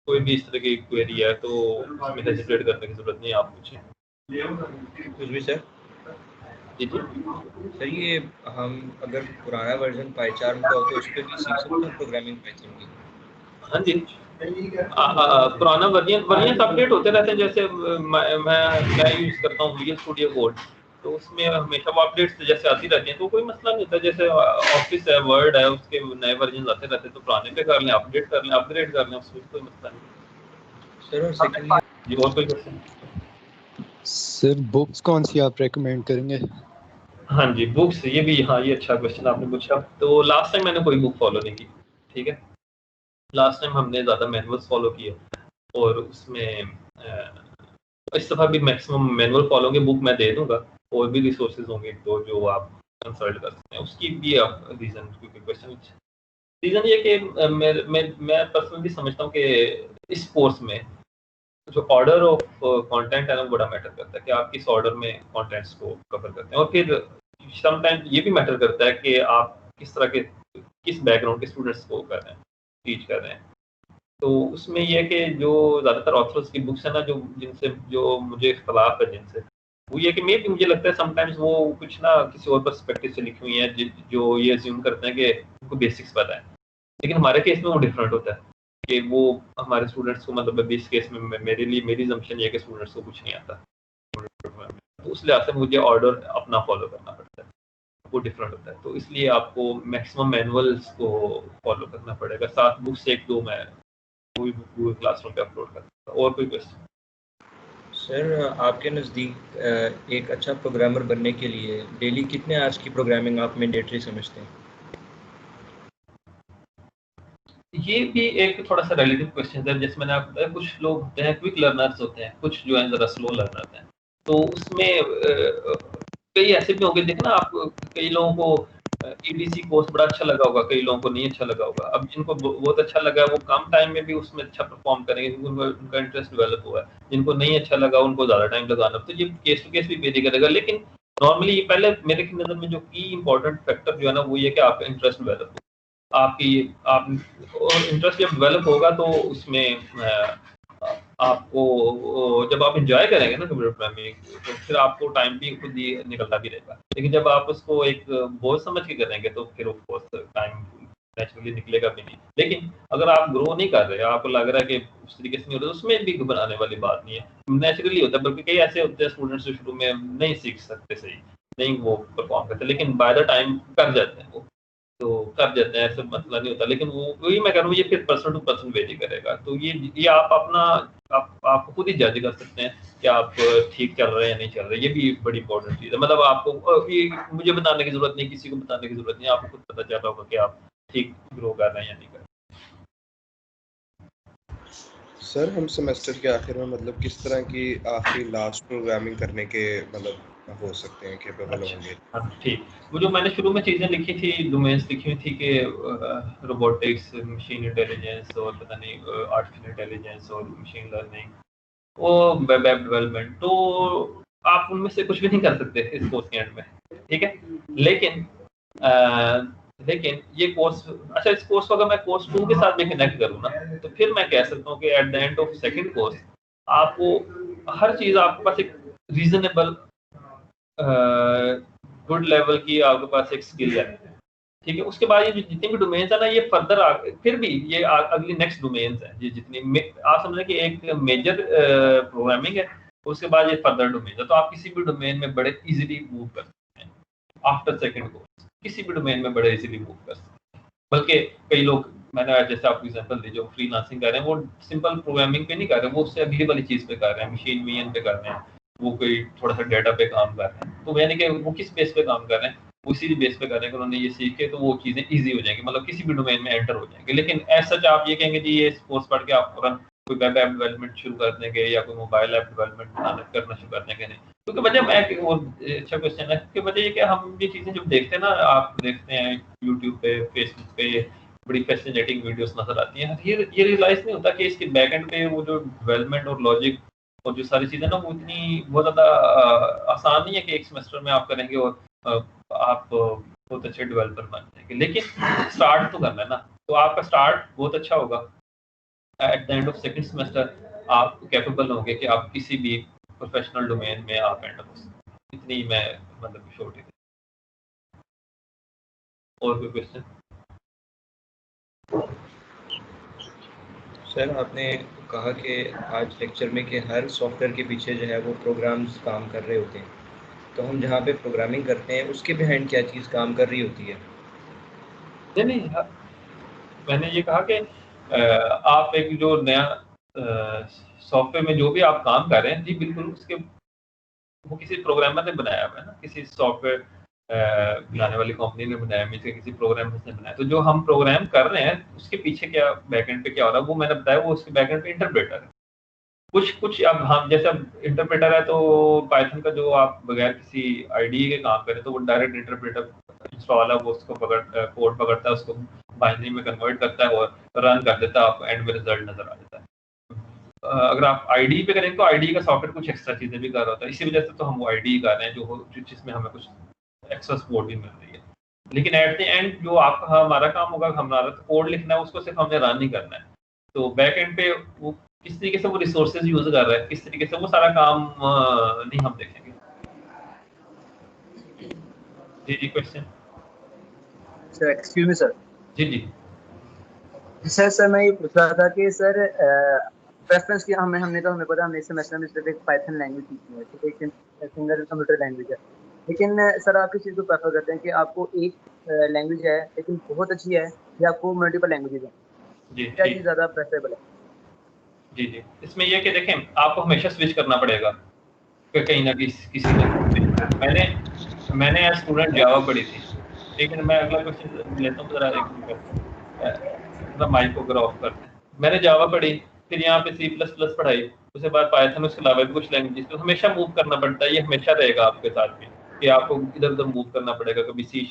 कोई भी इस तरह की क्वेरी है तो उसमें हेजिटेट करने की जरूरत नहीं है, आप पूछें। कुछ भी सर। जी जी सर ये हम अगर पुराना वर्जन पाईचार्म का हो तो उस पर भी सीख सकते हैं प्रोग्रामिंग पाइथन की? हाँ जी, पुराना वर्जन अपडेट होते रहते हैं। जैसे मैं यूज़ करता हूँ विजुअल स्टूडियो कोड, तो उसमें हमेशा वो अपडेट्स जैसे आती रहती हैं, तो कोई मसला नहीं होता। जैसे ऑफिस है, वर्ड है, उसके नए वर्जन आते रहते हैं, तो पुराने पे कर लें, अपडेट कर लें, अपग्रेड कर लें, उसमें कोई मसला नहीं। सर और सेकंडली जी और कोई क्वेश्चन? सर बुक्स कौन सी आप रेकमेंड करेंगे? हाँ जी, बुक्स, ये भी, हाँ ये अच्छा क्वेश्चन आपने पूछा। तो लास्ट टाइम मैंने कोई बुक फॉलो नहीं की, ठीक है। लास्ट टाइम हमने ज़्यादा मैनुअल्स फॉलो किए, और उसमें इस दफ़ा भी मैक्सिमम मैनुअल फॉलो के बुक मैं दे दूंगा, और भी रिसोर्सेज होंगे तो जो आप कंसल्ट कर सकते हैं। उसकी भी आप रीज़न, क्योंकि क्वेश्चन रीज़न ये कि मैं पर्सनली समझता हूँ कि इस कोर्स में जो ऑर्डर ऑफ कंटेंट है ना बड़ा मैटर करता है, कि आप किस ऑर्डर में कंटेंट्स को कवर करते हैं, और फिर समटाइम ये भी मैटर करता है कि आप किस तरह के, किस बैकग्राउंड के स्टूडेंट्स को कर रहे हैं, टीच कर रहे हैं। तो उसमें यह है कि जो ज़्यादातर ऑथर्स की बुक्स है ना, जो मुझे इख्तलाफ है जिनसे, वो ये कि मुझे लगता है समटाइम्स वो कुछ ना किसी और पर्सपेक्टिव से लिखी हुई हैं, जो ये अज्यूम करते हैं कि उनको बेसिक्स पता है, लेकिन हमारे केस में वो डिफरेंट होता है कि वो हमारे स्टूडेंट्स को, मतलब इस केस में मेरी assumption ये है कि स्टूडेंट्स को कुछ नहीं आता, तो उस लिहाज से मुझे ऑर्डर अपना फॉलो करना पड़ता है, वो डिफरेंट होता है। तो इसलिए आपको मैक्सिमम मैनुअल्स को फॉलो करना पड़ेगा, 7 बुक्स 1-2 मैं गूगल क्लासरूम पे अपलोड करता हूँ। और कोई क्वेश्चन? सर आपके नज़दीक एक अच्छा प्रोग्रामर बनने के लिए डेली कितने आवर्स की प्रोग्रामिंग आप मैंडेटरी समझते हैं? ये भी एक थोड़ा सा रिलेटिव क्वेश्चन है। जैसे मैंने आपको बताया, कुछ लोग होते हैं क्विक लर्नर्स होते हैं, कुछ जो है ज़रा स्लो लर्नर होते हैं। तो उसमें कई ऐसे भी होंगे, देखना आप, कई लोगों को ईडीसी कोर्स बड़ा अच्छा लगा होगा, कई लोगों को नहीं अच्छा लगा होगा। अब जिनको बहुत अच्छा लगा वो कम टाइम में भी उसमें अच्छा परफॉर्म करेंगे, क्योंकि उनका इंटरेस्ट डेवलप हुआ है। जिनको नहीं अच्छा लगा उनको ज़्यादा टाइम लगाना, तो ये केस टू केस भी वेरी करेगा। लेकिन नॉर्मली ये पहले मेरे की नज़र में जो की इंपॉर्टेंट फैक्टर जो है ना, वो ये कि आपका इंटरेस्ट डेवलप हो, आप इंटरेस्ट जब डेवलप होगा तो उसमें आपको, जब आप एंजॉय करेंगे ना कंप्यूटर प्रोग्रामिंग, तो फिर आपको टाइम भी खुद ही निकलता भी रहेगा। लेकिन जब आप उसको एक बोझ समझ के करेंगे तो फिर ऑफ कोर्स टाइम नेचुरली निकलेगा भी नहीं। लेकिन अगर आप ग्रो नहीं कर रहे, आपको लग रहा है कि उस तरीके से नहीं होता, उसमें भी घबराने वाली बात नहीं है, नेचुरली होता है। बल्कि कई ऐसे होते हैं स्टूडेंट्स जो शुरू में नहीं सीख सकते सही, नहीं वो परफॉर्म करते, लेकिन बाय द टाइम कर जाते हैं, वो तो कर जाते हैं, ऐसा मसला नहीं होता। लेकिन वही मैं कह रहा हूँ, ये फिर पर्सन टू पर्सन वेरी करेगा। तो ये आप अपना आप खुद ही जज कर सकते हैं कि आप ठीक चल रहे हैं या नहीं चल रहे। ये भी बड़ी इंपॉर्टेंट चीज़ है। मतलब आपको ये मुझे बताने की जरूरत नहीं, किसी को बताने की जरूरत नहीं, आपको खुद पता चल रहा होगा कि आप ठीक ग्रो कर रहे हैं या नहीं कर रहे। सर हम सेमेस्टर के आखिर में मतलब किस तरह की आखिरी लास्ट प्रोग्रामिंग करने के मतलब हो सकते हैं, कैपेबल होंगे? हाँ, ठीक। वो जो मैंने शुरू में चीज़ें लिखी थी, डोमेन्स लिखी हुई थी कि रोबोटिक्स, मशीन इंटेलिजेंस और पता नहीं आर्टिफिशियल इंटेलिजेंस और मशीन लर्निंग, वो वेब ऐप डेवलपमेंट, तो आप उनमें से कुछ भी नहीं कर सकते इस कोर्स के एंड में, ठीक है? लेकिन ये कोर्स, अच्छा, इस कोर्स को अगर मैं कोर्स 2 के साथ में कनेक्ट करूँ ना, तो फिर मैं कह सकता हूँ कि eight the end of second course आपको हर चीज़, आपके पास एक रीजनेबल गुड लेवल की आपके पास एक स्किल है, ठीक है? उसके बाद ये जितनी भी डोमेन्स है ना, ये फर्दर फिर भी ये अगली नेक्स्ट डोमेन्स है, ये जितनी आप समझ कि एक मेजर प्रोग्रामिंग है, उसके बाद ये फर्दर डोमेन है, तो आप किसी भी डोमेन में बड़े इजीली मूव कर सकते हैं आफ्टर सेकंड कोर्स, किसी भी डोमेन में बड़े इजीली मूव कर सकते हैं। बल्कि कई लोग, मैंने जैसे आपको एग्जांपल दी, जो फ्रीलांसिंग कर रहे हैं, वो सिंपल प्रोग्रामिंग पे नहीं कर रहे, वो उससे अगली वाली चीज़ पे कर रहे हैं, मशीन विजन पे कर रहे हैं, वो कोई थोड़ा सा डेटा पे काम कर रहे हैं, तो यानी कि वो किस बेस पे काम कर रहे हैं, उसी बेस पे कर रहे हैं कि उन्होंने ये सीख के तो वो चीज़ें ईजी हो जाएंगी, मतलब किसी भी डोमेन में एंटर हो जाएंगे। लेकिन ऐसा सच आप ये कहेंगे जी ये कोर्स पढ़ के आप फौरन कोई वेब ऐप डेवलपमेंट शुरू कर देंगे या कोई मोबाइल ऐप डेवलपमेंट करना शुरू कर देंगे, नहीं। क्योंकि वजह मैं अच्छा क्वेश्चन है, क्योंकि वजह ये कि हम ये चीज़ें जब देखते हैं ना, आप देखते हैं यूट्यूब पे, फेसबुक पे बड़ी फैसिनेटिंग वीडियोस नजर आती हैं, ये रियलाइज नहीं होता कि इसके बैक एंड पे वो जो डेवलपमेंट और लॉजिक और जो सारी चीज़ें ना, वो इतनी बहुत ज़्यादा आसान नहीं है कि एक सेमेस्टर में आप करेंगे और आप बहुत अच्छे डेवलपर बन जाएंगे। लेकिन स्टार्ट तो करना है ना, तो आपका स्टार्ट बहुत अच्छा होगा। Eight the end of second semester आप कैपेबल होंगे कि आप किसी भी प्रोफेशनल डोमेन में आप एंटर हो सकते हैं। इतनी मैं मतलब छोटी थी। और कोई क्वेश्चन? सर आपने कहा कि आज लेक्चर में कि हर सॉफ्टवेयर के पीछे जो है वो प्रोग्राम्स काम कर रहे होते हैं, तो हम जहाँ पे प्रोग्रामिंग करते हैं उसके बिहाइंड क्या चीज़ काम कर रही होती है? नहीं, मैंने ये कहा कि आप एक जो नया सॉफ्टवेयर में जो भी आप काम कर रहे हैं, जी बिल्कुल, उसके वो किसी प्रोग्रामर ने बनाया हुआ है ना, किसी सॉफ्टवेयर बनाने वाली कंपनी ने बनाया है, किसी प्रोग्रामर ने बनाया। तो जो हम प्रोग्राम कर रहे हैं उसके पीछे क्या बैकएंड पे क्या हो रहा है, वो मैंने बताया, वो उसके बैकएंड पे इंटरप्रेटर है। कुछ अब हम जैसे अब इंटरप्रेटर है, तो पाइथन का जो आप बगैर किसी आईडीई के काम करें, तो वो डायरेक्ट इंटरप्रेटर इंस्टॉल है, वो उसको कोड पकड़ता है, उसको बाइनरी में कन्वर्ट करता है और रन कर देता है, आपको एंड में रिजल्ट नजर आ जाता है। अगर आप आईडी पे करें तो आईडी का सॉफ्टवेयर कुछ एक्स्ट्रा चीजें भी कर रहा होता है, इसी वजह से तो हम वो आईडी कर रहे हैं जो जिसमें हमें कुछ एक्स्ट्रा सपोर्ट भी मिल रही है। लेकिन एट द एंड जो आपका हमारा काम होगा, हमारा तो कोड लिखना है, उसको सिर्फ हमने रन नहीं करना है। तो बैक एंड पे वो किस तरीके से वो रिसोर्सेज यूज कर रहा है, किस तरीके से, वो सारा काम नहीं हम देखेंगे। जी question? Sir excuse me sir. जी सर मैं ये पूछ रहा था कि सर प्रेफरेंस की हमें पता, हमने इस सेमेस्टर में सिर्फ एक पाइथन लैंग्वेज सीखनी है, तो एक सिंगल कंप्यूटर लैंग्वेज है। लेकिन सर आप किस चीज़ को प्रेफर करते हैं कि आपको एक लैंग्वेज है लेकिन बहुत अच्छी है, या आपको मल्टीपल लैंग्वेजेस हैं? जी, क्या चीज़ ज़्यादा प्रेफरेबल है? जी इसमें यह कि देखें, आपको हमेशा स्विच करना पड़ेगा कि कहीं ना किसी मैंने एज स्टूडेंट जावा पढ़ी थी, लेकिन मैं अगला क्वेश्चन लेता हूँ जरा, एक माइक को अगर ऑफ करते हैं। मैंने जावा पढ़ी, फिर यहाँ पे C++ पढ़ाई, उसके बाद पाइथन, उसके अलावा भी कुछ लैंग्वेजेस, तो हमेशा मूव करना पड़ता है, ये हमेशा रहेगा आपके साथ में कि आपको इधर उधर मूव करना पड़ेगा। कभी C#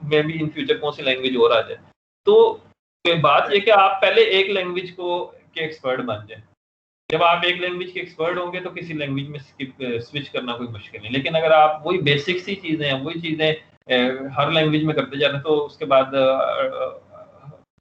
में भी इन फ्यूचर कौन सी लैंग्वेज और आ जाए, तो बात ये कि आप पहले एक लैंग्वेज को के एक्सपर्ट बन जाए। जब आप एक लैंग्वेज के एक्सपर्ट होंगे तो किसी लैंग्वेज में स्विच करना कोई मुश्किल नहीं। लेकिन अगर आप वही बेसिक सी चीज़ें हैं, वही चीज़ें हर लैंग्वेज में करते जा रहे हैं, तो उसके बाद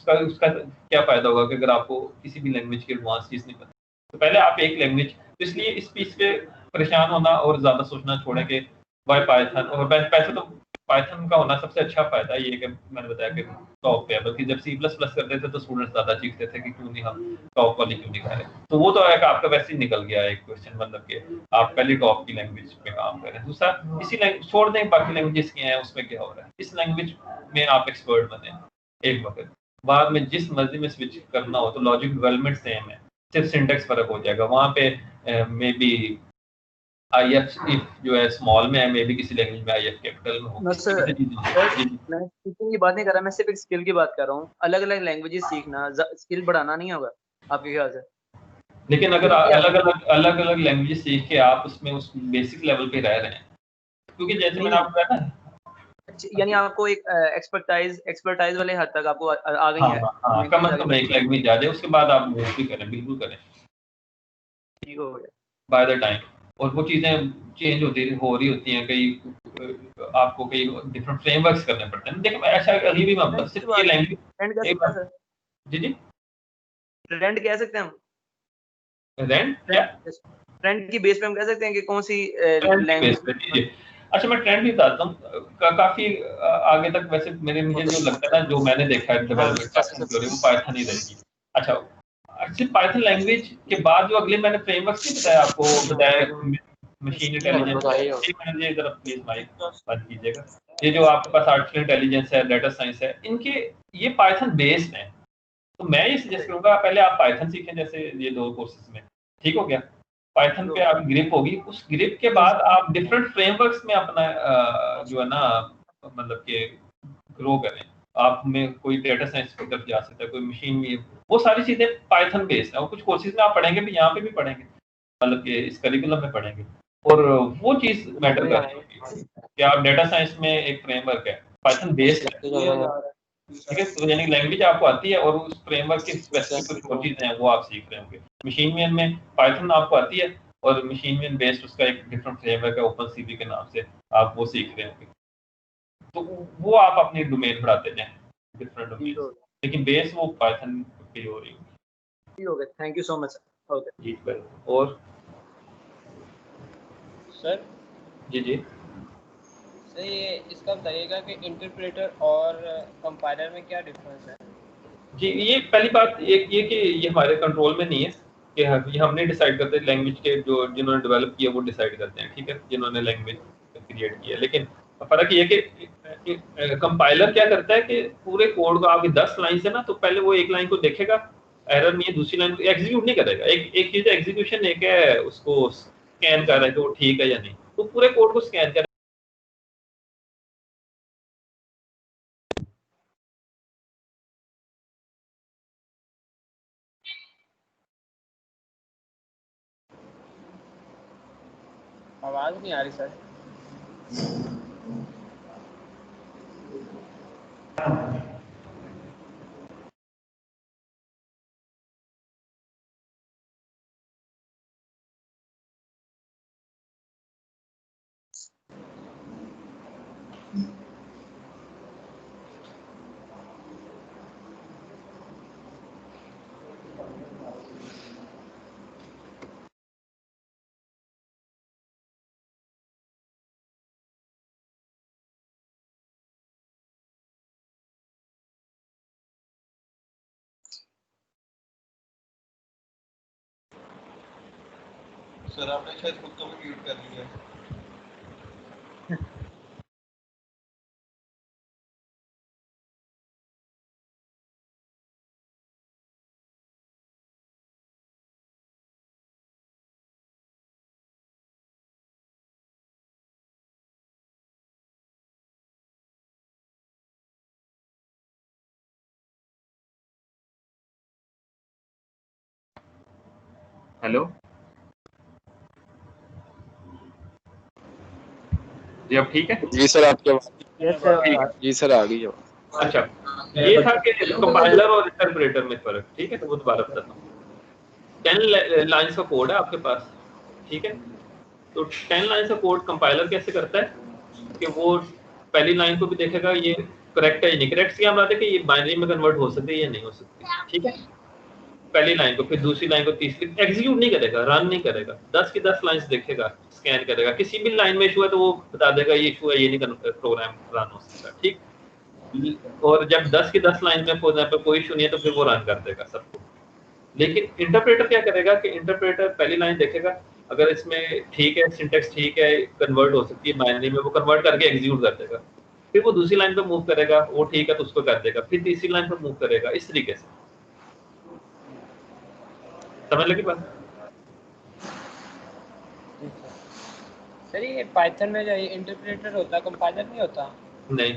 उसका क्या फ़ायदा होगा कि अगर आपको किसी भी लैंग्वेज की एडवांस चीज़ नहीं पता। तो पहले आप एक लैंग्वेज, तो इसलिए इस चीज़ पे परेशान होना और ज़्यादा सोचना छोड़ें कि वाई पाइथन, और पैसे तो पाइथन का होना सबसे अच्छा फ़ायदा ये है कि मैंने बताया कि टॉप पे है। बल्कि जब C++ करते थे तो स्टूडेंट्स ज़्यादा चीखते थे कि क्यों नहीं हम टॉप वाली क्यों नहीं कर रहे। तो वो तो एक आपका वैसे ही निकल गया एक क्वेश्चन, मतलब कि आप पहले टॉप की लैंग्वेज पे काम करें। दूसरा, इसी लैंग्वेज छोड़ दें, बाकी लैंग्वेजेस की हैं उसमें क्या हो रहा है, इस लैंग्वेज में आप एक्सपर्ट बने एक वक्त, बाद में जिस मर्जी में स्विच करना हो तो लॉजिक डेवलपमेंट सेम है, सिर्फ सिंटेक्स फर्क हो जाएगा। वहाँ पे मे बी IF जो है स्मॉल में है, मे बी किसी लैंग्वेज में IF कैपिटल में हो। मैं टीचिंग की बात नहीं कर रहा, मैं सिर्फ एक स्किल की बात कर रहा हूँ। अलग अलग लैंग्वेजेस सीखना स्किल बढ़ाना नहीं होगा आपके ख्याल से? लेकिन अगर अलग अलग लैंग्वेज सीख के आप उसमें उस बेसिक लेवल पे रह रहे हैं, क्योंकि जैसे मैंने आपको बताया ना, यानी आपको एक एक्सपर्टाइज वाले हद तक आपको आ गई है। हाँ, कम से कम एक लैंग्वेज आ जाए, उसके बाद आप वो भी करें, बिल्कुल करें, ठीक हो गया बाय द टाइम। और वो चीज़ें चेंज हो रही होती हैं, कई आपको कई डिफरेंट फ्रेमवर्क्स करने पड़ते हैं। देखिए ऐसा अभी भी मैं सिर्फ ये लैंग्वेज जी जी ट्रेंड कह सकते हैं हम, रेंट क्या ट्रेंड की बेस पे हम कह सकते हैं कि कौन सी लैंग्वेज। अच्छा, मैं ट्रेंड भी बताता हूँ, काफी आगे तक वैसे मुझे जो लगता है ना, जो मैंने देखा है डेवलपमेंट वो पाइथन ही रहेगी। अच्छा, सिर्फ पाइथन लैंग्वेज के बाद जो अगले मैंने फ्रेमवर्क्स नहीं बताया आपको, बताया मशीन इंटेलिजेंस, मैंने इधर प्लीज माइक बंद कीजिएगा, ये जो आपके पास आर्टिफिशियल इंटेलिजेंस है, डाटा साइंस है, इनके ये पाइथन बेस्ड है। तो मैं ये सजेस्ट करूंगा पहले आप पाइथन सीखें, जैसे ये 2 कोर्सेज में, ठीक हो गया। पाइथन पे आप ग्रिप होगी, उस ग्रिप के बाद आप डिफरेंट फ्रेमवर्क्स में अपना जो है ना मतलब कि ग्रो करें। आप में कोई डेटा साइंस की तरफ जा सकता है, कोई मशीन में, वो सारी चीजें पाइथन बेस्ड है। और कुछ कोर्सेज में आप पढ़ेंगे भी, यहाँ पे भी पढ़ेंगे, मतलब कि इस करिकुलम में पढ़ेंगे, और वो चीज मैटर करती है कि आप डेटा साइंस में एक फ्रेमवर्क है पाइथन बेस्ड है, ठीक है, तो यानी लैंग्वेज आपको आती है और उस फ्रेमवर्क के स्पेसिफिक कुछ और चीजें हैं वो आप सीख रहे होंगे। मशीन में पाइथन आपको आती है और मशीन बेस्ड उसका एक डिफरेंट फ्रेमवर्क है ओपन सीवी के नाम से, आप वो सीख रहे होंगे। तो वो आप अपनी डोमेन बढ़ाते जाएं, डिफरेंट डोमेन, लेकिन बेस वो पाइथन की हो रही है। ठीक हो गया, thank you so much. Okay जी सर, और सर जी जी सर ये इसका बताइएगा कि इंटरप्रेटर और कंपाइलर में क्या डिफरेंस है? जी, ये पहली बात एक ये कि ये हमारे कंट्रोल में नहीं है कि ये हम नहीं डिसाइड करते, लैंग्वेज के जो जिन्होंने डेवलप किया वो डिसाइड करते हैं, ठीक है, जिन्होंने लैंग्वेज क्रिएट किया। लेकिन फर्क ये है कि कंपाइलर क्या करता है कि पूरे कोड को आपकी 10 लाइन से ना, तो पहले वो एक लाइन को देखेगा, एरर नहीं है, दूसरी लाइन को एग्जीक्यूट नहीं करेगा। एक चीज एग्जीक्यूशन, एक है उसको स्कैन कर रहा है कि वो ठीक है या नहीं, तो पूरे कोड को स्कैन कर आवाज नहीं आ रही सर। सर आपने शायद खुद को भी म्यूट कर लिया है। हेलो जी, अब ठीक है? जी सर, आपकी आवाज जी सर आ गई है। अच्छा, ये था कि कंपाइलर और इंटरप्रेटर में फर्क, ठीक है, तो वो दोबारा बताता हूँ। 10 लाइन्स का कोड है आपके पास, ठीक है, तो 10 लाइन्स का कोड कंपाइलर कैसे करता है कि वो पहली लाइन को भी देखेगा ये करेक्ट है या नहीं करेक्ट, क्या बात है कि ये बाइनरी में कन्वर्ट हो सकती है या नहीं हो सकती, ठीक है, पहली लाइन को, फिर दूसरी लाइन को, तीसरी, एग्जीक्यूट नहीं करेगा, रन नहीं करेगा, 10 की 10 लाइंस देखेगा, स्कैन करेगा, किसी भी लाइन में इशू है तो वो बता देगा ये इशू है, ये नहीं प्रोग्राम रन हो सकता, ठीक। और जब 10 की 10 लाइन में फॉर एग्जांपल कोई इशू नहीं है तो फिर वो रन कर देगा सबको। लेकिन इंटरप्रेटर क्या करेगा कि इंटरप्रेटर पहली लाइन देखेगा, अगर इसमें ठीक है, सिंटेक्स ठीक है, कन्वर्ट हो सकती है बाइनरी में, वो कन्वर्ट करके एग्जीक्यूट कर देगा, फिर वो दूसरी लाइन पे मूव करेगा, वो ठीक है तो उसको कर देगा, फिर तीसरी लाइन पे मूव करेगा, इस तरीके से। समझ लगी बात? सर ये पाइथन में जो इंटरप्रेटर होता है, कंपाइलर नहीं होता? नहीं,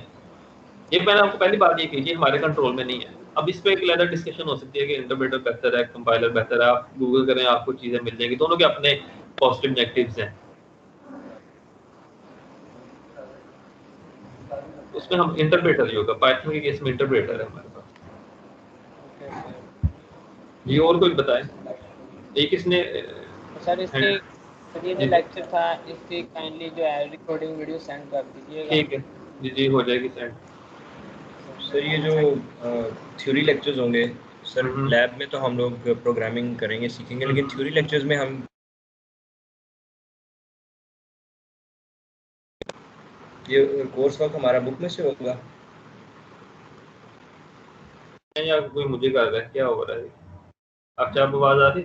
ये मैंने आपको पहली बात ये कही कि हमारे कंट्रोल में नहीं है। अब इस पे एक अलग डिस्कशन हो सकती है कि इंटरप्रेटर बेहतर है, कंपाइलर बेहतर है। आप गूगल करें, आपको चीजें मिल जाएंगी, दोनों के अपने पॉजिटिव नेगेटिव्स हैं। उसमें हम इंटरप्रेटर ही होगा, पाइथन के केस में इंटरप्रेटर है हमारे पास। जी और कोई बताएं, एक इसने सर इसके ये जो लेक्चर था इसकी काइंडली जो है रिकॉर्डिंग वीडियो सेंड कर दीजिएगा। ठीक है जी हो जाएगी सेंड। सर ये जो थ्योरी लेक्चर्स होंगे सर, लैब में तो हम लोग प्रोग्रामिंग करेंगे, सीखेंगे, लेकिन थ्योरी लेक्चर्स में हम ये कोर्स वर्क हमारा बुक में से होगा या कोई मुझे कर रहा है, क्या हो रहा है? आप क्या आवाज आ रही?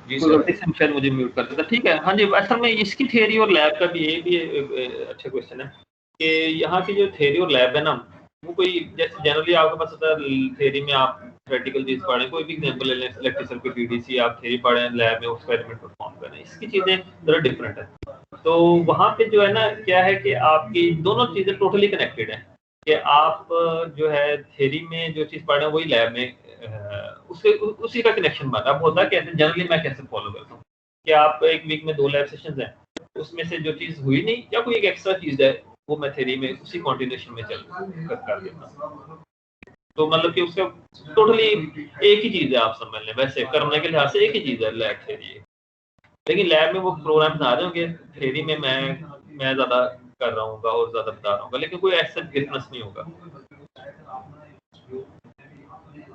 जी सर गलती से शायद मुझे म्यूट कर देता। ठीक है, हाँ जी। असल में इसकी थ्योरी और लैब का भी ये भी अच्छा क्वेश्चन है कि यहाँ की जो थ्योरी और लैब है ना, वो कोई जैसे जनरली आपके पास होता है थ्योरी में आप प्रैक्टिकल चीज पढ़ें, कोई भी एग्जांपल ले लें, इलेक्ट्रिक सर्किट पीडीसी, आप थ्योरी पढ़ें, लैब में एक्सपेरिमेंट परफॉर्म करें, इसकी चीजें जरा डिफरेंट है। तो वहाँ पे जो है ना, क्या है कि आपकी दोनों चीजें टोटली कनेक्टेड है कि आप जो है थ्योरी में जो चीज पढ़ रहे हैं वही लैब में उससे उसी का कनेक्शन बना। अब होता कैसे जनरली मैं कैसे फॉलो करता हूँ कि आप एक वीक में 2 लैब सेशंस हैं, उसमें से जो चीज हुई नहीं या कोई एक एक्स्ट्रा चीज है वो मैं थ्योरी में उसी कंटिन्यूएशन में चल कर देता हूँ। तो मतलब कि उसका टोटली एक ही चीज है, आप समझ लें। वैसे करने के लिहाज से एक ही चीज है लैब थ्योरी, लेकिन लैब में वो प्रोग्राम्स आ रहे होंगे, थ्योरी में मैं ज्यादा कर रहा हूँ और ज्यादा बता रहा हूँ, लेकिन कोई ऐसा डिफरेंस नहीं होगा।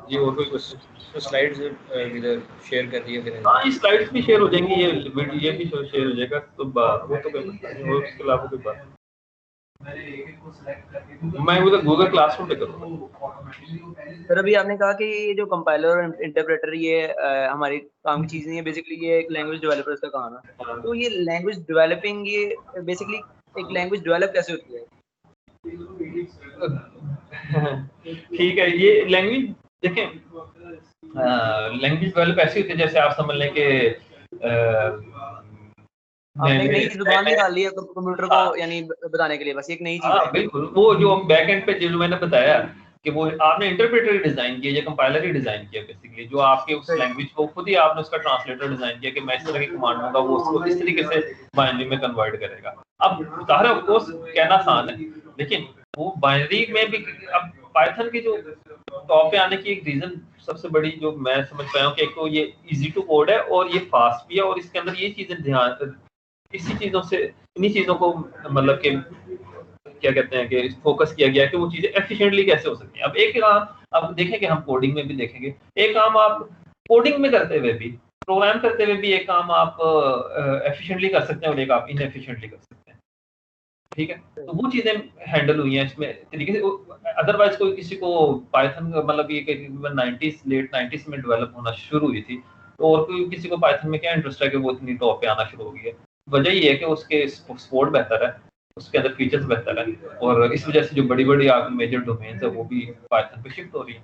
जी और कोई क्वेश्चन? स्लाइड्स इधर शेयर कर दिए फिर। हाँ, ये स्लाइड्स भी शेयर हो जाएंगी, ये वीडियो ये भी शेयर हो जाएगा, तो वो तो कोई मसला नहीं, वो उसके अलावा कोई बात मैं वो गूगल क्लासरूम पे करूँगा। सर अभी आपने कहा कि ये जो कंपाइलर और इंटरप्रेटर ये हमारी काम की चीज़ नहीं है, बेसिकली ये एक लैंग्वेज डेवलपर्स का काम है। तो ये लैंग्वेज डेवलपिंग, ये बेसिकली एक लैंग्वेज डेवलप कैसे होती है? ठीक है, ये लैंग्वेज देखें, लैंग्वेज डेवलप ऐसी होती है जैसे आप समझ लें कि आपने एक नई जुबान निकाल ली है कंप्यूटर को यानी बताने के लिए, बस एक नई चीज है। बिल्कुल, वो जो बैक एंड पे जो मैंने बताया कि वो आपने इंटरप्रेटर डिजाइन किया या कंपाइलर ही डिजाइन किया, बेसिकली जो आपके उस लैंग्वेज को खुद ही आपने उसका ट्रांसलेटर डिजाइन किया कि मैं इस तरह की कमांड दूंगा, वो उसको इस तरीके से बाइनरी में कन्वर्ट करेगा। अब ज़ाहिर है ऑफ कोर्स कहना आसान है, लेकिन वो बाइनरी में भी अब पाइथन की जो टॉप पे आने की एक रीजन सबसे बड़ी जो मैं समझ पाया हूँ कि एक तो ये इजी टू कोड है और ये फास्ट भी है, और इसके अंदर ये चीजें ध्यान इसी चीजों से इन्हीं चीजों को मतलब कि क्या कहते हैं कि फोकस किया गया है कि वो चीजें एफिशिएंटली कैसे हो सकती हैं। अब एक काम अब देखें कि हम कोडिंग में भी देखेंगे, एक काम आप कोडिंग में करते हुए भी, प्रोग्राम करते हुए भी एक काम आप एफिशिएंटली कर सकते हैं और एक आप इनएफिशिएंटली कर सकते हैं। ठीक है, तो वो चीजें हैंडल हुई हैं इसमें तरीके से। अदरवाइज कोई किसी को पाइथन मतलब ये करीबन 90s लेट 90s में डेवलप होना शुरू हुई थी, तो और कोई किसी को पाइथन में क्या इंटरेस्ट है कि वो इतनी टॉप पे आना शुरू हो गई है। वजह ये है कि उसके सपोर्ट बेहतर है, उसके अंदर फीचर्स बेहतर है, और इस वजह से जो बड़ी बड़ी मेजर डोमेन्स है वो भी पाइथन पे शिफ्ट हो रही है।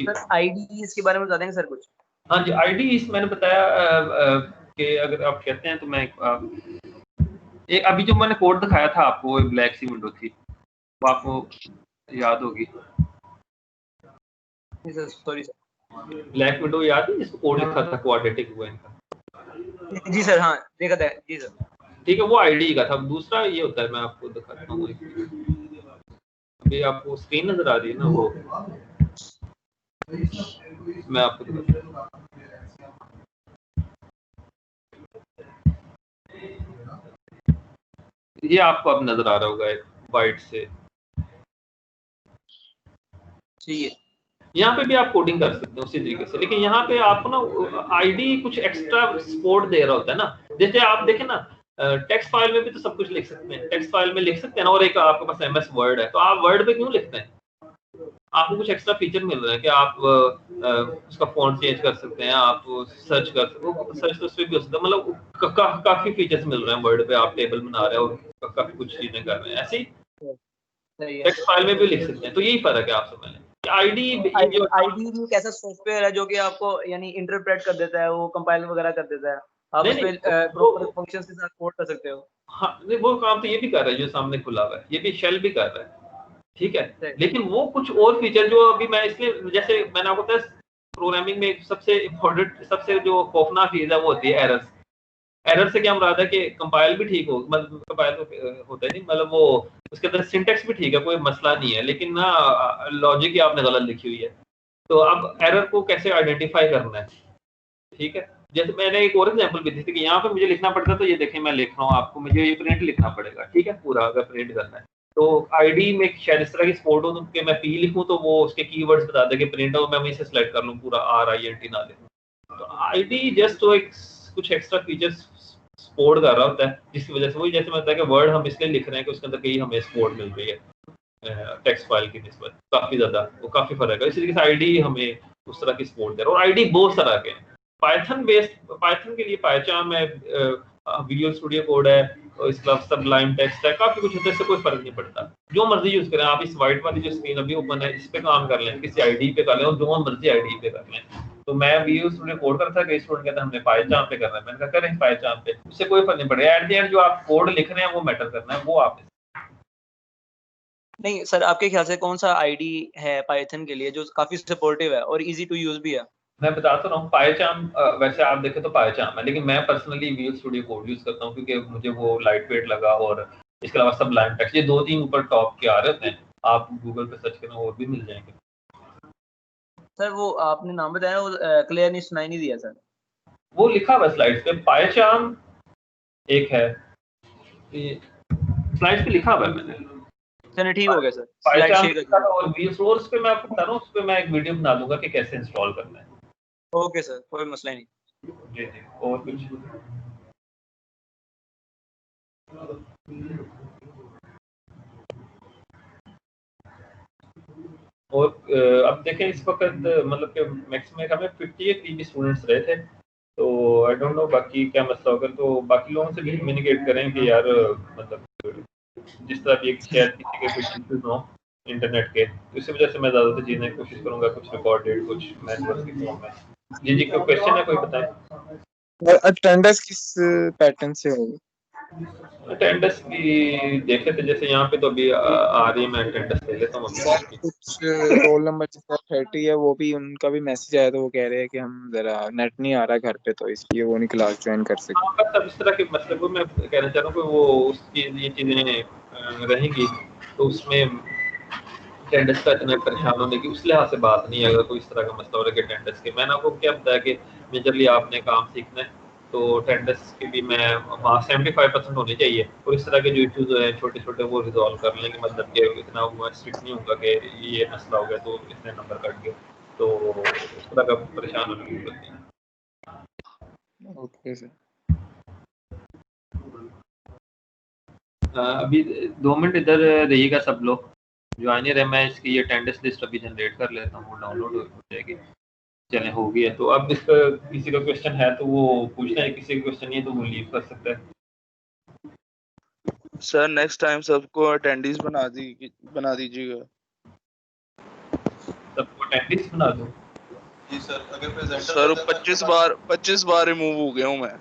सर आईडीईज के बारे में बता देंगे सर कुछ? हाँ जी, आईडीईज मैंने बताया कि अगर आप कहते हैं तो मैं एक अभी जो मैंने कोड दिखाया था आपको, एक ब्लैक सी विंडो थी, वो आपको याद होगी। सॉरी सर, ब्लैक विंडो याद है जिसको कोड लिखा था क्वाड्रेटिक हुआ इनका? जी सर, हाँ देखा था जी सर। ठीक है, वो आईडी का था। दूसरा ये होता है, मैं आपको दिखाता हूँ, अभी आपको स्क्रीन नजर आ रही है ना, वो मैं आपको दिखाता हूँ। ये आपको अब नजर आ रहा होगा एक वाइट से, ठीक है। यहाँ पे भी आप कोडिंग कर सकते हैं उसी तरीके से, लेकिन यहाँ पे आपको ना आईडी कुछ एक्स्ट्रा सपोर्ट दे रहा होता है ना। जैसे आप देखें ना, टेक्स्ट फाइल में भी तो सब कुछ लिख सकते हैं, टेक्स्ट फाइल में लिख सकते हैं ना, और एक आपके पास एमएस वर्ड है, तो आप वर्ड पे क्यों लिखते हैं? आपको कुछ एक्स्ट्रा फीचर मिल रहा है कि आप उसका फॉन्ट चेंज कर सकते हैं, आप सर्च कर सकते हो, सर्च तो उसमें भी हो सकता है, मतलब काफी फीचर्स मिल रहे हैं वर्ड पे, आप टेबल बना रहे हो और काफी कुछ चीजें कर रहे हैं, ऐसे ही टेक्स्ट फाइल में भी लिख सकते हैं। तो यही फर्क है, आप समझ लें। आईडी एक ऐसा सॉफ्टवेयर है जो कि आपको यानी इंटरप्रेट कर देता है, वो कंपाइल वगैरह कर देता है, आप उस पे प्रॉपर फंक्शंस के साथ कोड कर सकते हो। हाँ, वो काम तो ये भी कर रहा है जो सामने खुला हुआ है, ये भी शेल भी कर रहा है। ठीक है। सही। लेकिन वो कुछ और फीचर जो अभी मैं इसलिए, जैसे मैंने आपको बताया प्रोग्रामिंग में सबसे इम्पोर्टेंट, सबसे जो खौफनाक चीज़ है वो होती है एरर्स। एरर से क्या मुराद है कि कंपाइल भी ठीक हो, मतलब कंपाइल तो होता है नहीं, मतलब वो उसके अंदर सिंटेक्स भी ठीक है, कोई मसला नहीं है, लेकिन ना लॉजिक ही आपने गलत लिखी हुई है। तो अब एरर को कैसे आइडेंटिफाई करना है, ठीक है। जैसे मैंने एक और एग्जांपल भी दी थी कि यहाँ पे मुझे लिखना पड़ता, तो ये देखें मैं लिख रहा हूँ आपको, मुझे ये प्रिंट लिखना पड़ेगा, ठीक है, पूरा अगर प्रिंट करना है तो आईडी में शायद इस तरह की सपोर्ट हो कि मैं पी लिखूं तो वो उसके कीवर्ड्स बता दे कि प्रिंट हो, मैं वहीं से सिलेक्ट कर लूँ पूरा RINT ना लिखूं। तो आईडी जस्ट तो एक कुछ एक्स्ट्रा फीचर्स सपोर्ट कर रहा होता है, जिसकी वजह से वही जैसे मैं बताया कि वर्ड हम इसलिए लिख रहे हैं कि उसके अंदर कहीं हमें सपोर्ट मिल रही है टेक्स्ट फाइल की निस्बत काफ़ी ज़्यादा, वो काफ़ी फ़र्क है। इसी तरीके से आईडी हमें उस तरह की सपोर्ट दे रहा है, और आईडी बहुत तरह के हैं। पाइथन बेस्ड, पाइथन के लिए पाइचार्म है, विजुअल स्टूडियो कोड है, और इसके अलावा सबलाइम टेक्स्ट है, काफ़ी कुछ होता है, इससे कोई फ़र्क नहीं पड़ता। जो मर्जी यूज़ करें आप, इस वाइट वाली जो स्क्रीन अभी ओपन है इस पे काम कर लें, किसी आईडी पे कर लें, और जो मर्जी आईडी पे कर लें। तो मैं विजुअल स्टूडियो कोड करता था, कई स्टूडेंट कहते हैं हमने पाइचार्म पे करना है, मैंने कहा करें पाइचार्म पे, उससे कोई फ़र्क नहीं पड़ेगा। एट द एंड जो आप कोड लिख रहे हैं वो मैटर करना है, वो आप नहीं सर, आपके ख्याल से कौन सा आईडी है पाइथन के लिए जो काफी सपोर्टिव है और इजी टू यूज भी है? मैं बता तो रहा हूँ पाइचार्म, वैसे आप देखें तो पाइचार्म है, लेकिन मैं personally visual studio code use करता हूँ क्योंकि मुझे वो लाइट वेट लगा, और इसके अलावा सबलाइम टेक्स्ट, ये 2-3 ऊपर टॉप के आ रहे होते हैं, आप गूगल पे सर्च करें और भी मिल जाएंगे। सर वो आपने नाम बताया, वो क्लियर नहीं सुनाई नहीं दिया सर। वो लिखा हुआ स्लाइड्स पे, पाइचार्म एक है, स्लाइड्स पे लिखा हुआ है मैंने। चलिए ठीक हो गया सर, स्लाइड पाइचार्म शेयर कर और विजुअल सोर्स पे मैं आपको बता रहा हूँ, उस पे मैं एक वीडियो बना दूंगा कि कैसे इंस्टॉल करना है। ओके सर, कोई मसला नहीं। जी जी, और कुछ? और अब देखें इस वक्त मतलब कि मैक्सिमम हमें 58 PG स्टूडेंट्स रहे थे, तो आई डोंट नो बाकी क्या मसला होगा, तो बाकी लोगों से भी कम्युनिकेट करें कि यार मतलब जिस तरह भी एक शायद किसी के कुछ इश्यूज हो इंटरनेट के, तो इसी वजह से मैं ज़्यादातर जीने की कोशिश करूंगा, कुछ रिकॉर्डेड, कुछ मैनुअल की फॉर्म में। जी जी, कोई क्वेश्चन है, कोई बताएं। अटेंडेंस किस पैटर्न से होगी? अटेंडेंस की देखे थे, जैसे यहाँ पे तो अभी आ रही है, मैं अटेंडेंस ले लेता हूँ सर अभी। कुछ रोल नंबर जिसका 30 है, वो भी उनका भी मैसेज आया, तो वो कह रहे हैं कि हम जरा नेट नहीं आ रहा घर पे, तो इसलिए वो नहीं क्लास ज्वाइन कर सके। हाँ, बस अब इस तरह के मसले को मैं कहना चाह रहा हूँ कि वो उसकी ये चीज़ें रहेंगी, तो उसमें अटेंडेंस का इतना परेशान होने की उस लिहाज से बात नहीं है। अगर कोई इस तरह का मसला हो रहा है कि अटेंडेंस के, मैंने आपको क्या बताया कि मेजरली आपने काम सीखना है, तो अटेंडेंस की भी मैं वहाँ 75% होनी चाहिए, और इस तरह के जो इश्यूज हैं छोटे छोटे वो रिजॉल्व कर लेंगे, मतलब कि इतना स्ट्रिक्ट नहीं होगा कि ये मसला हो गया तो इतने नंबर कट गए, तो उस तरह का परेशान होने की जरूरत नहीं है। Okay sir. अभी 2 मिनट इधर रहिएगा सब लोग, ज्वाइन रहे, मैं इसकी अटेंडेंस लिस्ट अभी जनरेट कर लेता हूँ, डाउनलोड हो जाएगी। चलें, हो गई है, तो अब इसका किसी का क्वेश्चन है तो वो पूछना है, किसी का क्वेश्चन नहीं है तो वो लीव कर सकता है। सर नेक्स्ट टाइम सबको अटेंडेंस बना दीजिएगा। सबको अटेंडेंस बना दो? जी सर, अगर प्रेजेंटर सर 25 बार रिमूव हो गया हूँ मैं।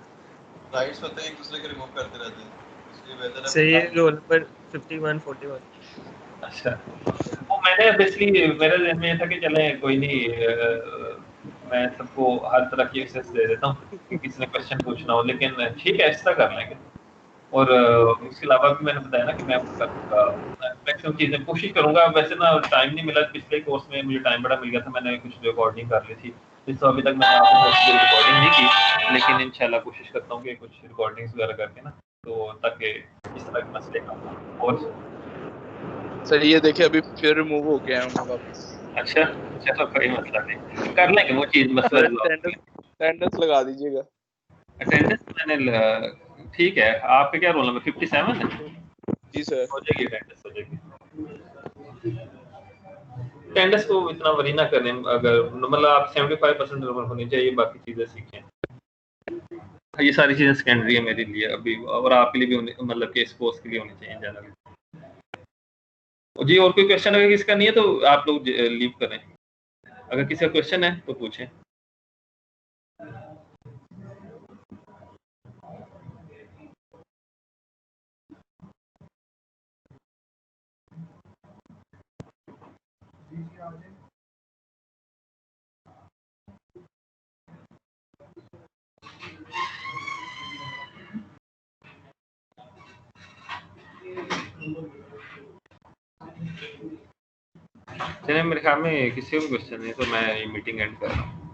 राइट्स होते हैं एक दूसरे के रिमूव करते रहते हैं, इसलिए बेहतर है। सही है, रोल नंबर 51 41। अच्छा, वो मैंने बेसिकली मेरे ज़हन में ये था कि चलें कोई नहीं, मैं सबको हर तरह की एक्सेस दे देता हूँ कि किसी ने क्वेश्चन पूछना हो, लेकिन ठीक है, ऐसा कर लेंगे। और उसके अलावा भी मैंने बताया ना कि मैं करूँगा मैक्सिमम चीज़ें कोशिश करूँगा। वैसे ना टाइम नहीं मिला, पिछले कोर्स में मुझे टाइम बड़ा मिल गया था, मैंने कुछ रिकॉर्डिंग कर ली थी, तो अभी तक मैंने आपको रिकॉर्डिंग नहीं की, लेकिन इंशाल्लाह कोशिश करता हूँ कि कुछ रिकॉर्डिंग्स वगैरह करके ना, तो ताकि इस तरह के मसले कम हों। और सर ये देखिए अभी फिर रिमूव हो गया हूँ वापस। अच्छा, चलो कोई मसला नहीं, कर लेंगे वो चीज़, मसला अटेंडेंस लगा दीजिएगा। अटेंडेंस मैंने ठीक है। आपका क्या रोल नंबर 57 है? जी सर, हो जाएगी अटेंडेंस, हो जाएगी। अटेंडेंस को इतना वरी ना करें, अगर मतलब आप 75% नंबर होनी चाहिए, बाकी चीज़ें सीखें। ये सारी चीज़ें सेकेंडरी है मेरे लिए अभी, और आपके लिए भी मतलब कि इस कोर्स के लिए होनी चाहिए जनरली। जी, और कोई क्वेश्चन अगर किसका नहीं है तो आप लोग लीव करें, अगर किसी का क्वेश्चन है तो पूछें। चलिए, मेरे ख्याल में किसी को क्वेश्चन नहीं, तो मैं ये मीटिंग एंड कर रहा हूँ।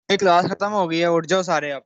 क्लास खत्म हो गई है, उठ जाओ सारे अब।